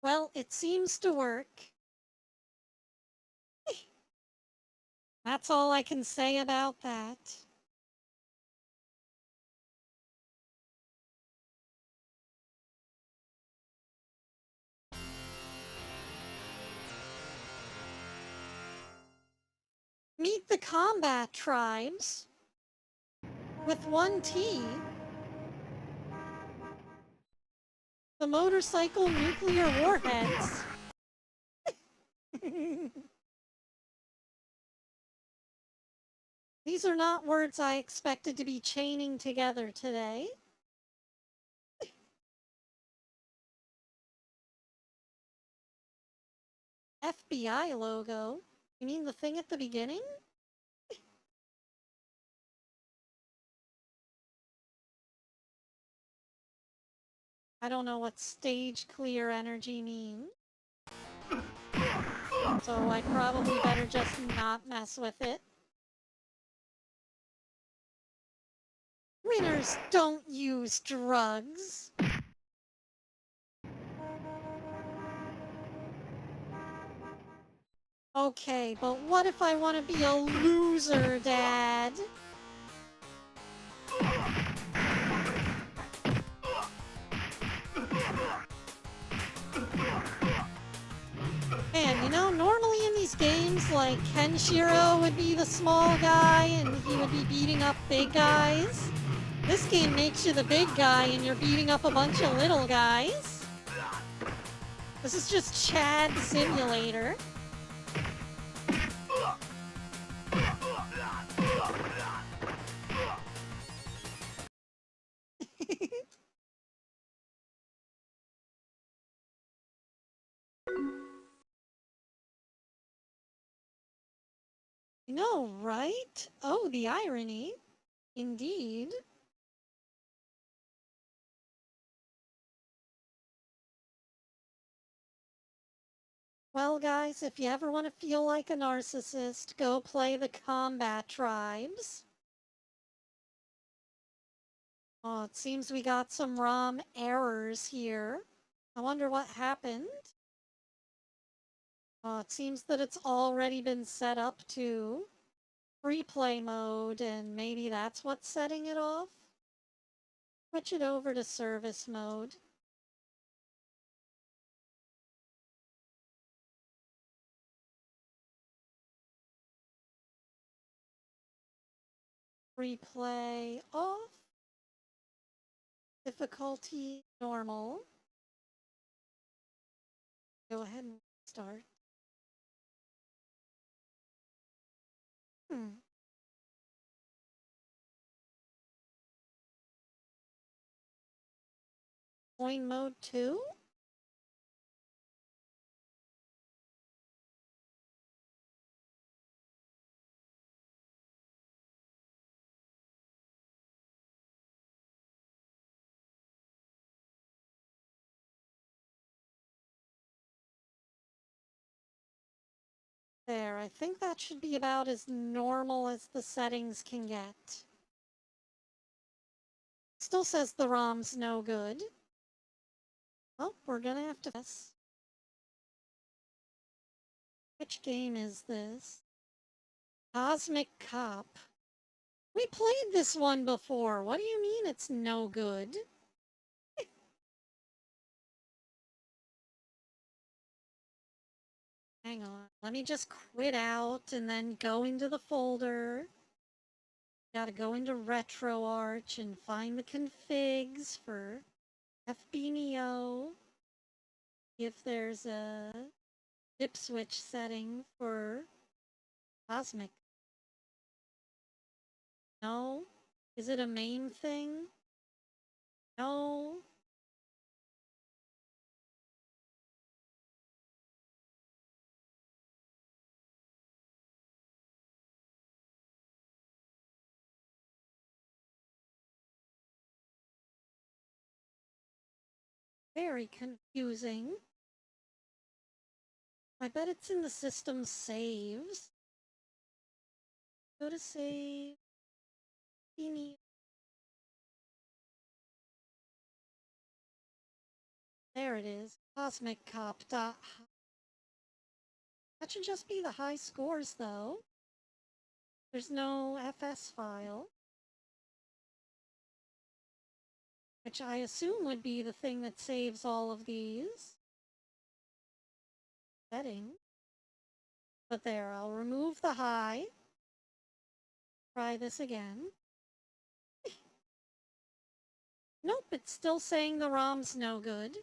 Well, it seems to work. That's all I can say about that. Meet the combat tribes with one T. The motorcycle nuclear warheads. These are not words I expected to be chaining together today. FBI logo? You mean the thing at the beginning? I don't know what stage clear energy means. So I probably better just not mess with it. Winners don't use drugs. Okay, but what if I want to be a loser, Dad? Man, you know, normally in these games, like, Kenshiro would be the small guy and he would be beating up big guys. This game makes you the big guy and you're beating up a bunch of little guys. This is just Chad Simulator. No, right? Oh, the irony. Indeed. Well, guys, if you ever want to feel like a narcissist, go play the combat tribes. Oh, it seems we got some ROM errors here. I wonder what happened. Oh, it seems that it's already been set up to free play mode, and maybe that's what's setting it off. Switch it over to service mode. Replay off. Difficulty normal. Go ahead and start. Coin mode 2? There, I think that should be about as normal as the settings can get. Still says the ROM's no good. Well, we're gonna have to guess. Which game is this? Cosmic Cop. We played this one before. What do you mean it's no good? Hang on. Let me just quit out and then go into the folder. Gotta go into RetroArch and find the configs for FBNeo. If there's a dip switch setting for Cosmic. No? Is it a main thing? No. Very confusing. I bet it's in the system saves. Go to save. There it is. Cosmic Cop. That should just be the high scores, though. There's no FS file. Which I assume would be the thing that saves all of these settings. But there, I'll remove the high. Try this again. Nope, it's still saying the ROM's no good.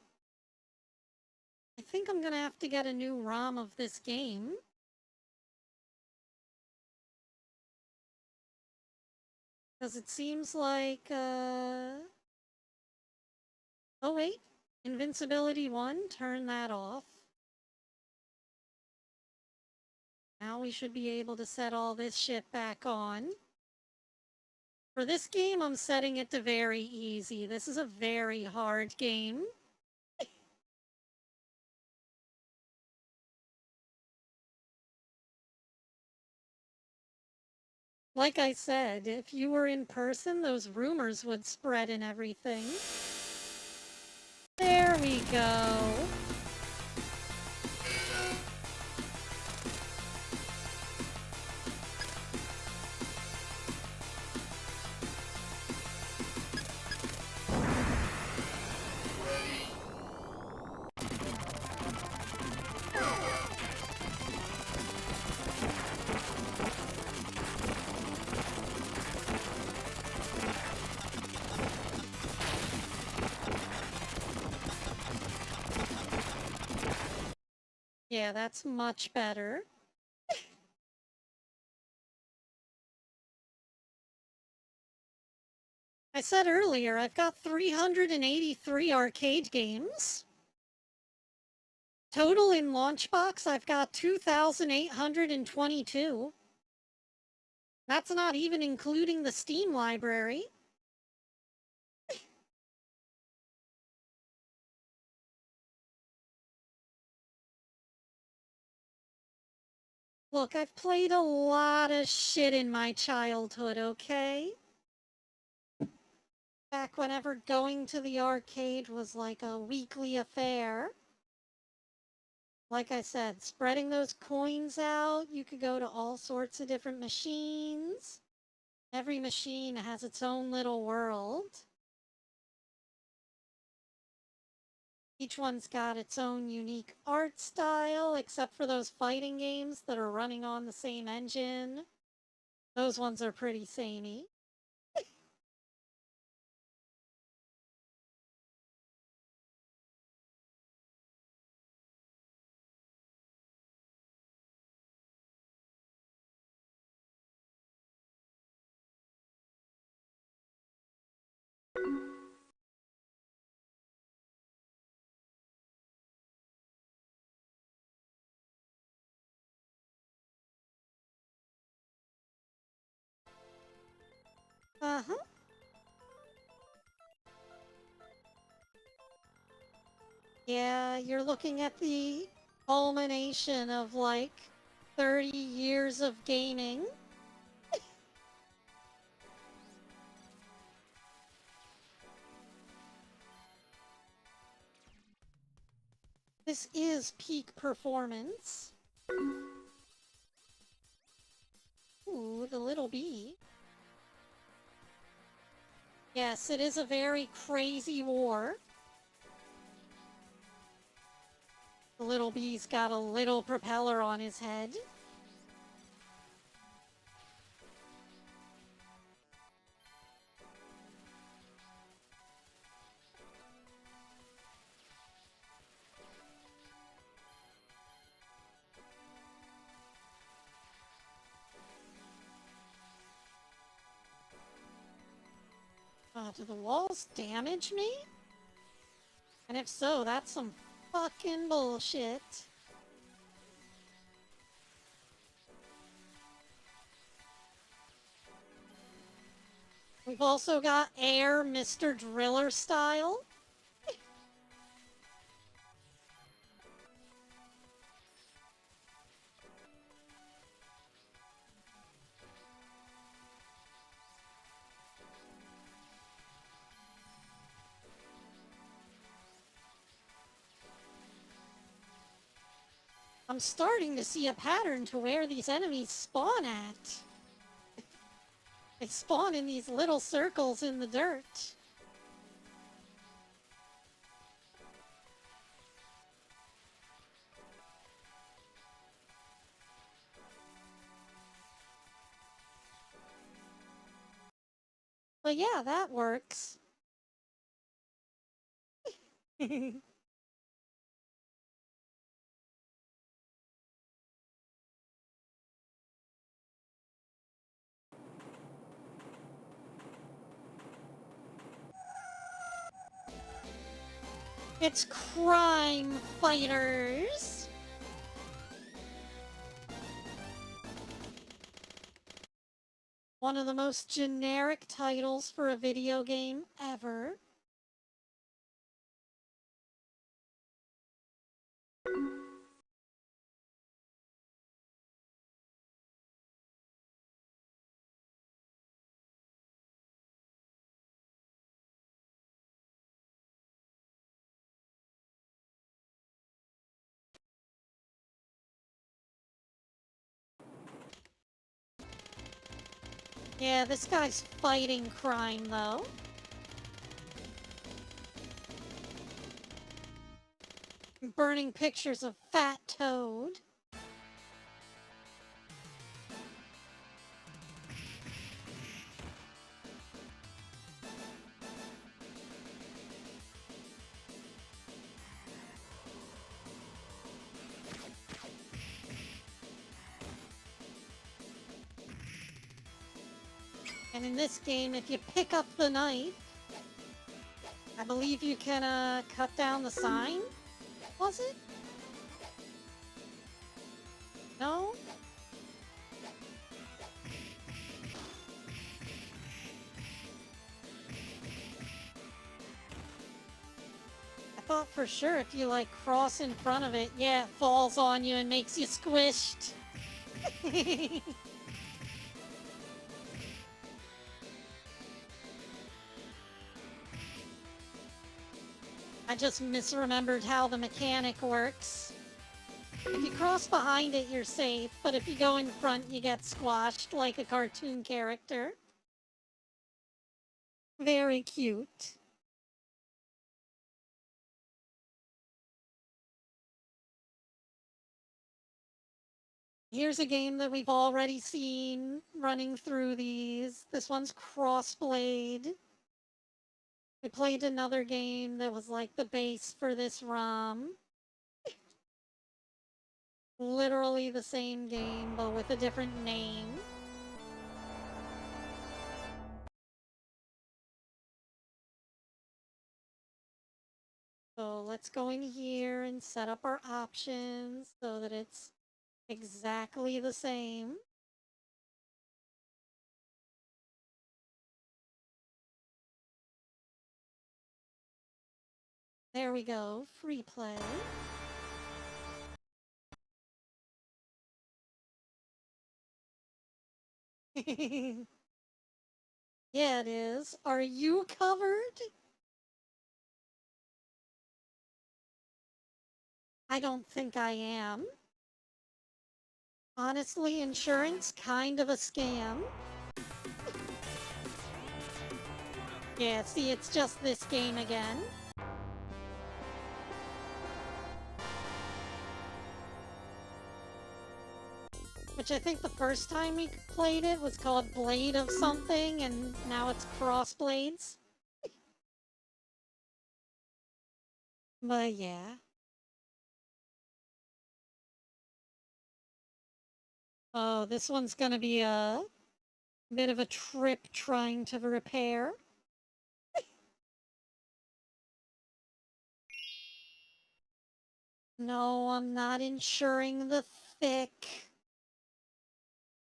I think I'm gonna have to get a new ROM of this game. Because it seems like, oh wait, Invincibility 1, turn that off. Now we should be able to set all this shit back on. For this game, I'm setting it to very easy. This is a very hard game. Like I said, if you were in person, those rumors would spread and everything. There we go. Yeah, that's much better. I said earlier, I've got 383 arcade games. Total in Launchbox, I've got 2,822. That's not even including the Steam library. Look, I've played a lot of shit in my childhood, okay? Back whenever going to the arcade was like a weekly affair. Like I said, spreading those coins out, you could go to all sorts of different machines. Every machine has its own little world. Each one's got its own unique art style, except for those fighting games that are running on the same engine. Those ones are pretty samey. Uh-huh. Yeah, you're looking at the culmination of like 30 years of gaming. This is peak performance. Ooh, the little bee. Yes, it is a very crazy war. The little bee's got a little propeller on his head. Do the walls damage me? And if so, that's some fucking bullshit. We've also got Air Mr. Driller style. I'm starting to see a pattern to where these enemies spawn at. They spawn in these little circles in the dirt. But yeah, that works. It's Crime Fighters. One of the most generic titles for a video game ever. Yeah, this guy's fighting crime, though. Burning pictures of Fat Toad. And in this game, if you pick up the knife, I believe you can, cut down the sign? Was it? No? Oh, for sure, if you, like, cross in front of it, yeah, it falls on you and makes you squished. I just misremembered how the mechanic works. If you cross behind it, you're safe, but if you go in front, you get squashed like a cartoon character. Very cute. Here's a game that we've already seen running through these. This one's Crossblade. We played another game that was like the base for this ROM. Literally the same game, but with a different name. So let's go in here and set up our options so that it's exactly the same. There we go, free play. Yeah, it is. Are you covered? I don't think I am. Honestly, insurance, kind of a scam. Yeah, see, it's just this game again. Which I think the first time we played it was called Blade of something, and now it's Crossblades. But yeah. Oh, this one's gonna be a bit of a trip trying to repair. No, I'm not insuring the thick.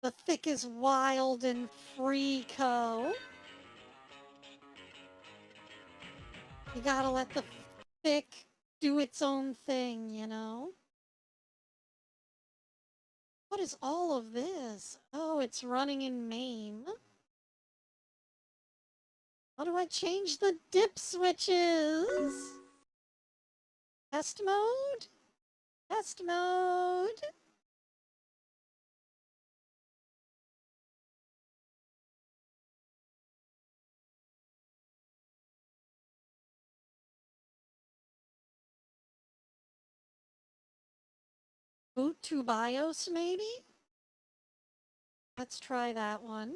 The thick is wild and free, Co. You gotta let the thick do its own thing, you know? What is all of this? Oh, it's running in MAME. How do I change the dip switches? Test mode? Test mode? Boot to BIOS, maybe? Let's try that one.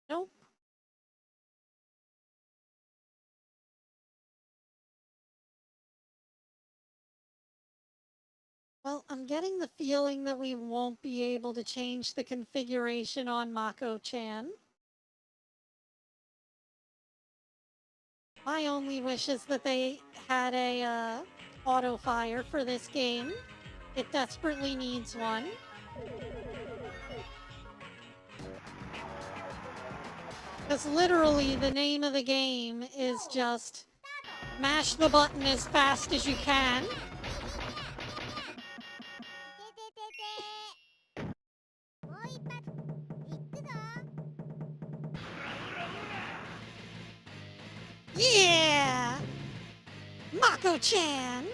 Nope. Well, I'm getting the feeling that we won't be able to change the configuration on Mako-chan. My only wish is that they had a auto fire for this game. It desperately needs one. Because literally the name of the game is just mash the button as fast as you can. Yeah! Mako-chan!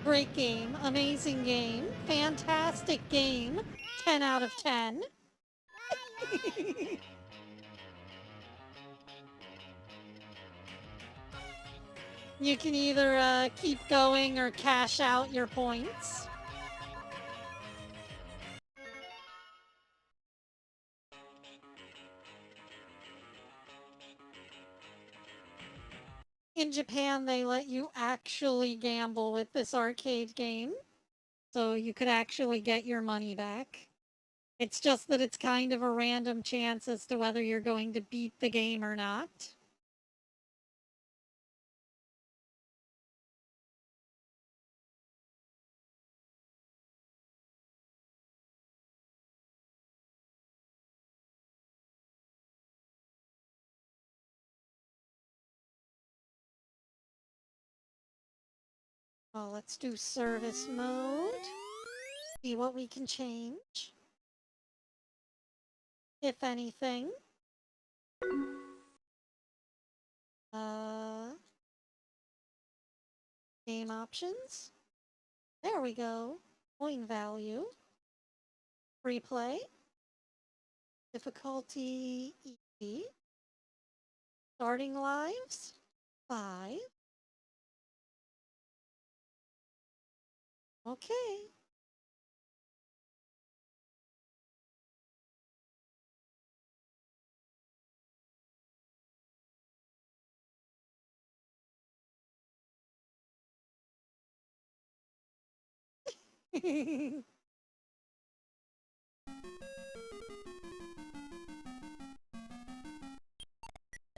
Great game, amazing game, fantastic game, 10 out of 10. You can either keep going or cash out your points. in Japan, they let you actually gamble with this arcade game. So you could actually get your money back. It's just that it's kind of a random chance as to whether you're going to beat the game or not. Well, let's do service mode. See what we can change. If anything. Game options. There we go. Coin value. Free play. Difficulty easy. Starting lives. 5. Okay.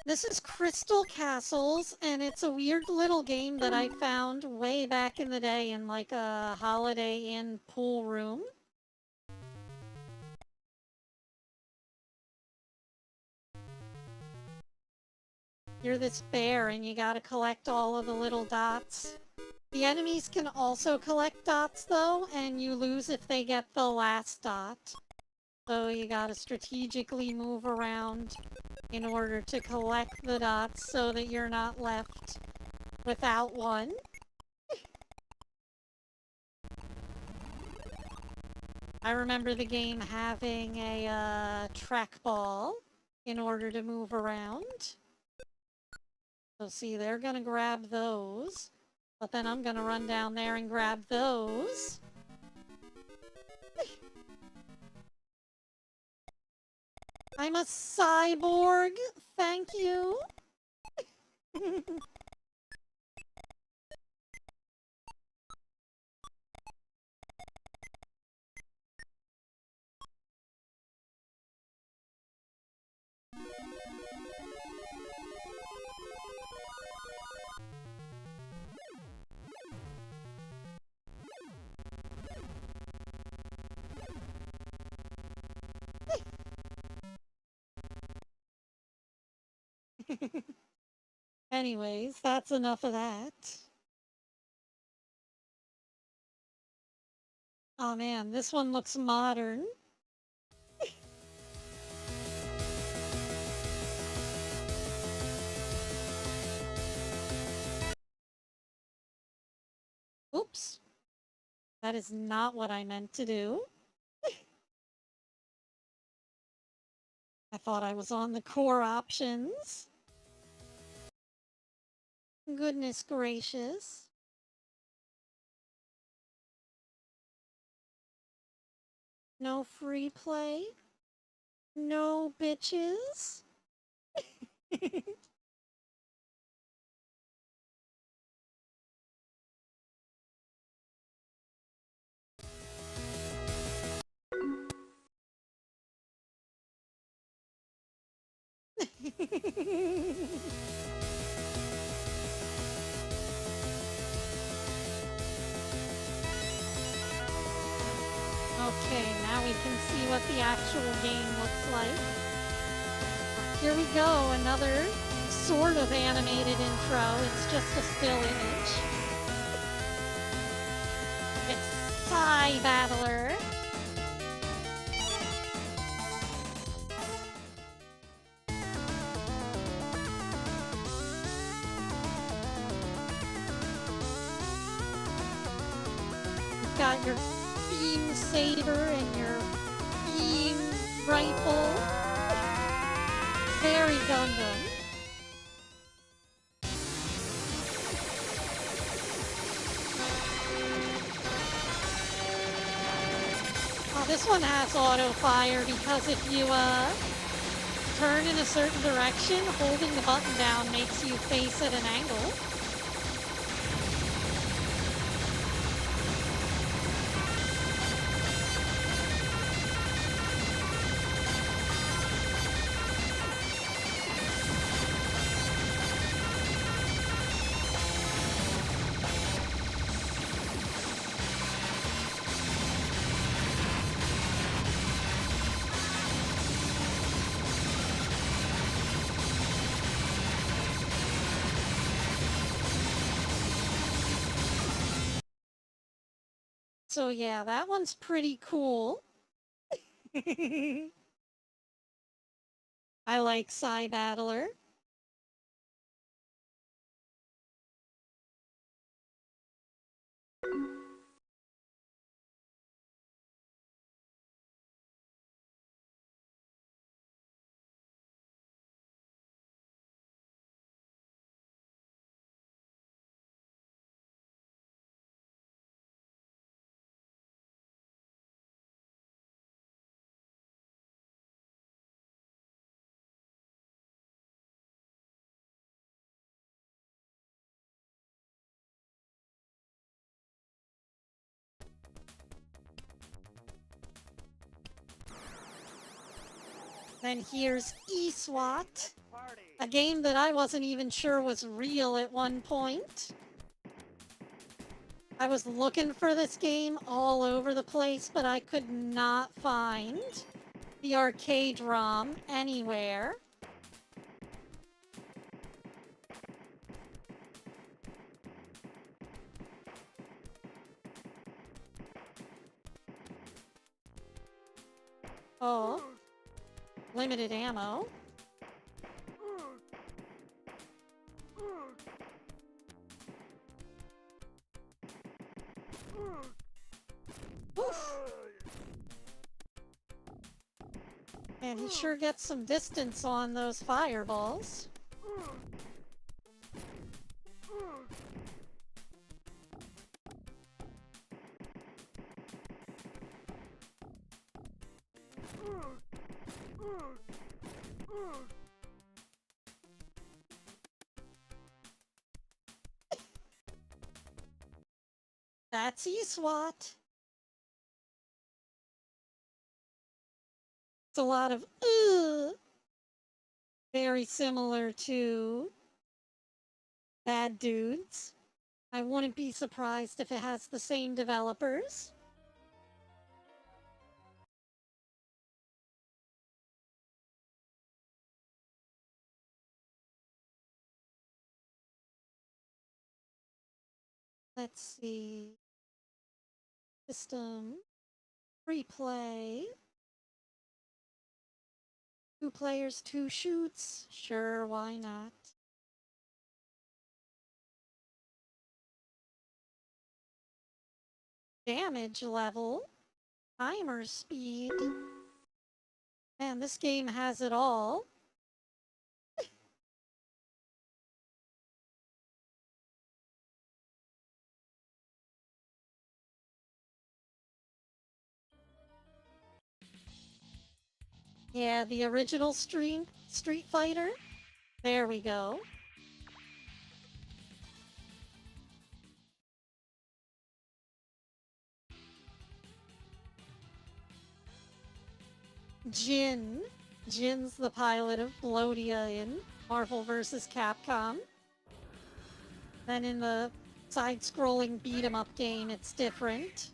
This is Crystal Castles, and it's a weird little game that I found way back in the day in like a Holiday Inn pool room. You're this bear and you gotta collect all of the little dots. The enemies can also collect dots though, and you lose if they get the last dot. So you gotta strategically move around in order to collect the dots so that you're not left without one. I remember the game having a trackball in order to move around. So see, they're gonna grab those, but then I'm gonna run down there and grab those. I'm a cyborg, thank you. Anyways, that's enough of that. Oh man, this one looks modern. Oops. That is not what I meant to do. I thought I was on the core options. Goodness gracious. No free play. No bitches. Okay, now we can see what the actual game looks like. Here we go, another sort of animated intro. It's just a still image. It's Psy Battler. You've got your beam saber and your beam rifle. Very Gundam. Oh, this one has auto fire because if you turn in a certain direction, holding the button down makes you face at an angle. So yeah, that one's pretty cool. I like Psy Battler. Then here's eSWAT, a game that I wasn't even sure was real at one point. I was looking for this game all over the place, but I could not find the arcade ROM anywhere. Oh. Limited ammo. Oof. And he sure gets some distance on those fireballs. That's eSWAT. It's a lot of very similar to Bad Dudes. I wouldn't be surprised if it has the same developers. Let's see. System. Free play. 2 players, 2 shoots. Sure, why not? Damage level. Timer speed. Man, this game has it all. Yeah, the original Street Fighter. There we go. Jin. Jin's the pilot of Blodia in Marvel vs. Capcom. Then in the side-scrolling beat-em-up game, it's different.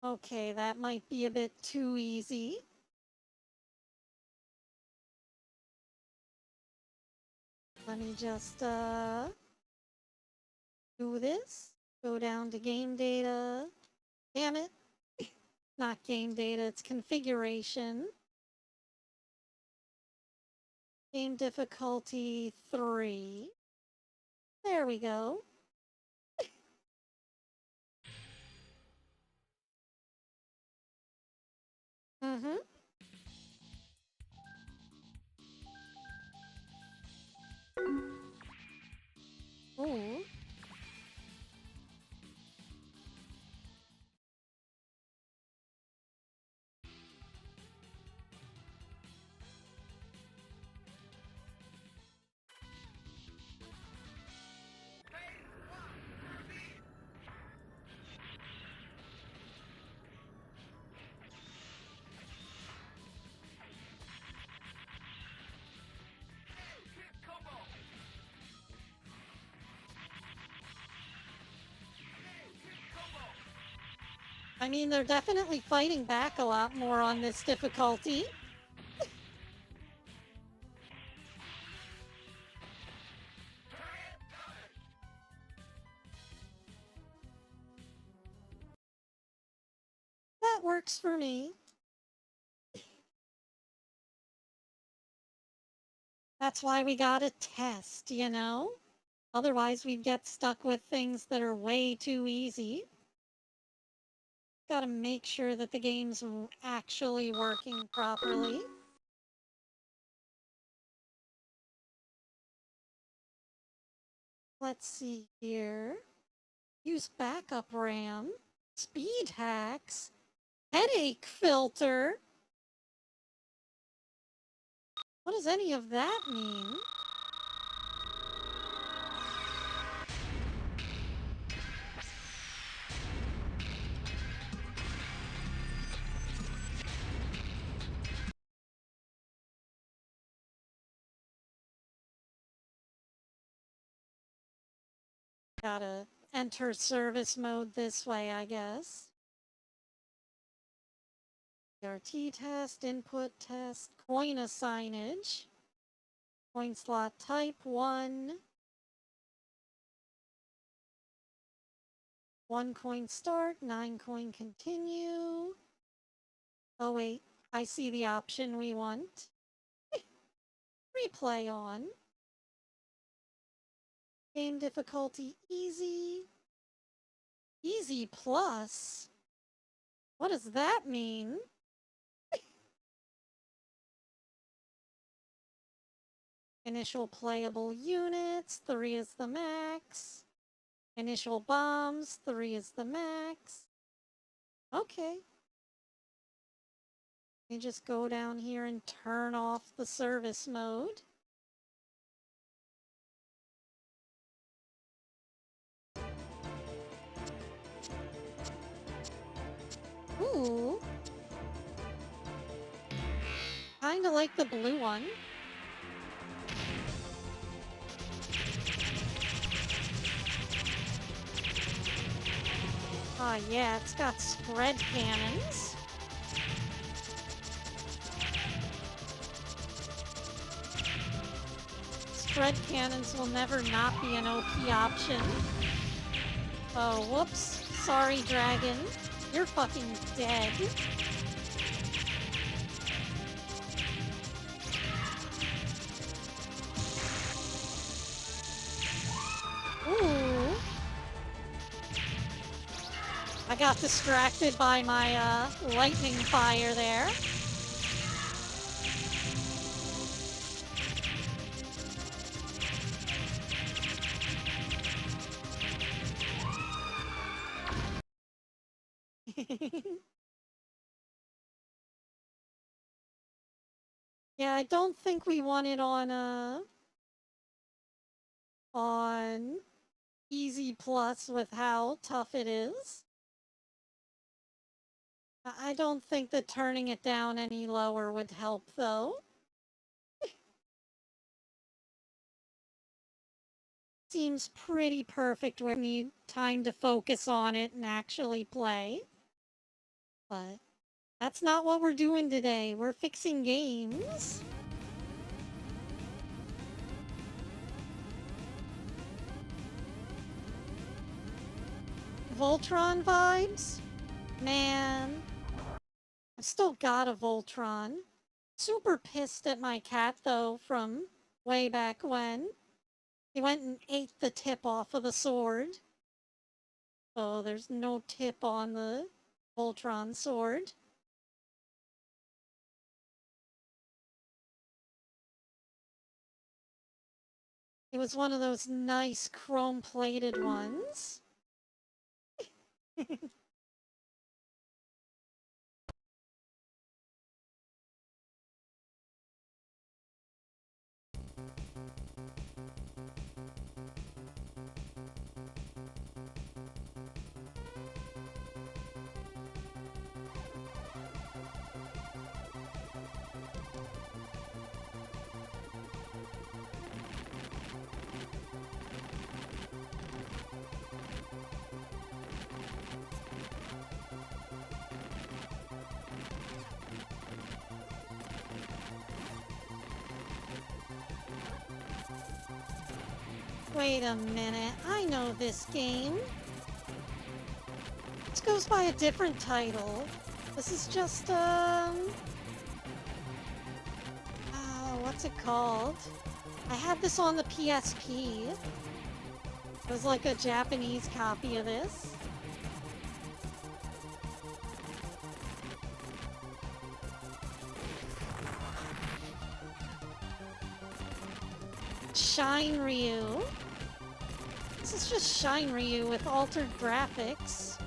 Okay, that might be a bit too easy. Let me just do this. Go down to game data. Damn it. Not game data, it's configuration. Game difficulty 3. There we go. Mm-hmm. Ooh. I mean, they're definitely fighting back a lot more on this difficulty. That works for me. That's why we gotta test, you know? Otherwise, we'd get stuck with things that are way too easy. Gotta make sure that the game's actually working properly. Let's see here. Use backup RAM. Speed hacks. Headache filter. What does any of that mean? Gotta enter service mode this way, I guess. RT test, input test, coin assignage. Coin slot type 1. 1 coin start, 9 coin continue. Oh wait, I see the option we want. Replay on. Game difficulty easy. Easy plus? What does that mean? Initial playable units, 3 is the max. Initial bombs, 3 is the max. Okay. You just go down here and turn off the service mode. Ooh. Kinda like the blue one. Ah, yeah, it's got spread cannons. Spread cannons will never not be an OP option. Oh, whoops. Sorry, dragon. You're fucking dead. Ooh. I got distracted by my lightning fire there. Yeah, I don't think we want it on easy plus with how tough it is. I don't think that turning it down any lower would help, though. Seems pretty perfect where we need time to focus on it and actually play. But that's not what we're doing today. We're fixing games. Voltron vibes? Man. I've still got a Voltron. Super pissed at my cat, though, from way back when. He went and ate the tip off of the sword. So there's no tip on the Voltron sword. It was one of those nice chrome-plated ones. Wait a minute, I know this game. This goes by a different title. This is just, what's it called? I had this on the PSP. It was like a Japanese copy of this. Shine Ryu. This is just Shine Ryu with altered graphics.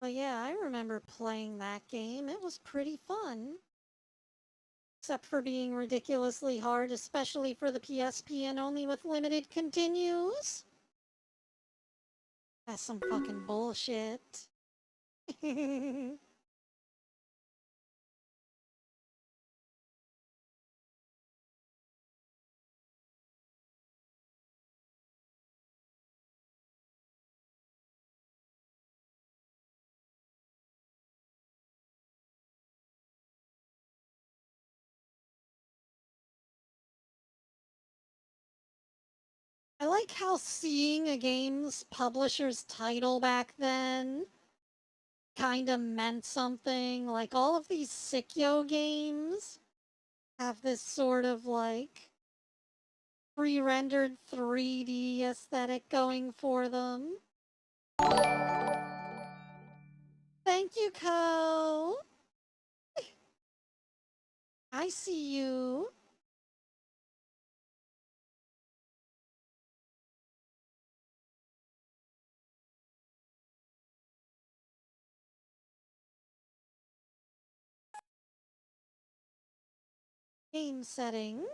But yeah, I remember playing that game. It was pretty fun. Except for being ridiculously hard, especially for the PSP and only with limited continues. That's some fucking bullshit. I like how seeing a game's publisher's title back then kind of meant something. Like all of these Sikyo games have this sort of like pre-rendered 3D aesthetic going for them. Thank you, Ko. I see you. Game settings.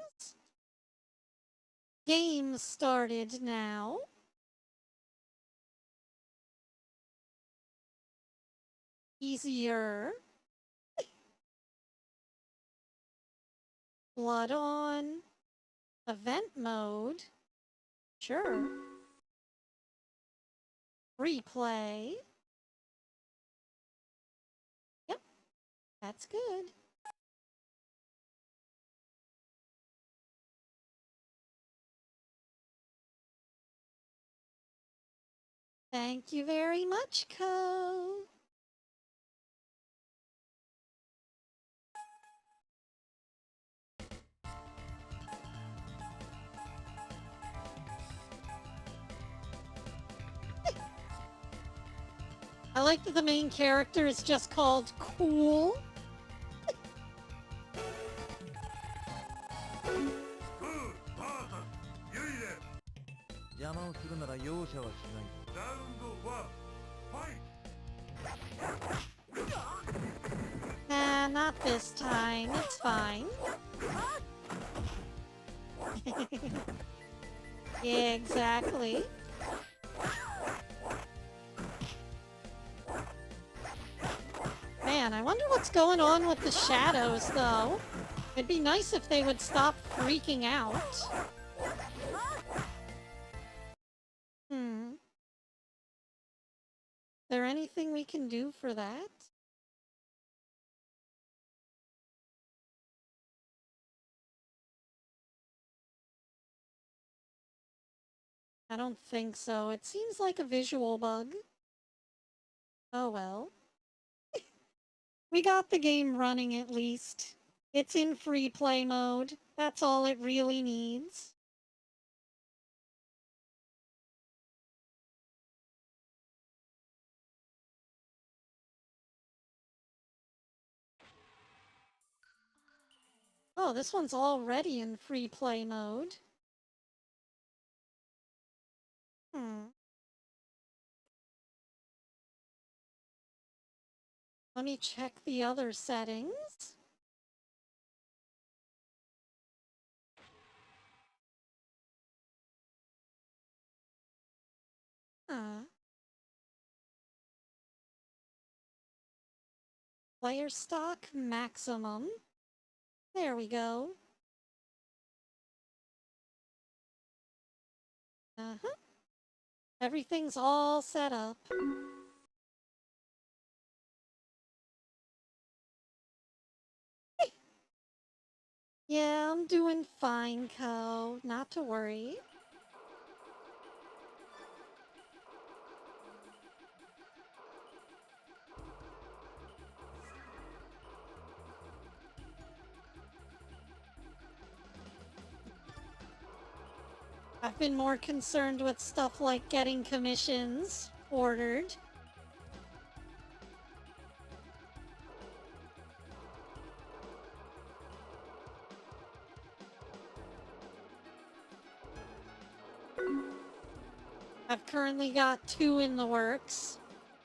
Game started now. Easier. Blood on. Event mode. Sure. Replay. Yep, that's good. Thank you very much, Ko. I like that the main character is just called Cool. Good father. Yuri. 邪魔をするなら容赦はしないぞ。 Round one. Fight. Nah, not this time. It's fine. Yeah, exactly. Man, I wonder what's going on with the shadows, though. It'd be nice if they would stop freaking out. Is there anything we can do for that? I don't think so. It seems like a visual bug. Oh well. We got the game running at least. It's in free play mode. That's all it really needs. Oh, this one's already in free play mode. Hmm. Let me check the other settings. Player stock maximum. There we go. Uh-huh. Everything's all set up. Yeah, I'm doing fine, Co. Not to worry. I've been more concerned with stuff like getting commissions ordered. I've currently got 2 in the works,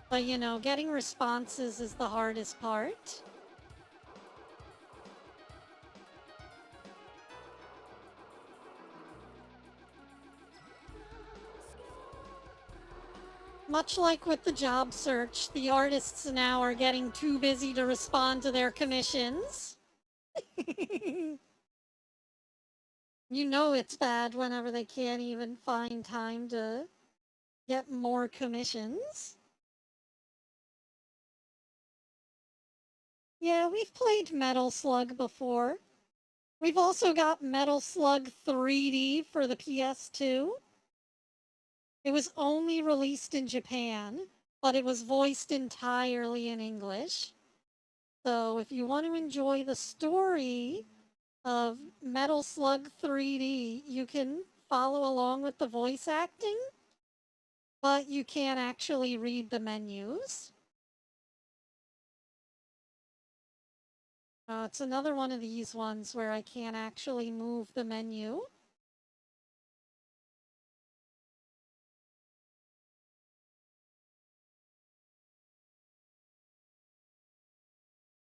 but you know, getting responses is the hardest part. Much like with the job search, the artists now are getting too busy to respond to their commissions. You know it's bad whenever they can't even find time to get more commissions. Yeah, we've played Metal Slug before. We've also got Metal Slug 3D for the PS2. It was only released in Japan, but it was voiced entirely in English. So if you want to enjoy the story of Metal Slug 3D, you can follow along with the voice acting, but you can't actually read the menus. It's another one of these ones where I can't actually move the menu.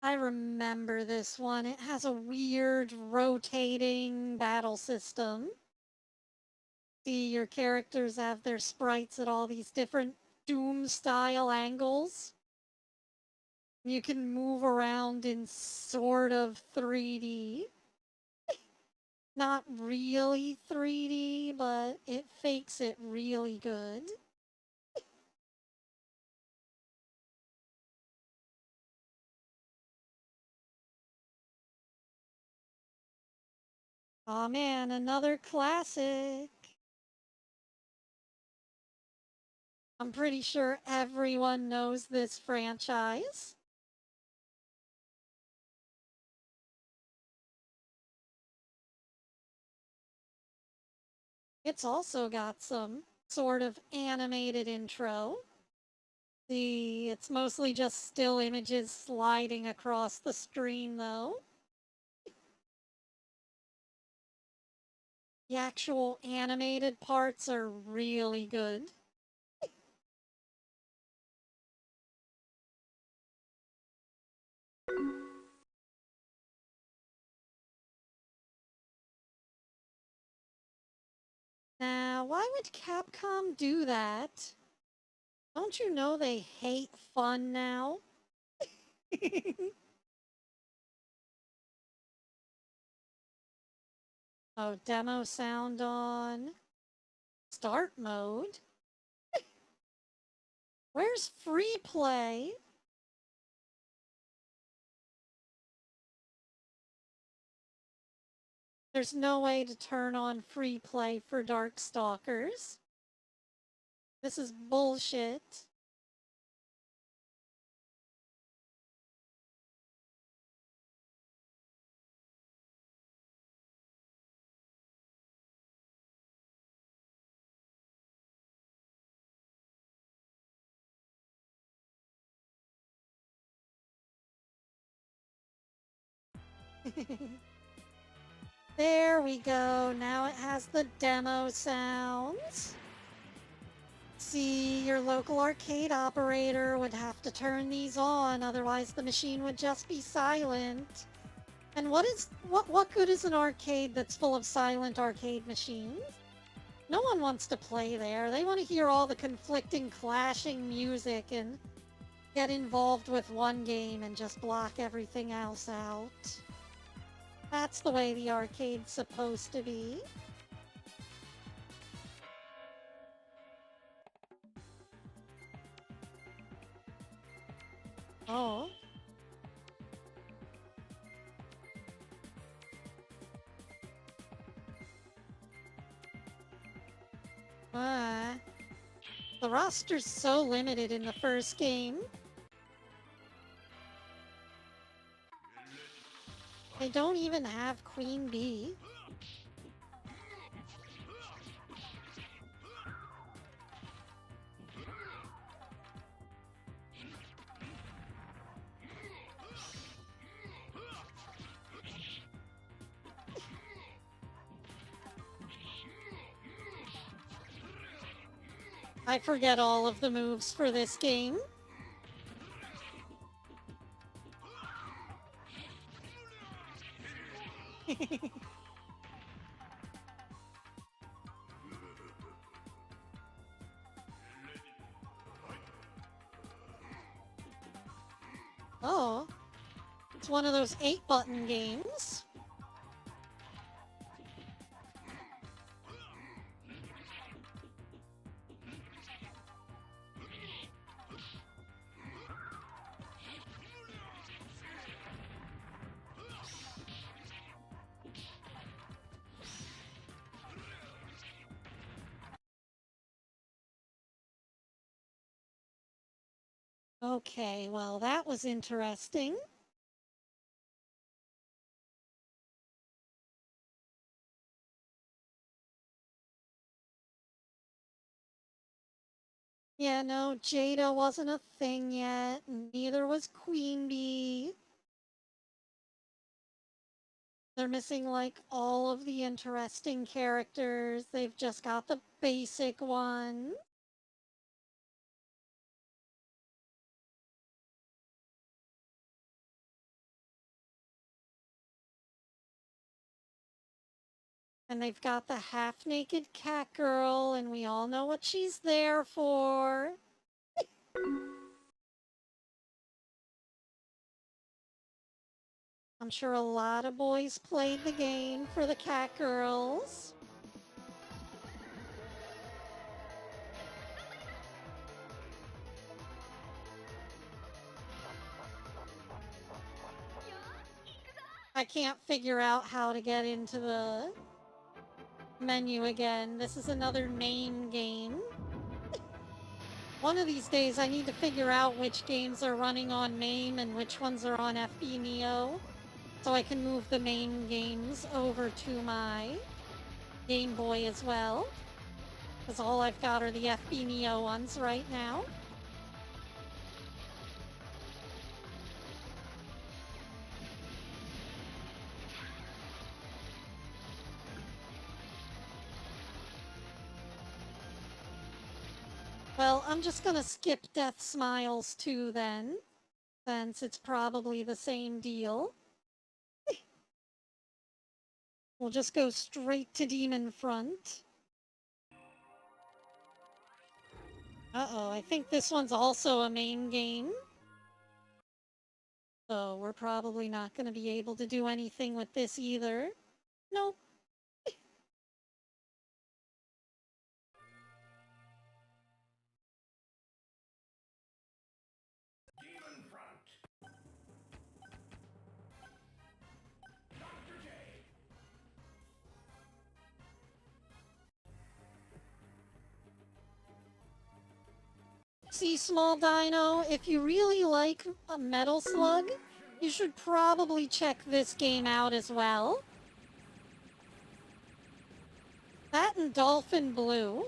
I remember this one. It has a weird rotating battle system. See, your characters have their sprites at all these different Doom-style angles. You can move around in sort of 3D. Not really 3D, but it fakes it really good. Aw man, another classic. I'm pretty sure everyone knows this franchise. It's also got some sort of animated intro. It's mostly just still images sliding across the screen though. The actual animated parts are really good. Now, why would Capcom do that? Don't you know they hate fun now? Oh, demo sound on. Start mode? Where's free play? There's no way to turn on free play for Darkstalkers. This is bullshit. There we go. Now it has the demo sounds. See, your local arcade operator would have to turn these on, otherwise the machine would just be silent. And what good is an arcade that's full of silent arcade machines? No one wants to play there. They want to hear all the conflicting, clashing music and get involved with one game and just block everything else out. That's the way the arcade's supposed to be. Oh. The roster's so limited in the first game. They don't even have Queen Bee. I forget all of the moves for this game. Oh, it's one of those 8-button games. Okay, well, that was interesting. Yeah, no, Jada wasn't a thing yet, neither was Queen Bee. They're missing, like, all of the interesting characters. They've just got the basic one. And they've got the half-naked cat girl, and we all know what she's there for. I'm sure a lot of boys played the game for the cat girls. I can't figure out how to get into the menu again. This is another main game. One of these days I need to figure out which games are running on MAME and which ones are on FB Neo, so I can move the main games over to my Game Boy as well, because all I've got are the FB Neo ones right now. Well, I'm just gonna skip Death Smiles 2 then, since it's probably the same deal. We'll just go straight to Demon Front. Uh-oh, I think this one's also a main game. So we're probably not going to be able to do anything with this either. Nope. Hexi Small Dino, if you really like a Metal Slug, you should probably check this game out as well. That and Dolphin Blue.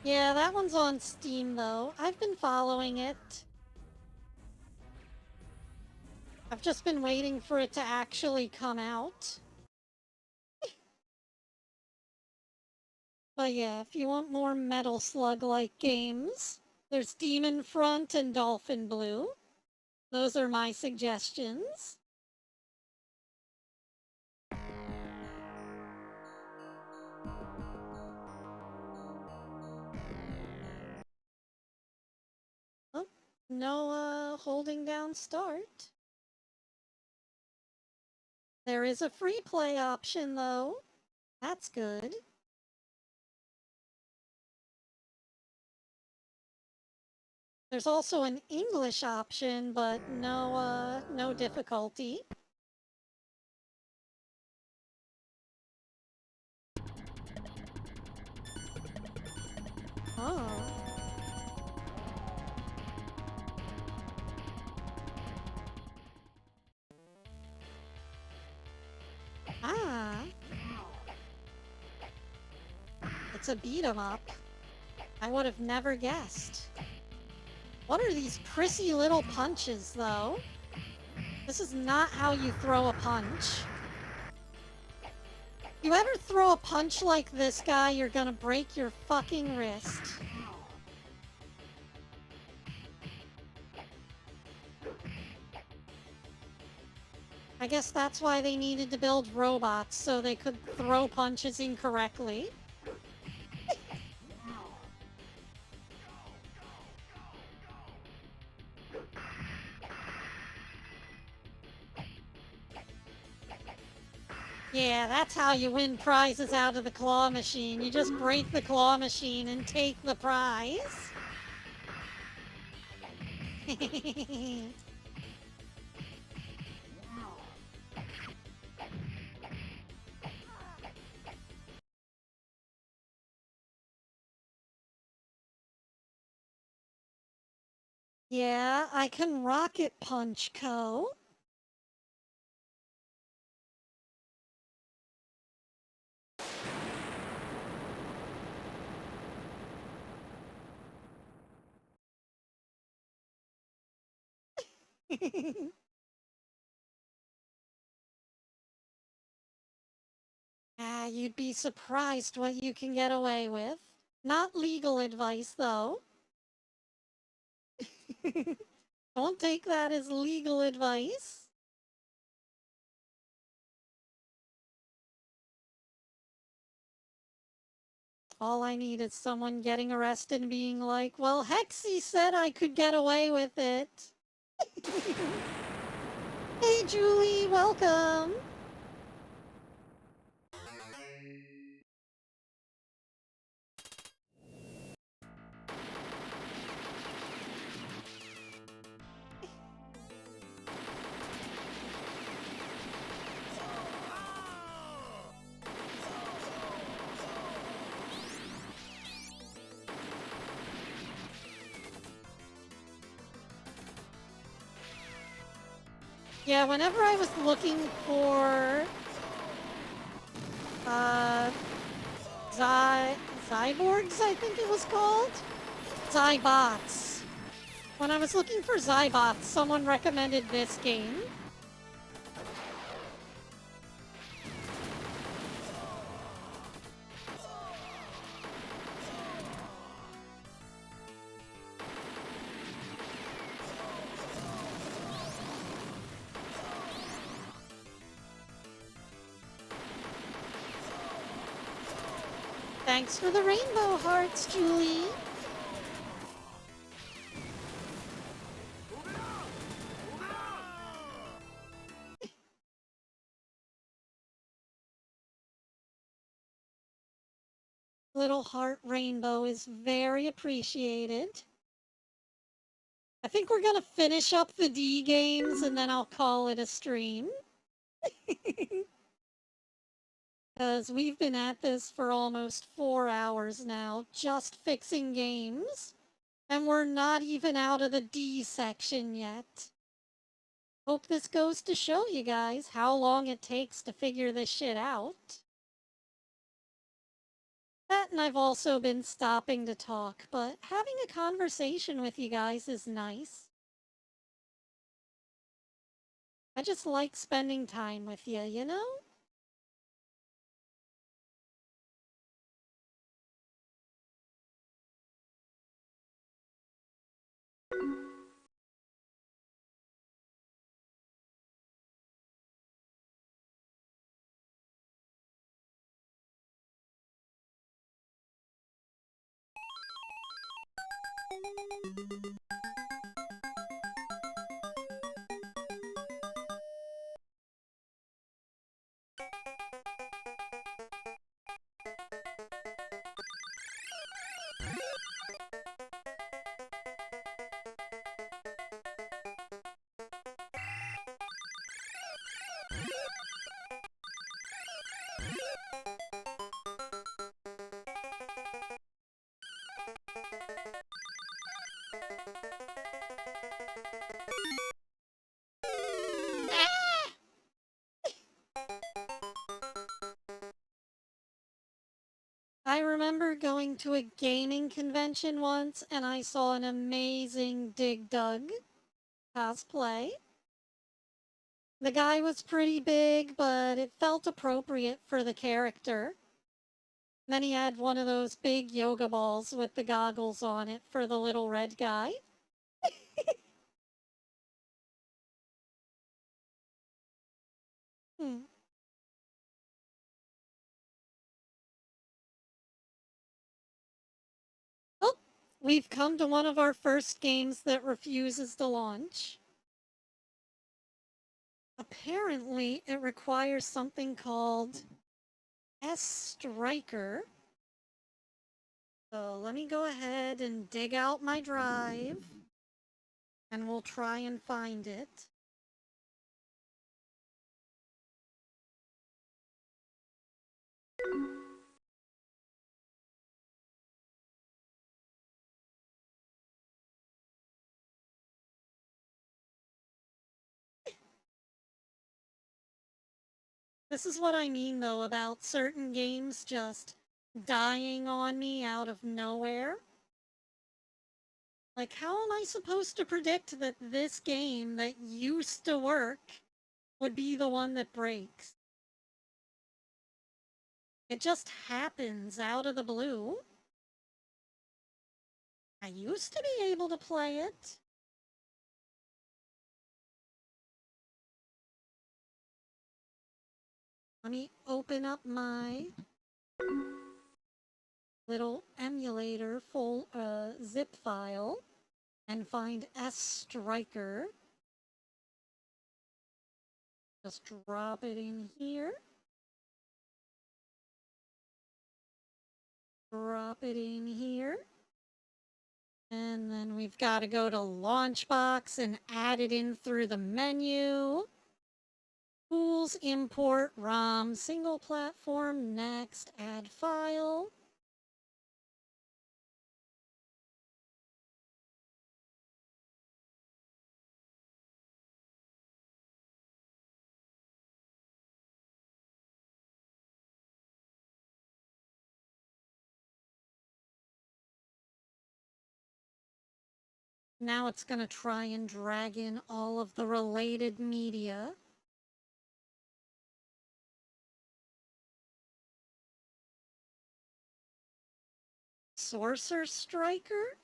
Yeah, that one's on Steam, though. I've been following it. I've just been waiting for it to actually come out. But yeah, if you want more Metal Slug-like games, there's Demon Front and Dolphin Blue. Those are my suggestions. Oh, no, holding down start. There is a free play option, though. That's good. There's also an English option, but no difficulty. Oh. Ah. It's a beat 'em up. I would have never guessed. What are these prissy little punches, though? This is not how you throw a punch. You ever throw a punch like this guy, you're gonna break your fucking wrist. I guess that's why they needed to build robots, so they could throw punches incorrectly. Yeah, that's how you win prizes out of the claw machine. You just break the claw machine and take the prize. Yeah, I can rocket punch, Co. Ah, you'd be surprised what you can get away with. Not legal advice, though. Don't take that as legal advice. All I need is someone getting arrested and being like, well, Hexi said I could get away with it. Hey, Julie, welcome. Yeah, whenever I was looking for uh Zyborgs, I think it was called? Zybots. When I was looking for Zybots, someone recommended this game. Thanks for the rainbow hearts, Julie. Little heart rainbow is very appreciated. I think we're gonna finish up the D games and then I'll call it a stream. Because we've been at this for almost 4 hours now, just fixing games. And we're not even out of the D section yet. Hope this goes to show you guys how long it takes to figure this shit out. That and I've also been stopping to talk, but having a conversation with you guys is nice. I just like spending time with you, you know? I remember going to a gaming convention once and I saw an amazing Dig Dug cosplay. The guy was pretty big, but it felt appropriate for the character. Then he had one of those big yoga balls with the goggles on it for the little red guy. Hmm. Oh, we've come to one of our first games that refuses to launch. Apparently, it requires something called S-Striker. So let me go ahead and dig out my drive, and we'll try and find it. This is what I mean, though, about certain games just dying on me out of nowhere. Like, how am I supposed to predict that this game that used to work would be the one that breaks? It just happens out of the blue. I used to be able to play it. Let me open up my little emulator full zip file and find S-Striker. Just drop it in here. Drop it in here. And then we've got to go to Launchbox and add it in through the menu. Tools, import, ROM, single platform, next, add file. Now it's gonna try and drag in all of the related media. Sorcerer Striker?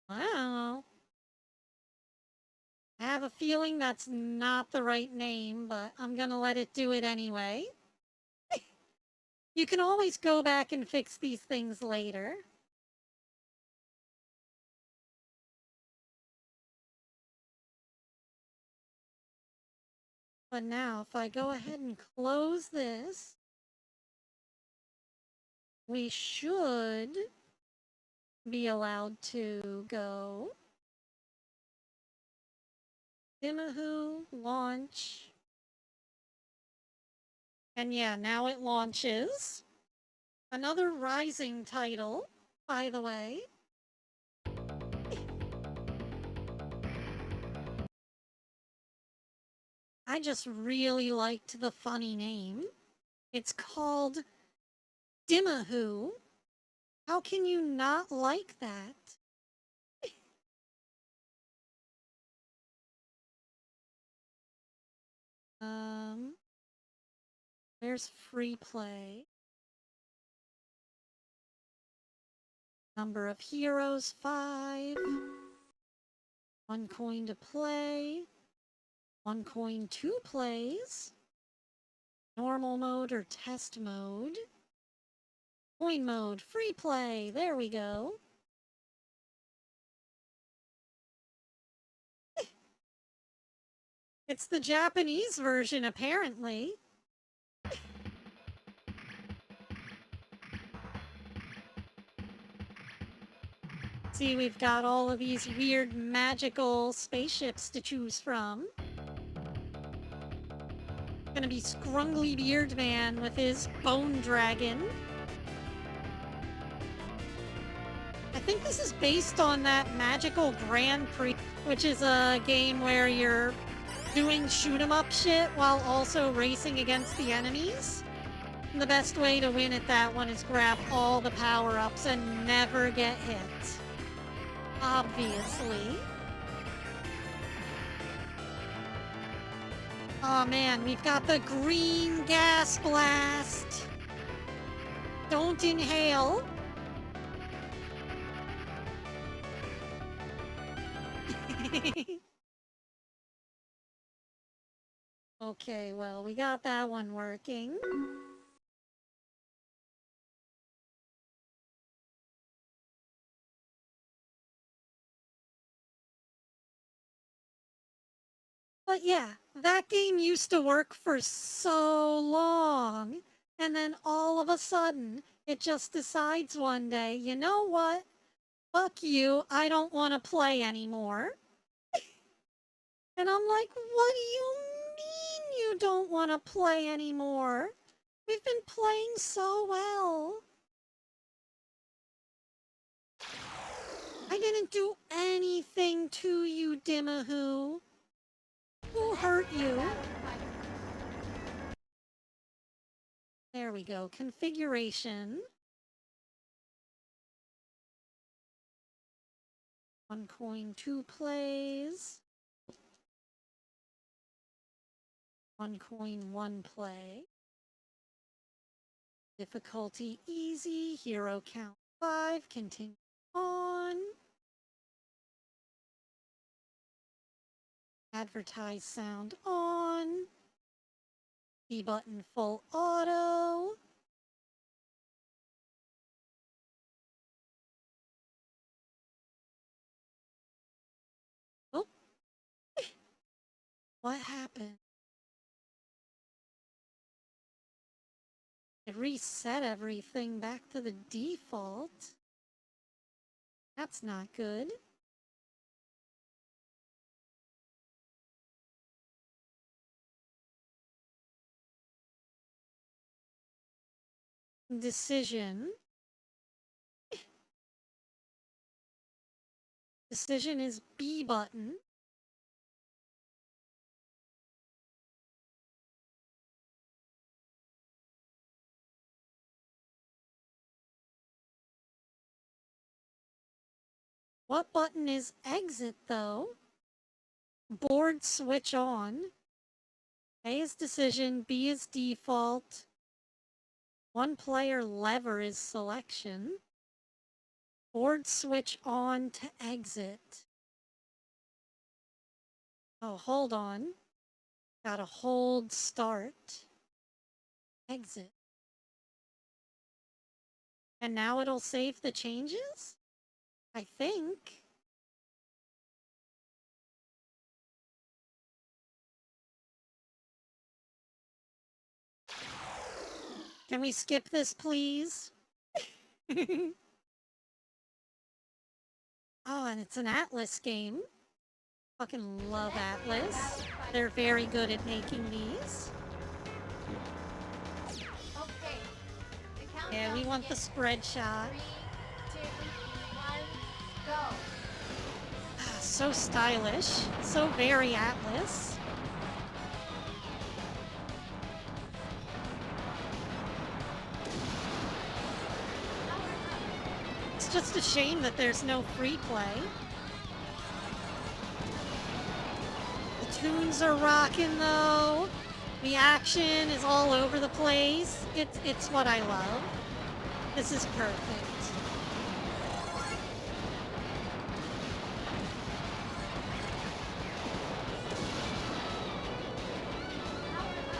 Wow. I have a feeling that's not the right name, but I'm gonna let it do it anyway. You can always go back and fix these things later. But now, if I go ahead and close this, we should be allowed to go. Dimahoo, launch. And yeah, now it launches. Another Rising title, by the way. I just really liked the funny name. It's called Dimahoo. How can you not like that? There's free play. Number of heroes, 5. 1 coin to play. 1 coin, 2 plays. Normal mode or test mode. Coin mode, free play. There we go. It's the Japanese version, apparently. See, we've got all of these weird magical spaceships to choose from. Gonna be Scrungly Beard Man with his Bone Dragon. I think this is based on that Magical Grand Prix, which is a game where you're doing shoot-'em-up shit while also racing against the enemies. And the best way to win at that one is grab all the power-ups and never get hit. Obviously. Oh man, we've got the green gas blast. Don't inhale. Okay, well, we got that one working. But yeah, that game used to work for so long, and then all of a sudden, it just decides one day, you know what? Fuck you, I don't want to play anymore. And I'm like, what do you mean you don't want to play anymore? We've been playing so well. I didn't do anything to you, Dimahoo. Who hurt you? There we go. Configuration. 1 coin, 2 plays. 1 coin, 1 play. Difficulty easy. Hero count 5. Continue on. Advertise sound on. B button full auto. Oh. What happened? It reset everything back to the default. That's not good. Decision. Decision is B button. What button is exit, though? Board switch on. A is decision, B is default. One player lever is selection. Board switch on to exit. Oh, hold on. Gotta hold start. Exit. And now it'll save the changes? I think. Can we skip this, please? Oh, and it's an Atlas game. Fucking love Atlas. They're very good at making these. Okay. The Yeah, we countdown want the begins. spread shot. 3, 2, 1, go. Ah, so stylish. So very Atlas. It's just a shame that there's no free play. The tunes are rocking though. The action is all over the place. It's what I love. This is perfect.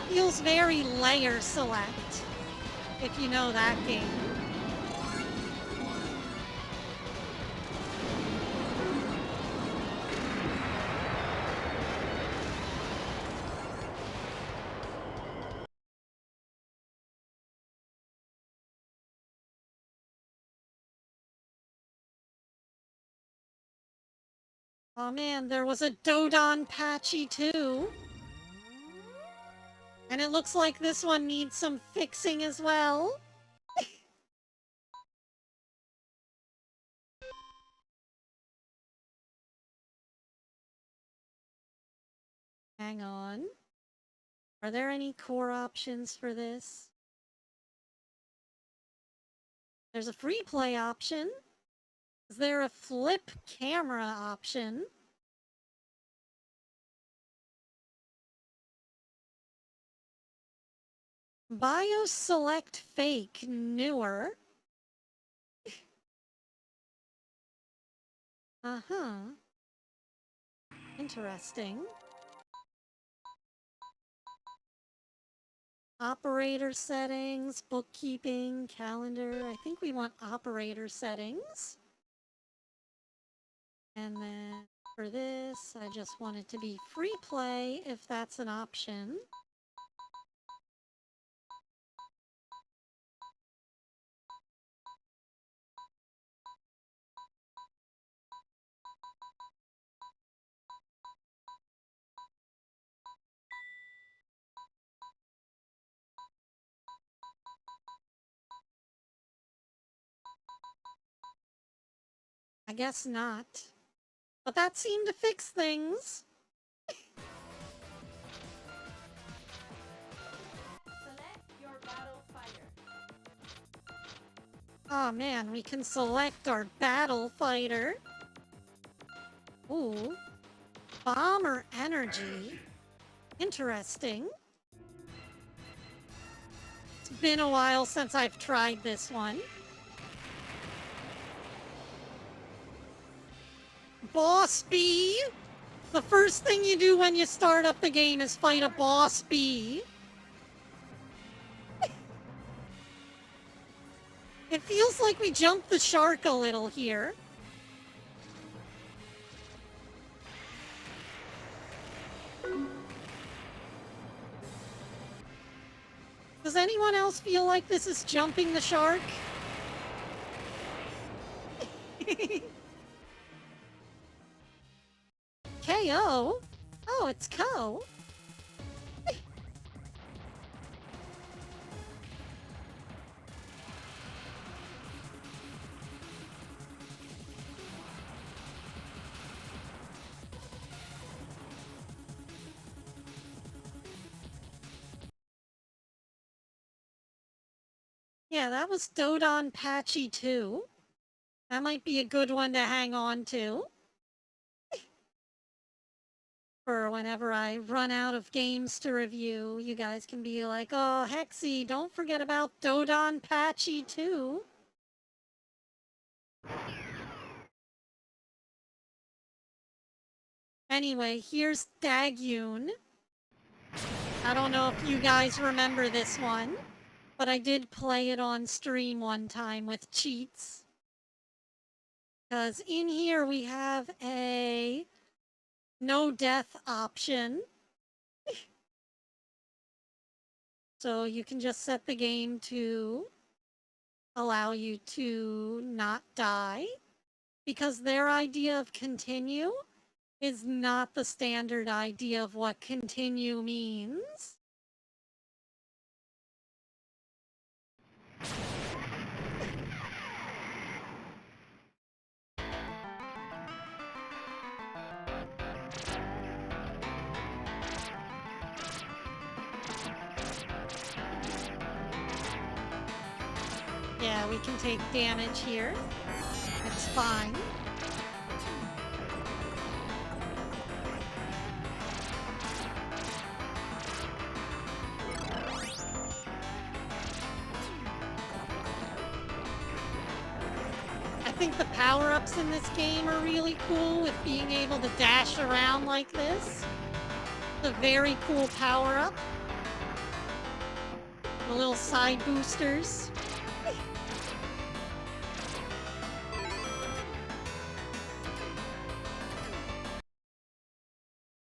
Feels very layer select, if you know that game. Oh man, there was a Dodon patchy too. And it looks like this one needs some fixing as well. Hang on. Are there any core options for this? There's a free play option. Is there a flip camera option? BIOS select fake newer. Uh-huh. Interesting. Operator settings, bookkeeping, calendar. I think we want operator settings. And then for this, I just want it to be free play if that's an option. I guess not. But that seemed to fix things. Select your battle fighter. Oh man, we can select our battle fighter. Ooh. Bomber energy. Interesting. It's been a while since I've tried this one. Boss bee! The first thing you do when you start up the game is fight a boss bee. It feels like we jumped the shark a little here. Does anyone else feel like this is jumping the shark? KO? Oh, it's Ko. Yeah, that was Dodon Patchy too. That might be a good one to hang on to. For whenever I run out of games to review, you guys can be like, oh, Hexi, don't forget about Dodon Patchy too. Anyway, here's Dagyun. I don't know if you guys remember this one, but I did play it on stream one time with cheats. Because in here we have a no death option. So you can just set the game to allow you to not die. Because their idea of continue is not the standard idea of what continue means. Yeah, we can take damage here. It's fine. I think the power-ups in this game are really cool with being able to dash around like this. It's a very cool power-up. The little side boosters.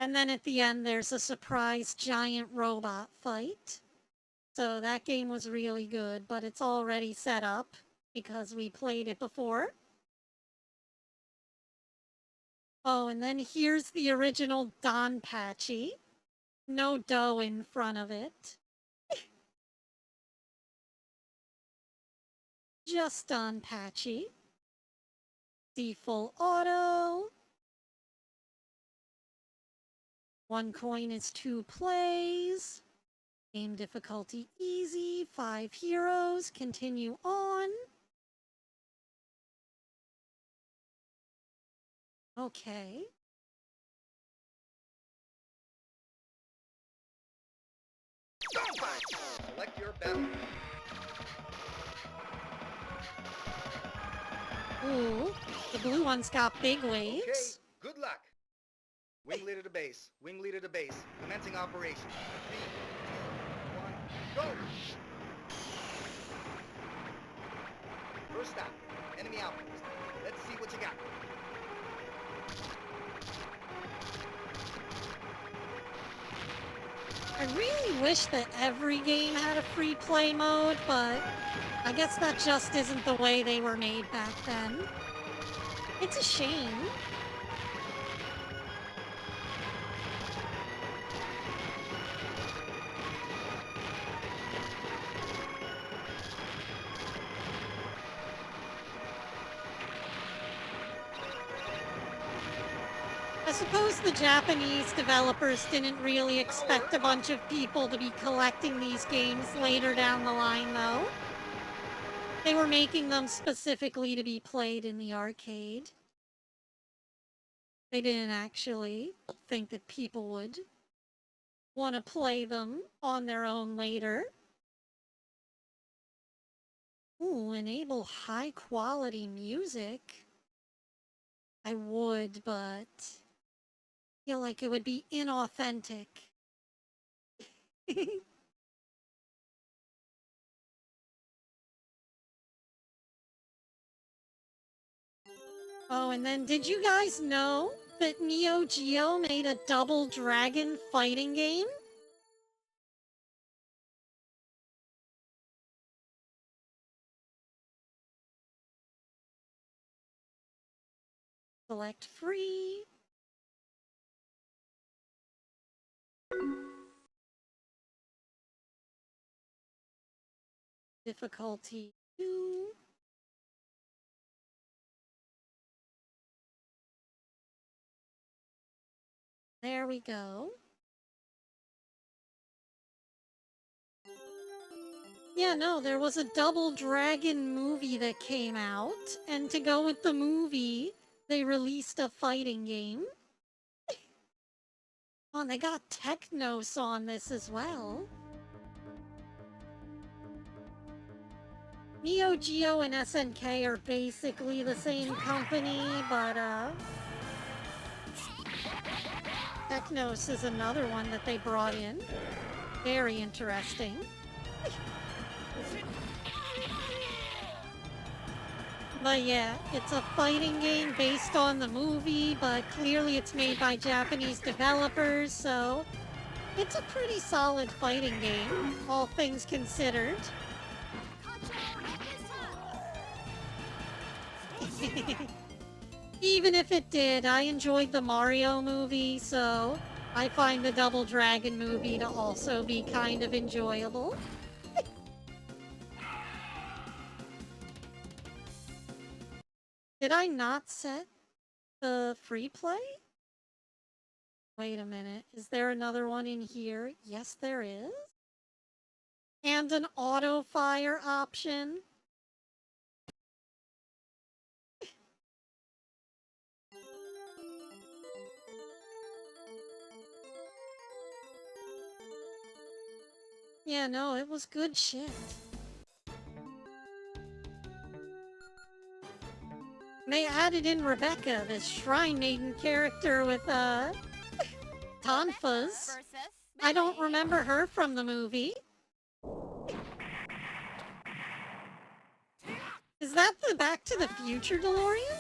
And then at the end, there's a surprise giant robot fight. So that game was really good, but it's already set up because we played it before. Oh, and then here's the original Don Patchy. No dough in front of it. Just Don Patchy. Default auto. 1 coin is 2 plays. Game difficulty easy. 5 heroes. Continue on. Okay. Select your battle. Ooh, the blue one's got big waves. Okay, good luck. Wing leader to base. Wing leader to base. Commencing operation. 3, 2, 1, go! First stop. Enemy outpost. Let's see what you got. I really wish that every game had a free play mode, but I guess that just isn't the way they were made back then. It's a shame. I suppose the Japanese developers didn't really expect a bunch of people to be collecting these games later down the line, though. They were making them specifically to be played in the arcade. They didn't actually think that people would want to play them on their own later. Ooh, enable high quality music. I would, but I feel like it would be inauthentic. Oh, and then did you guys know that Neo Geo made a Double Dragon fighting game? Select free. Difficulty 2. There we go. Yeah, no, there was a Double Dragon movie that came out, and to go with the movie, they released a fighting game. Oh, and they got Technos on this as well. Neo Geo and SNK are basically the same company, but Technos is another one that they brought in. Very interesting. But yeah, it's a fighting game based on the movie, but clearly it's made by Japanese developers, so it's a pretty solid fighting game, all things considered. Even if it did, I enjoyed the Mario movie, so I find the Double Dragon movie to also be kind of enjoyable. Did I not set the free play? Wait a minute, is there another one in here? Yes, there is. And an auto fire option. Yeah, no, it was good shit. They added in Rebecca, this Shrine Maiden character with, Tonfas. I don't remember her from the movie. Is that the Back to the Future DeLorean?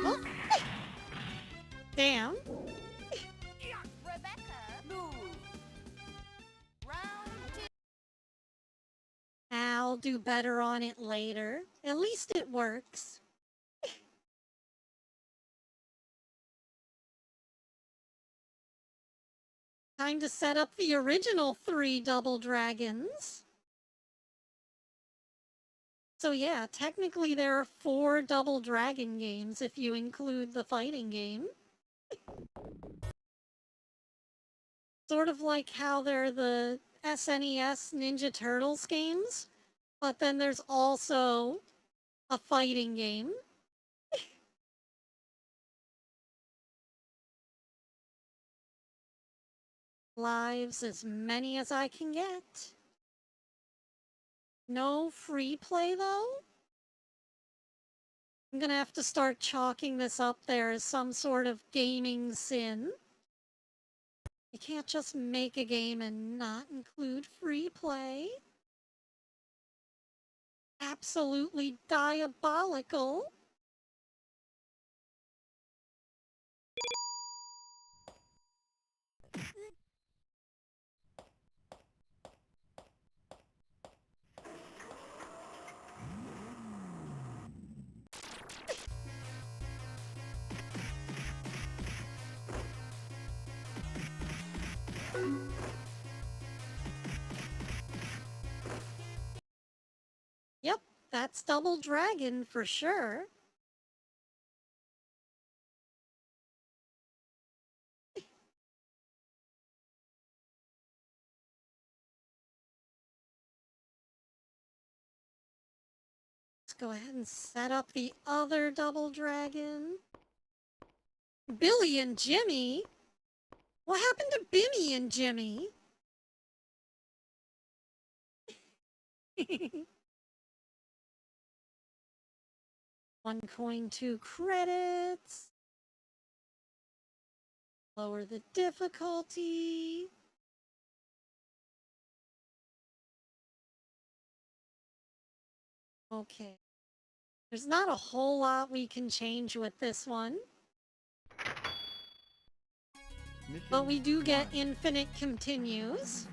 Oh. Damn. I'll do better on it later. At least it works. Time to set up the original 3 Double Dragons. So yeah, technically there are 4 Double Dragon games if you include the fighting game. Sort of like how they're the SNES Ninja Turtles games, but then there's also a fighting game. Lives as many as I can get. No free play though? I'm gonna have to start chalking this up there as some sort of gaming sin. You can't just make a game and not include free play. Absolutely diabolical. Yep, that's Double Dragon for sure. Let's go ahead and set up the other Double Dragon. Billy and Jimmy? What happened to Bimmy and Jimmy? 1 coin, 2 credits. Lower the difficulty. Okay. There's not a whole lot we can change with this one. But we do get infinite continues.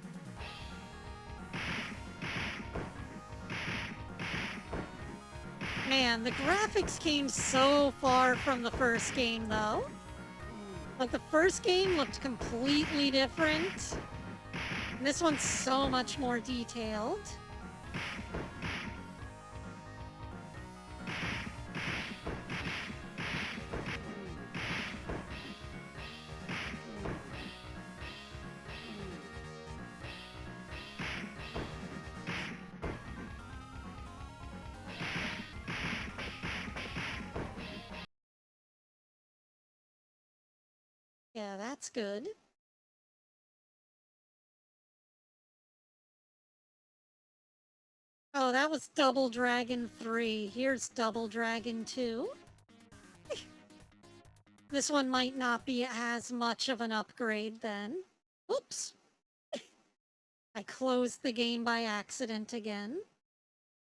Man, the graphics came so far from the first game, though. Like, the first game looked completely different. And this one's so much more detailed. Yeah, that's good. Oh, that was Double Dragon 3. Here's Double Dragon 2. This one might not be as much of an upgrade then. Oops. I closed the game by accident again.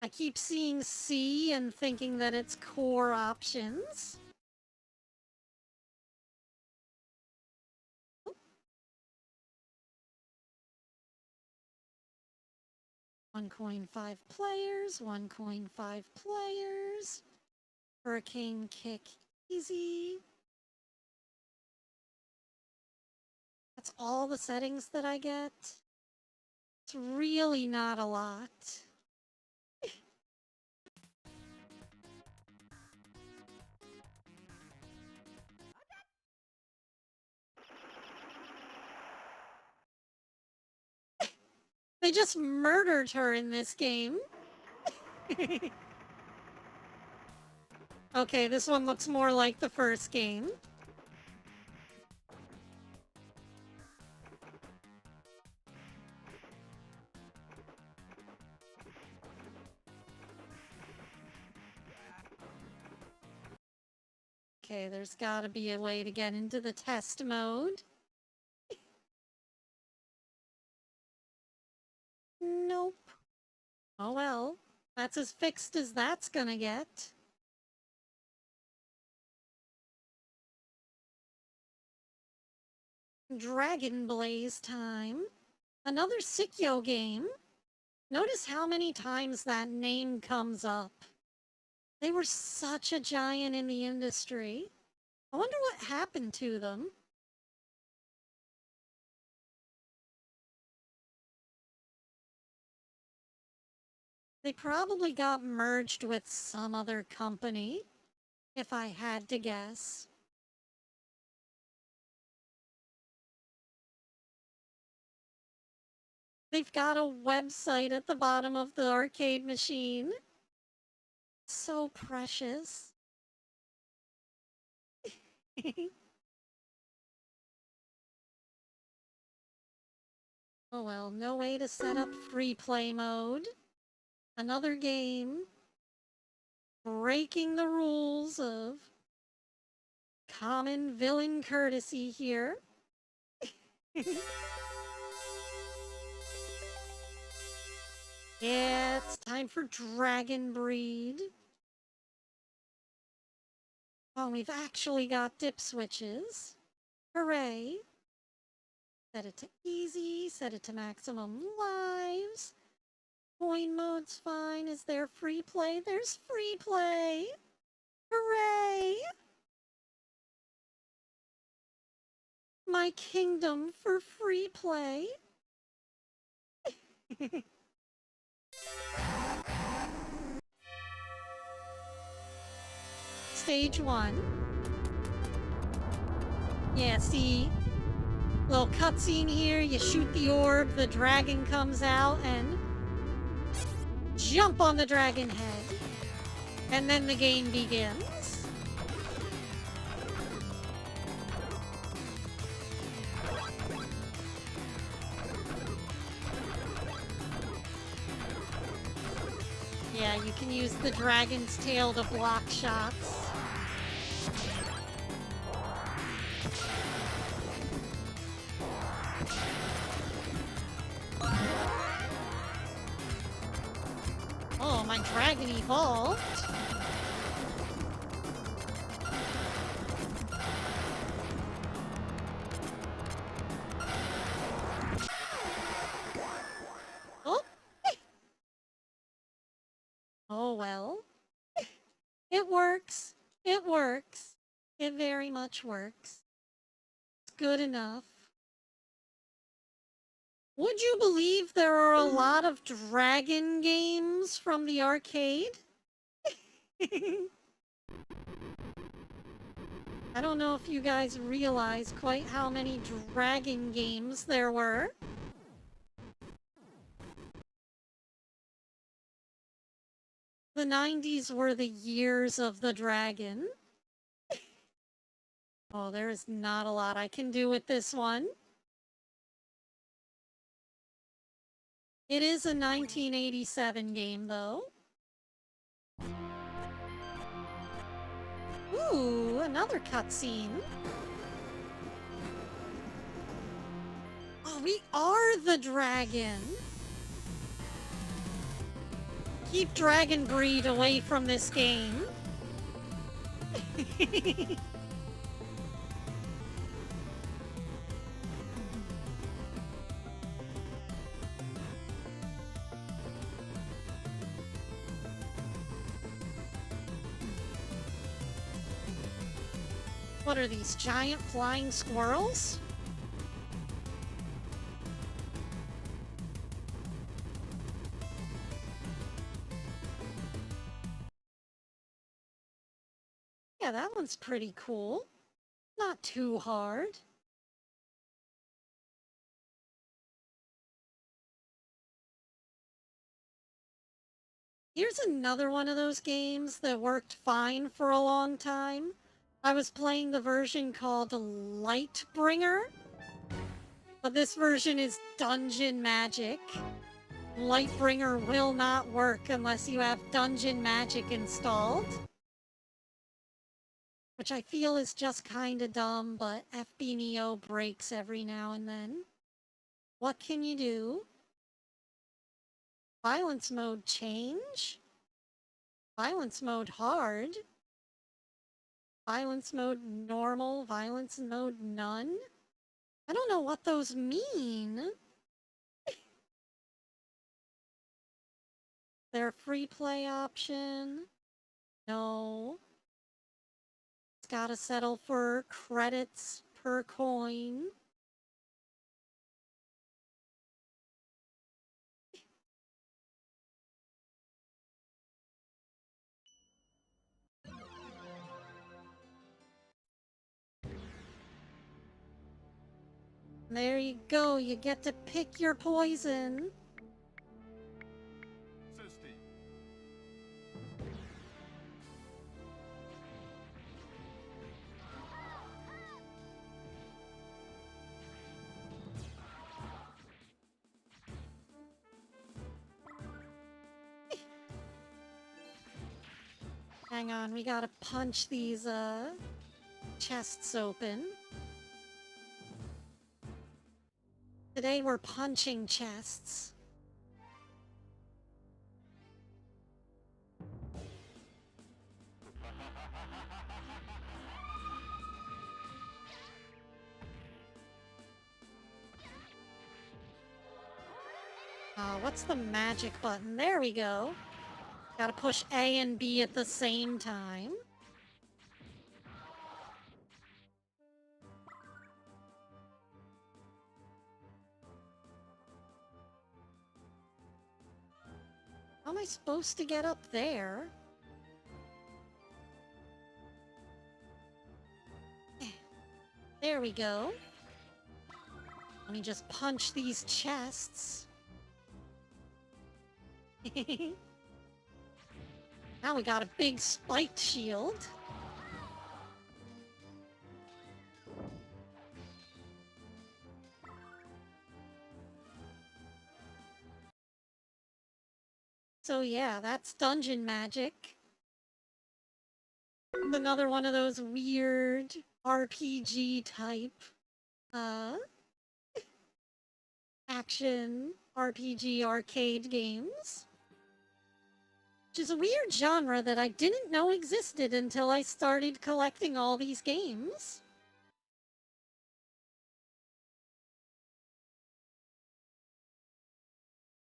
I keep seeing C and thinking that it's core options. One coin, 5 players. 1 coin, 5 players. Hurricane kick easy. That's all the settings that I get. It's really not a lot. They just murdered her in this game. Okay, this one looks more like the first game. Okay, there's gotta be a way to get into the test mode. Nope. Oh well, that's as fixed as that's gonna get. Dragon Blaze time. Another Sikyo game. Notice how many times that name comes up. They were such a giant in the industry. I wonder what happened to them. They probably got merged with some other company, if I had to guess. They've got a website at the bottom of the arcade machine. So precious. Oh well, no way to set up free play mode. Another game. Breaking the rules of common villain courtesy here. Yeah, it's time for Dragon Breed. Oh, we've actually got dip switches. Hooray. Set it to easy, set it to maximum lives. Coin mode's fine. Is there free play? There's free play. Hooray! My kingdom for free play. Stage 1. Yeah, see? Little cutscene here, you shoot the orb, the dragon comes out, and jump on the dragon head. And then the game begins. Yeah, you can use the dragon's tail to block shots. Oh, my dragon evolved. Oh. Oh well. it works. It very much works. It's good enough. Would you believe there are a lot of dragon games from the arcade? I don't know if you guys realize quite how many dragon games there were. The 90s were the years of the dragon. Oh, there is not a lot I can do with this one. It is a 1987 game, though. Ooh, another cutscene. Oh, we are the dragon. Keep dragon breed away from this game. What are these, giant flying squirrels? Yeah, that one's pretty cool. Not too hard. Here's another one of those games that worked fine for a long time. I was playing the version called Lightbringer, but this version is Dungeon Magic. Lightbringer will not work unless you have Dungeon Magic installed. Which I feel is just kinda dumb, but FB Neo breaks every now and then. What can you do? Violence mode change? Violence mode hard? Violence mode normal? Violence mode none? I don't know what those mean. There a free play option? No. It's gotta settle for credits per coin. There you go, you get to pick your poison. Hang on, we gotta punch these, chests open. Today we're punching chests. What's the magic button? There we go. Gotta push A and B at the same time. How am I supposed to get up there? There we go. Let me just punch these chests. Now we got a big spiked shield. So yeah, that's dungeon magic. Another one of those weird RPG type, action RPG arcade games. Which is a weird genre that I didn't know existed until I started collecting all these games.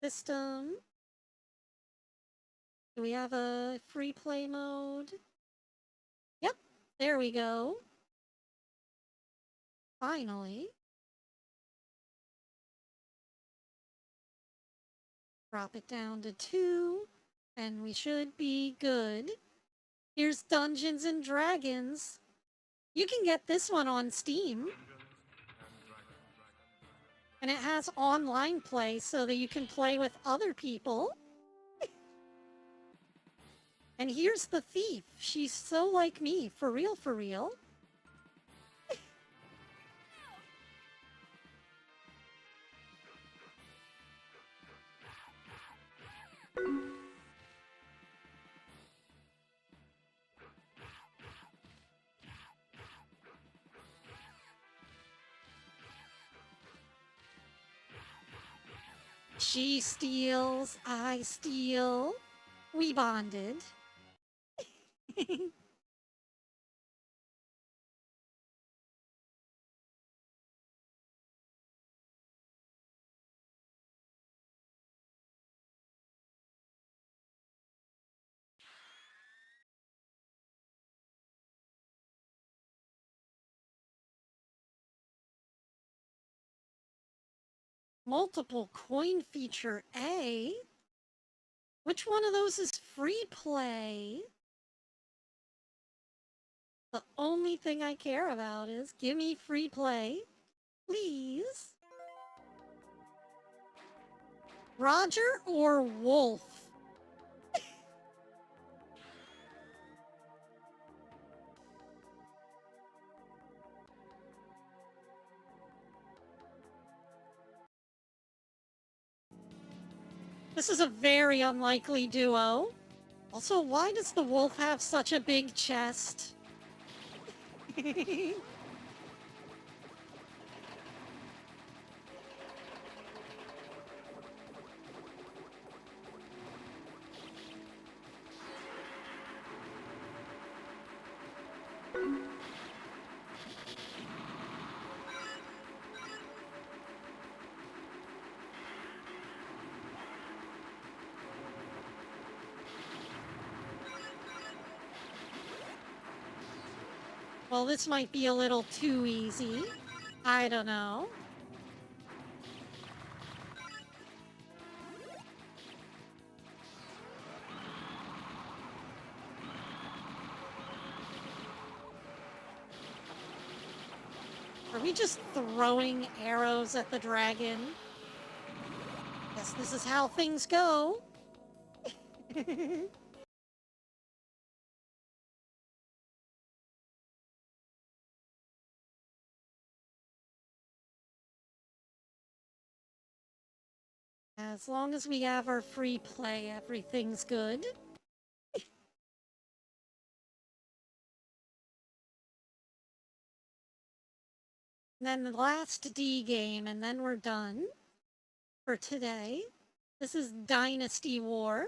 System. Do we have a free play mode? Yep, There we go. Finally. Drop it down to 2, and we should be good. Here's Dungeons and Dragons. You can get this one on Steam. And it has online play so that you can play with other people. And here's the thief. She's so like me, for real, for real. She steals, I steal. We bonded. Multiple coin feature A? Which one of those is free play? The only thing I care about is give me free play, please. Roger or Wolf? This is a very unlikely duo. Also, why does the wolf have such a big chest? Well, this might be a little too easy. I don't know. Are we just throwing arrows at the dragon? Guess this is how things go. As long as we have our free play, everything's good. Then the last D game, and then we're done for today. This is Dynasty War.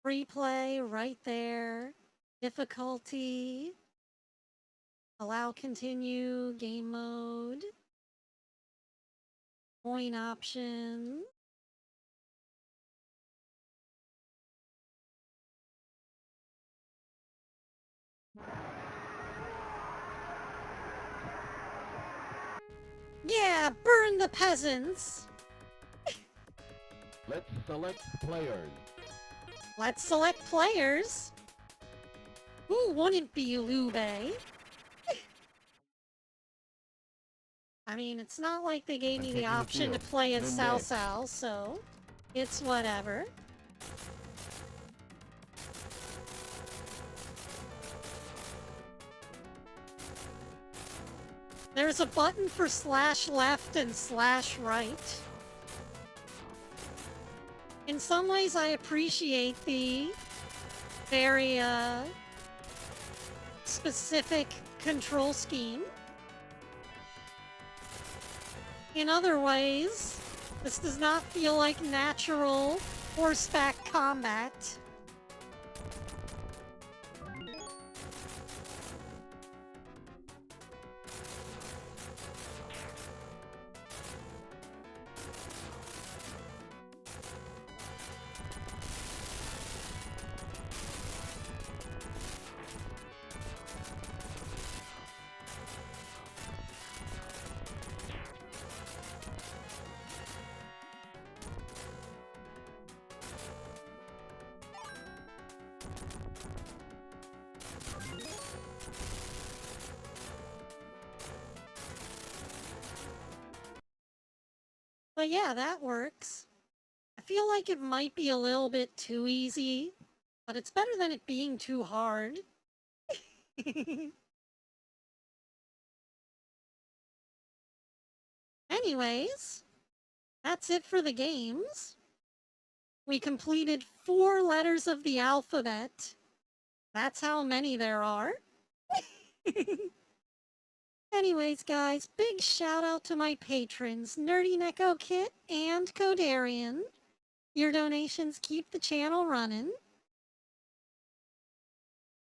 Free play right there. Difficulty. Allow continue. Game mode. Coin option. Yeah, burn the peasants! Let's select players. Let's select players. Who wouldn't be Lube? I mean, it's not like they gave me the option to play as Cao Cao, so it's whatever. There's a button for slash left and slash right. In some ways, I appreciate the very specific control scheme. In other ways, this does not feel like natural horseback combat. But yeah, that works. I feel like it might be a little bit too easy, but it's better than it being too hard. Anyways, that's it for the games. We completed 4 letters of the alphabet. That's how many there are. Anyways, guys, big shout out to my patrons, Nerdy Neko Kit and Codarian. Your donations keep the channel running.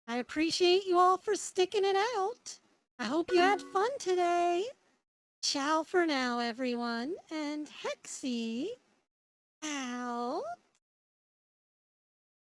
I appreciate you all for sticking it out. I hope you had fun today. Ciao for now, everyone, and Hexi out.